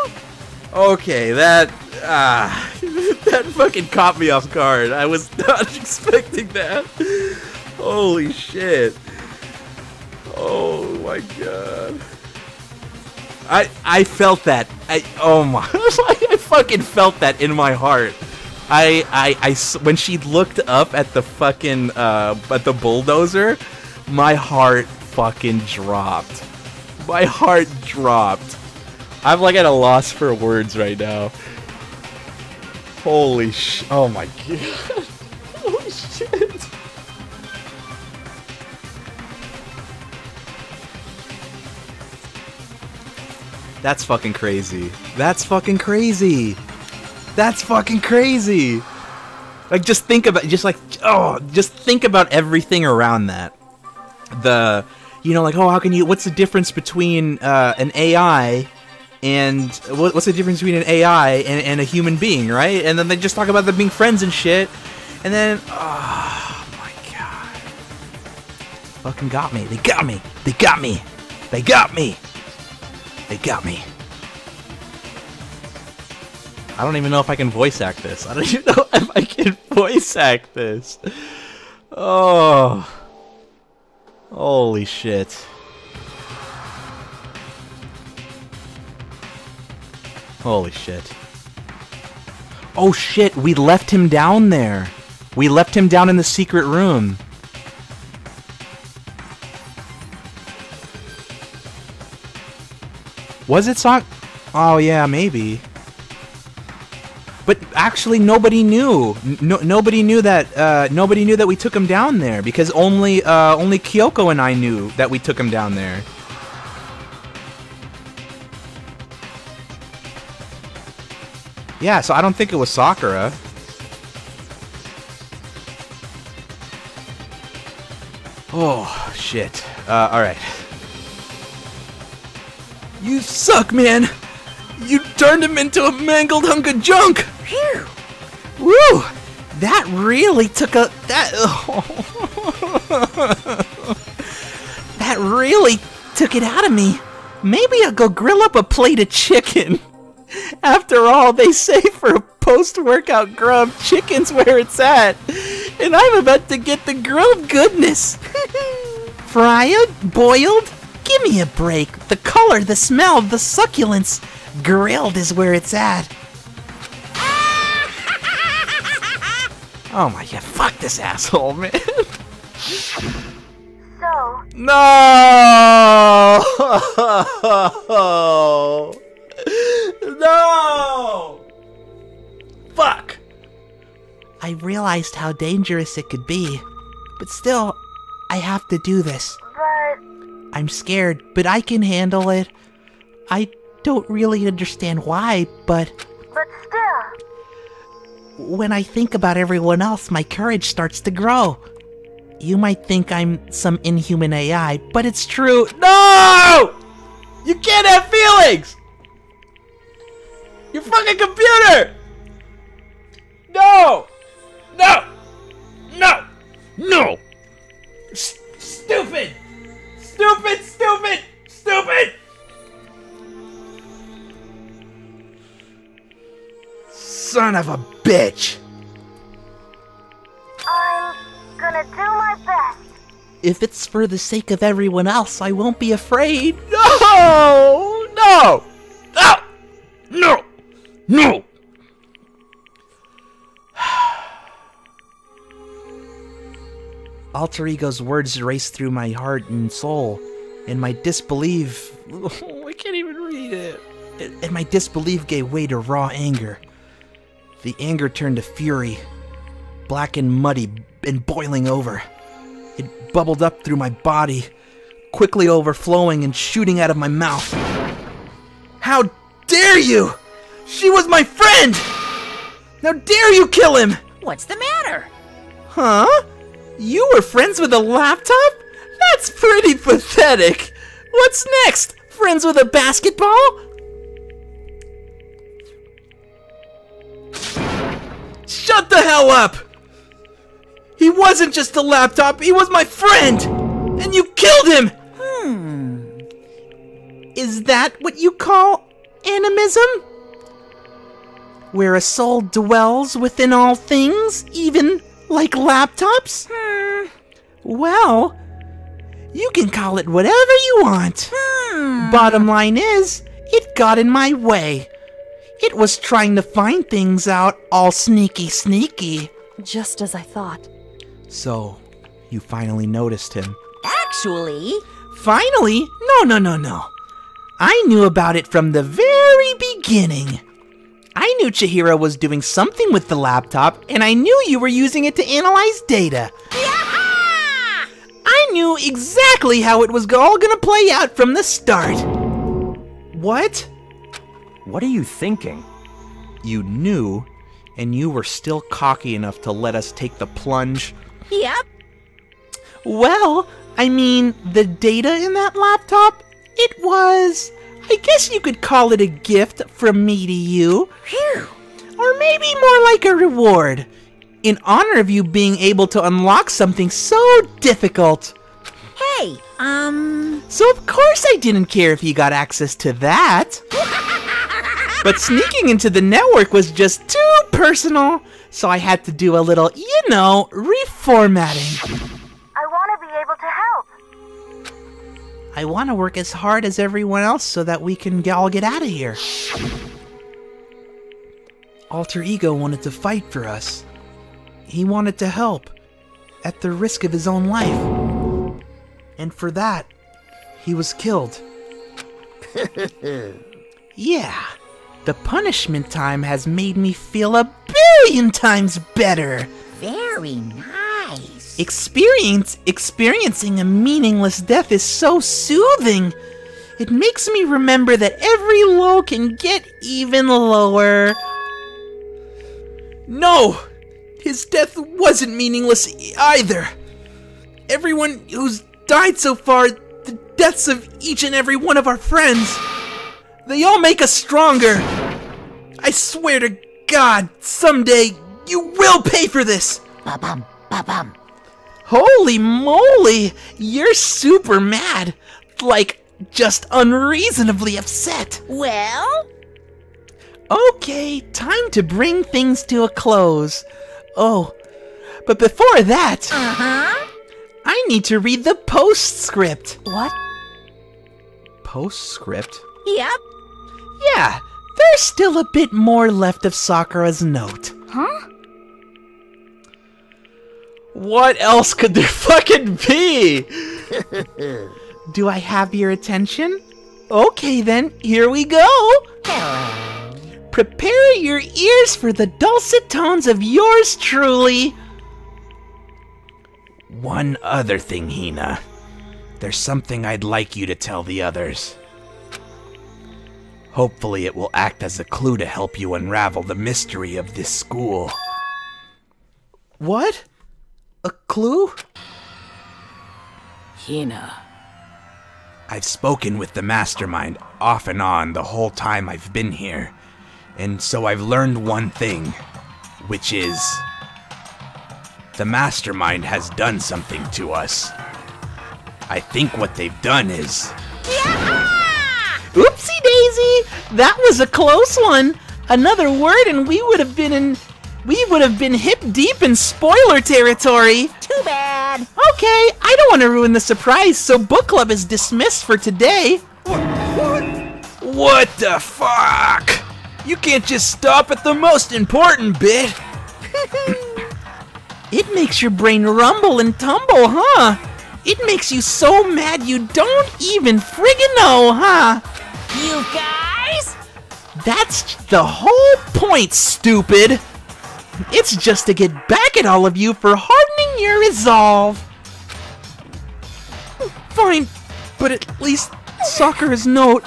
Speaker 1: Okay, that that fucking caught me off guard. I was not expecting that. Holy shit! Oh my god! I felt that. Oh my! I fucking felt that in my heart. When she looked up at the fucking at the bulldozer, my heart fucking dropped. My heart dropped. I'm like at a loss for words right now. Holy sh! Oh my god! Holy shit! That's fucking crazy. That's fucking crazy. That's fucking crazy. Like, just think about, just think about everything around that. You know, like, oh, how can you, what's the difference between an AI and, what's the difference between an AI and a human being, right? And then they just talk about them being friends and shit. And then, oh my god. Fucking got me. They got me. They got me. They got me. They got me. I don't even know if I can voice act this. I don't even know if I can voice act this. Oh. Holy shit. Holy shit. Oh shit, we left him down there. We left him down in the secret room. Was it Sock? Oh yeah, maybe. But actually, nobody knew. Nobody knew that. Nobody knew that we took him down there because only Kyoko and I knew that we took him down there. Yeah, so I don't think it was Sakura. Oh shit. All right. You suck, man. You turned him into a mangled hunk of junk!
Speaker 2: Phew!
Speaker 12: Woo! That really took a... That really took it out of me. Maybe I'll go grill up a plate of chicken. After all, they say for a post-workout grub, chicken's where it's at. And I'm about to get the grilled goodness. Fried? Boiled? Give me a break. The color, the smell, the succulence. Grilled is where it's at. Oh my god, fuck this asshole, man.
Speaker 4: So...
Speaker 12: No! No! Fuck! I realized how dangerous it could be, but still, I have to do this.
Speaker 4: But...
Speaker 12: I'm scared, but I can handle it. I don't really understand why, but
Speaker 4: still...
Speaker 12: when I think about everyone else, my courage starts to grow. You might think I'm some inhuman AI, but it's true. No! You can't have feelings! Your fucking computer! No! No! No! No! Stupid! Stupid! Stupid! Stupid! Son of a bitch!
Speaker 4: I'm gonna do my best.
Speaker 12: If it's for the sake of everyone else, I won't be afraid. No! No! No! No! No! Alter Ego's words raced through my heart and soul, and my disbelief... I can't even read it. And my disbelief gave way to raw anger. The anger turned to fury, black and muddy and boiling over. It bubbled up through my body, quickly overflowing and shooting out of my mouth. How dare you! She was my friend! How dare you kill him!
Speaker 2: What's the matter?
Speaker 12: Huh? You were friends with a laptop? That's pretty pathetic. What's next? Friends with a basketball? Shut the hell up! He wasn't just a laptop, he was my friend! And you killed him! Is that what you call animism? Where a soul dwells within all things, even like laptops? Well, you can call it whatever you want. Bottom line is, it got in my way. It was trying to find things out all sneaky.
Speaker 9: Just as I thought.
Speaker 12: So, you finally noticed him.
Speaker 2: Actually...
Speaker 12: Finally? No. I knew about it from the very beginning. I knew Chihiro was doing something with the laptop, and I knew you were using it to analyze data. I knew exactly how it was all gonna play out from the start. What?
Speaker 5: What are you thinking?
Speaker 12: You knew, and you were still cocky enough to let us take the plunge.
Speaker 2: Yep.
Speaker 12: Well, I mean, the data in that laptop, it was... I guess you could call it a gift from me to you.
Speaker 2: Phew.
Speaker 12: Or maybe more like a reward. In honor of you being able to unlock something so difficult.
Speaker 2: Hey,
Speaker 12: So of course I didn't care if you got access to that. But sneaking into the network was just too personal, so I had to do a little, you know, reformatting.
Speaker 8: I want to be able to help.
Speaker 12: I want to work as hard as everyone else so that we can all get out of here. Alter Ego wanted to fight for us. He wanted to help, at the risk of his own life. And for that, he was killed. Yeah, the punishment time has made me feel a billion times better.
Speaker 2: Very nice.
Speaker 12: Experiencing a meaningless death is so soothing. It makes me remember that every low can get even lower. No! His death wasn't meaningless either. Everyone who's died so far, the deaths of each and every one of our friends, they all make us stronger. I swear to God, someday you will pay for this.
Speaker 2: Ba-bum, ba-bum.
Speaker 12: Holy moly, you're super mad. Like, just unreasonably upset.
Speaker 2: Well?
Speaker 12: Okay, time to bring things to a close. Oh, but before that, I need to read the postscript.
Speaker 2: What?
Speaker 12: Postscript?
Speaker 2: Yep.
Speaker 12: Yeah, there's still a bit more left of Sakura's note.
Speaker 8: Huh?
Speaker 12: What else could there fucking be? Do I have your attention? Okay then, here we go.
Speaker 2: Hello.
Speaker 12: Prepare your ears for the dulcet tones of yours truly. One other thing, Hina. There's something I'd like you to tell the others. Hopefully it will act as a clue to help you unravel the mystery of this school. What? A clue?
Speaker 7: Hina.
Speaker 12: I've spoken with the mastermind off and on the whole time I've been here. And so I've learned one thing, which is the mastermind has done something to us. I think what they've done is... Oopsie daisy! That was a close one! Another word and we would have been hip deep in spoiler territory!
Speaker 2: Too bad!
Speaker 12: Okay, I don't want to ruin the surprise, so book club is dismissed for today. What the fuck? You can't just stop at the most important bit. It makes your brain rumble and tumble, huh? It makes you so mad you don't even friggin' know, huh?
Speaker 2: You guys?
Speaker 12: That's the whole point, stupid. It's just to get back at all of you for hardening your resolve. Fine, but at least Sakura's note.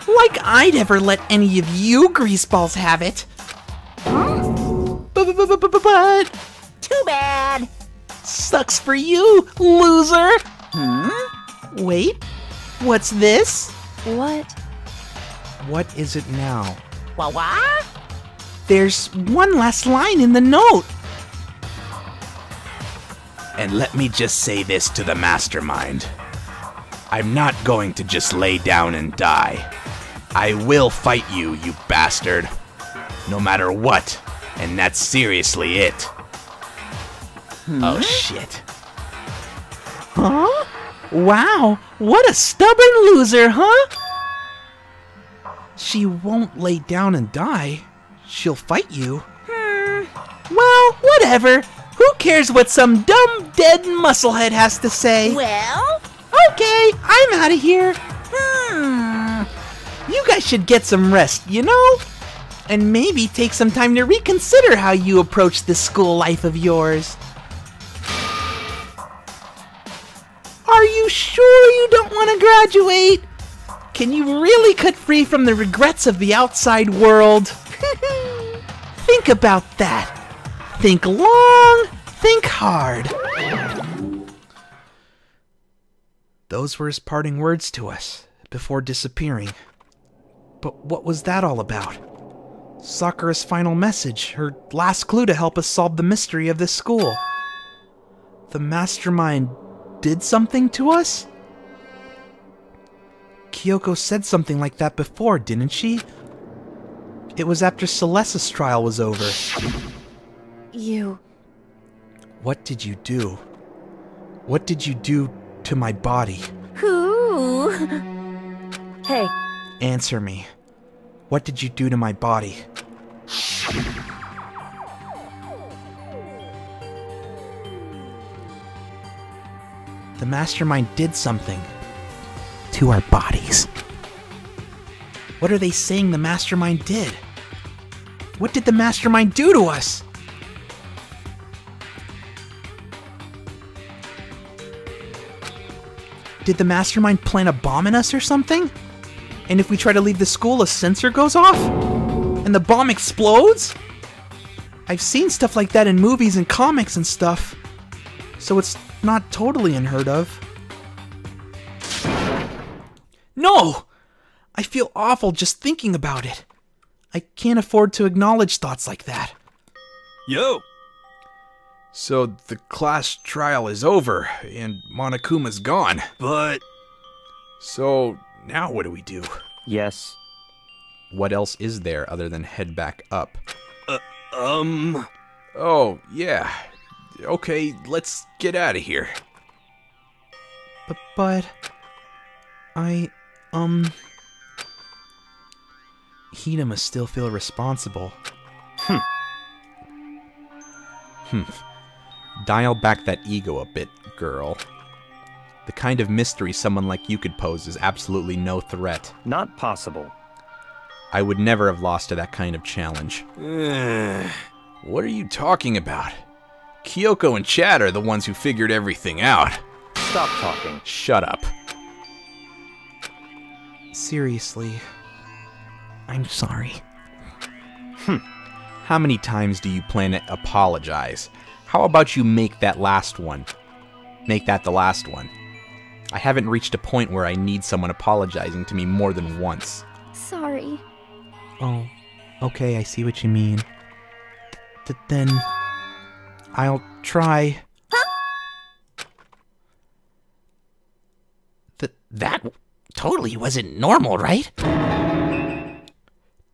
Speaker 12: Like I'd ever let any of you greaseballs have it. But
Speaker 2: Too bad.
Speaker 12: Sucks for you, loser. Wait, what's this?
Speaker 9: What?
Speaker 12: What is it now?
Speaker 2: What?
Speaker 12: There's one last line in the note. And let me just say this to the mastermind. I'm not going to just lay down and die. I will fight you, you bastard. No matter what. And that's seriously it. Oh, shit. Huh? Wow, what a stubborn loser, huh? She won't lay down and die. She'll fight you. Well, whatever. Who cares what some dumb, dead musclehead has to say?
Speaker 2: Well?
Speaker 12: Okay, I'm out of here. You guys should get some rest, you know? And maybe take some time to reconsider how you approach this school life of yours. Are you sure you don't want to graduate? Can you really cut free from the regrets of the outside world? Think about that. Think long, think hard. Those were his parting words to us before disappearing. But what was that all about? Sakura's final message, her last clue to help us solve the mystery of this school. The mastermind did something to us? Kyoko said something like that before, didn't she? It was after Celeste's trial was over.
Speaker 8: You...
Speaker 12: What did you do? What did you do to my body?
Speaker 8: Who? Hey.
Speaker 12: Answer me. What did you do to my body? The mastermind did something to our bodies. What are they saying the mastermind did? What did the mastermind do to us? Did the mastermind plant a bomb in us or something? And if we try to leave the school, a sensor goes off? And the bomb explodes? I've seen stuff like that in movies and comics and stuff. So it's not totally unheard of. No! I feel awful just thinking about it. I can't afford to acknowledge thoughts like that.
Speaker 6: Yo!
Speaker 1: So the class trial is over, and Monokuma's gone.
Speaker 6: But...
Speaker 1: So now what do we do?
Speaker 5: Yes.
Speaker 1: What else is there other than head back up?
Speaker 6: Oh,
Speaker 1: yeah. Okay, let's get out of here.
Speaker 12: But... Hina must still feel responsible.
Speaker 1: Dial back that ego a bit, girl. The kind of mystery someone like you could pose is absolutely no threat.
Speaker 5: Not possible.
Speaker 1: I would never have lost to that kind of challenge. What are you talking about? Kyoko and Chad are the ones who figured everything out.
Speaker 5: Stop talking.
Speaker 1: Shut up.
Speaker 12: Seriously, I'm sorry.
Speaker 1: How many times do you plan to apologize? How about you make that last one? Make that the last one. I haven't reached a point where I need someone apologizing to me more than once.
Speaker 8: Sorry.
Speaker 12: Oh, okay, I see what you mean. Then... I'll try...
Speaker 2: That totally wasn't normal, right?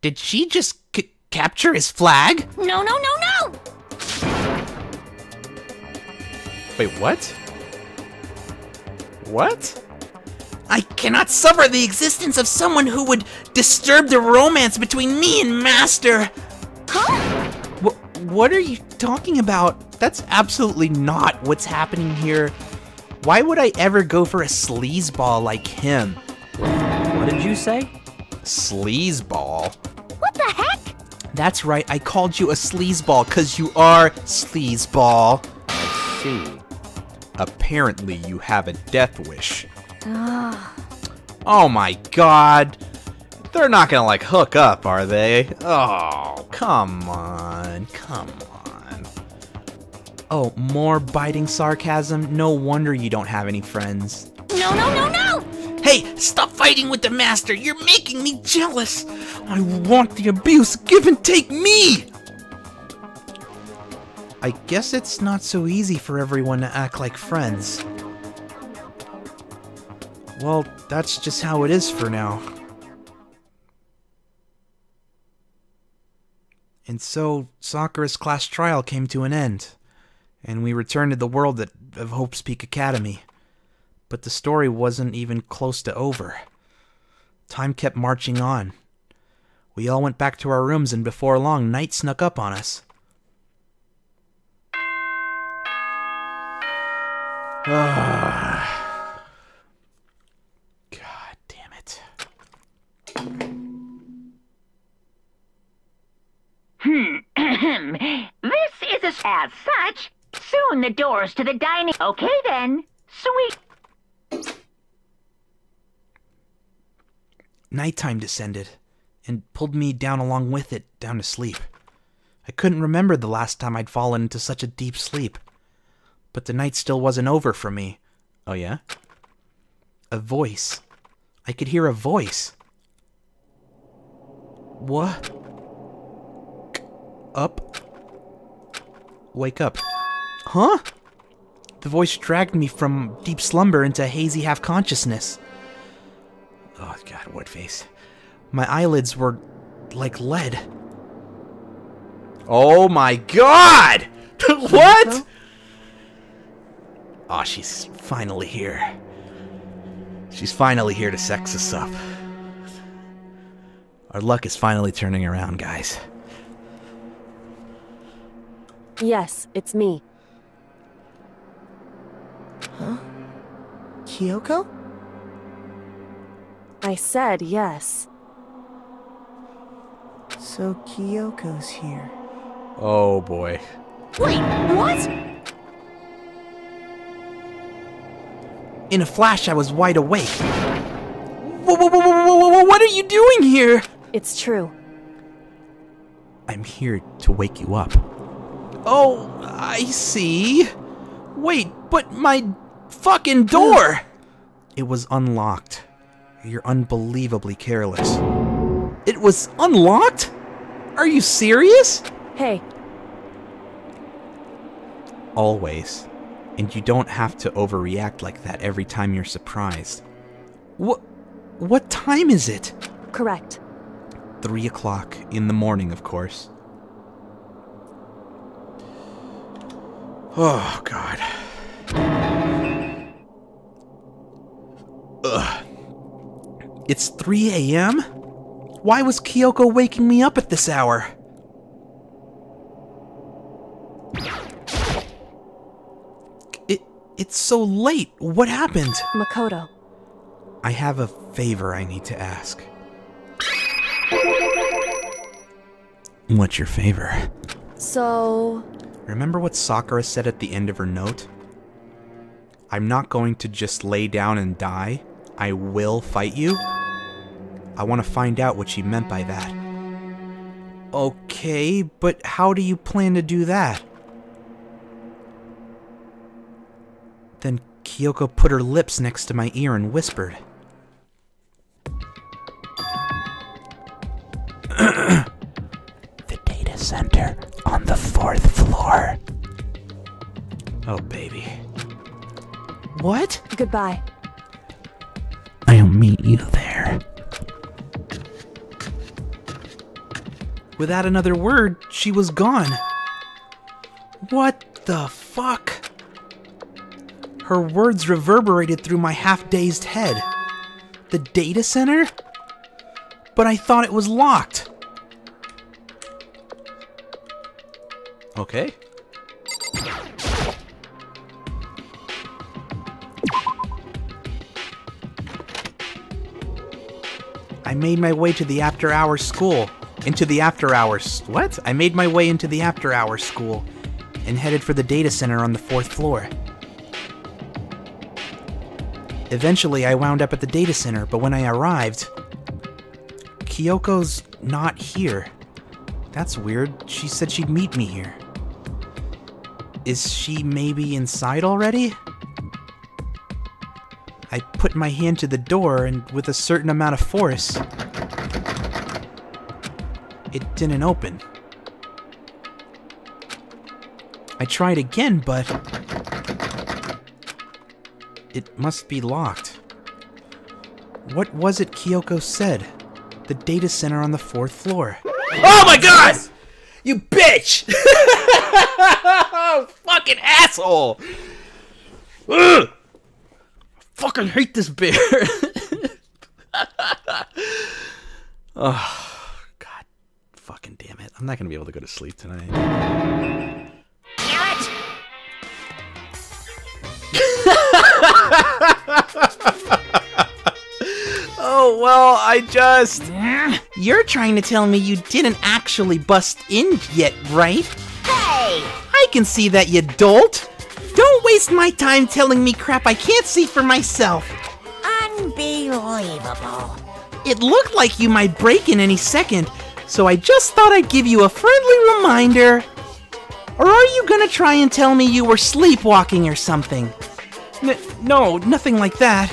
Speaker 2: Did she just capture his flag?
Speaker 4: No!
Speaker 1: Wait, what? What?
Speaker 2: I cannot suffer the existence of someone who would disturb the romance between me and Master.
Speaker 12: What are you talking about? That's absolutely not what's happening here. Why would I ever go for a sleazeball like him?
Speaker 5: What did you say?
Speaker 1: Sleazeball?
Speaker 4: What the heck?
Speaker 12: That's right, I called you a sleazeball because you are sleazeball.
Speaker 5: I see.
Speaker 1: Apparently you have a death wish. Oh my god. They're not gonna, like, hook up, are they? Oh, come on. Come on.
Speaker 12: Oh, more biting sarcasm? No wonder you don't have any friends.
Speaker 4: No!
Speaker 2: Hey, stop fighting with the Master. You're making me jealous.
Speaker 12: I want the abuse. Give and take me! I guess it's not so easy for everyone to act like friends. Well, that's just how it is for now. And so, Sakura's class trial came to an end, and we returned to the world of Hope's Peak Academy. But the story wasn't even close to over. Time kept marching on. We all went back to our rooms, and before long, night snuck up on us.
Speaker 1: God damn it.
Speaker 2: This is as such. Soon the doors to the dining... Okay then. Sweet.
Speaker 12: Nighttime descended, and pulled me down along with it, down to sleep. I couldn't remember the last time I'd fallen into such a deep sleep. But the night still wasn't over for me.
Speaker 1: Oh yeah?
Speaker 12: A voice. I could hear a voice. What? Up? Wake up. Huh? The voice dragged me from deep slumber into hazy half-consciousness. Oh, God, what face? My eyelids were like lead. Oh my God! What? Oh, she's finally here. She's finally here to sex us up. Our luck is finally turning around, guys.
Speaker 9: Yes, it's me.
Speaker 3: Huh? Kyoko?
Speaker 9: I said yes.
Speaker 3: So Kyoko's here.
Speaker 12: Oh boy.
Speaker 2: Wait, what?
Speaker 12: In a flash, I was wide awake. What are you doing here?
Speaker 9: It's true.
Speaker 12: I'm here to wake you up. Oh, I see. Wait, but my fucking door! It was unlocked. You're unbelievably careless. It was unlocked? Are you serious?
Speaker 9: Hey.
Speaker 12: Always. And you don't have to overreact like that every time you're surprised. What time is it?
Speaker 9: Correct.
Speaker 12: 3 o'clock in the morning, of course. Oh, God. Ugh. It's 3 a.m.? Why was Kyoko waking me up at this hour? It's so late. What happened?
Speaker 9: Makoto.
Speaker 12: I have a favor I need to ask. What's your favor?
Speaker 9: So...
Speaker 12: Remember what Sakura said at the end of her note? I'm not going to just lay down and die. I will fight you. I want to find out what she meant by that. Okay, but how do you plan to do that? Then Kyoko put her lips next to my ear and whispered. The data center on the 4th floor. Oh, baby. What?
Speaker 9: Goodbye.
Speaker 12: I'll meet you there. Without another word, she was gone. What the fuck? Her words reverberated through my half-dazed head. The data center? But I thought it was locked. Okay. I made my way to the after-hours school. Into the after-hours... What? I made my way into the after-hours school and headed for the data center on the 4th floor. Eventually, I wound up at the data center, but when I arrived... Kyoko's not here. That's weird. She said she'd meet me here. Is she maybe inside already? I put my hand to the door, and with a certain amount of force, it didn't open. I tried again, but it must be locked. What was it Kyoko said? The data center on the 4th floor. Oh my god! You bitch! Fucking asshole! Ugh! Fucking hate this bear. Oh, god. Fucking damn it. I'm not gonna be able to go to sleep tonight.
Speaker 2: Damn it!
Speaker 12: Oh, well, I just... You're trying to tell me you didn't actually bust in yet, right?
Speaker 2: Hey!
Speaker 12: I can see that, you dolt! Don't waste my time telling me crap I can't see for myself!
Speaker 2: Unbelievable.
Speaker 12: It looked like you might break in any second, so I just thought I'd give you a friendly reminder. Or are you gonna try and tell me you were sleepwalking or something? No, nothing like that.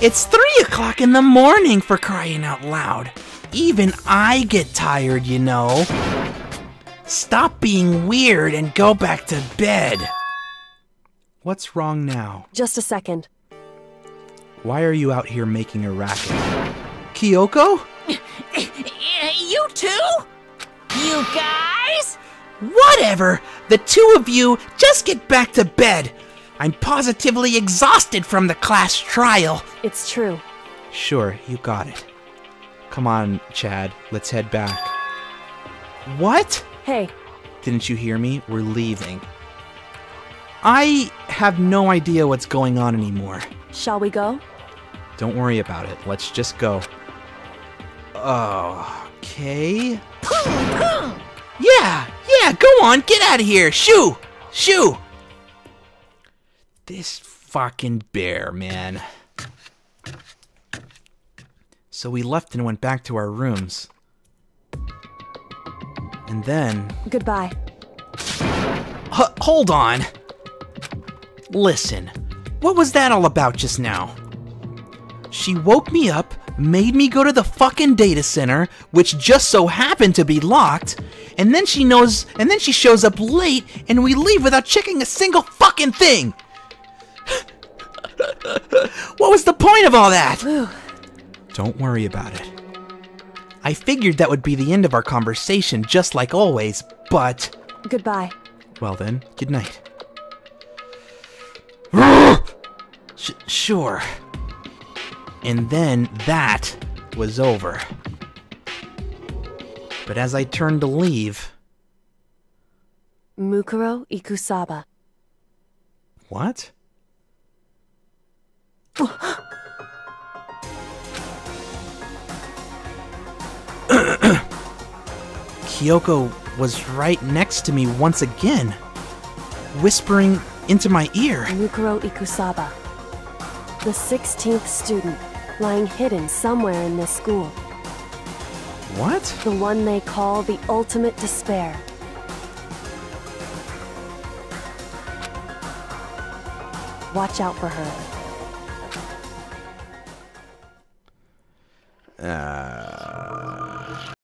Speaker 12: It's 3 o'clock in the morning, for crying out loud. Even I get tired, you know. Stop being weird and go back to bed. What's wrong now?
Speaker 9: Just a second.
Speaker 1: Why are you out here making a racket? Kyoko?
Speaker 7: You too? You guys?
Speaker 12: Whatever! The two of you just get back to bed! I'm positively exhausted from the class trial!
Speaker 9: It's true.
Speaker 1: Sure, you got it. Come on, Chad, let's head back. What?
Speaker 9: Hey.
Speaker 1: Didn't you hear me? We're leaving. I have no idea what's going on anymore.
Speaker 9: Shall we go?
Speaker 1: Don't worry about it. Let's just go. Okay.
Speaker 12: Yeah, go on, get out of here! Shoo! Shoo!
Speaker 1: This fucking bear, man. So we left and went back to our rooms. And then...
Speaker 9: Goodbye.
Speaker 12: Hold on. Listen, what was that all about just now? She woke me up, made me go to the fucking data center, which just so happened to be locked, and then she shows up late and we leave without checking a single fucking thing! What was the point of all that?
Speaker 1: Don't worry about it.
Speaker 12: I figured that would be the end of our conversation, just like always, but...
Speaker 9: Goodbye.
Speaker 1: Well then, good night.
Speaker 12: Sure. And then that was over. But as I turned to leave...
Speaker 9: Mukuro Ikusaba.
Speaker 1: What?
Speaker 12: Kyoko was right next to me once again, whispering into my ear.
Speaker 9: Mukuro Ikusaba. The 16th student, lying hidden somewhere in this school.
Speaker 1: What?
Speaker 9: The one they call the ultimate despair. Watch out for her.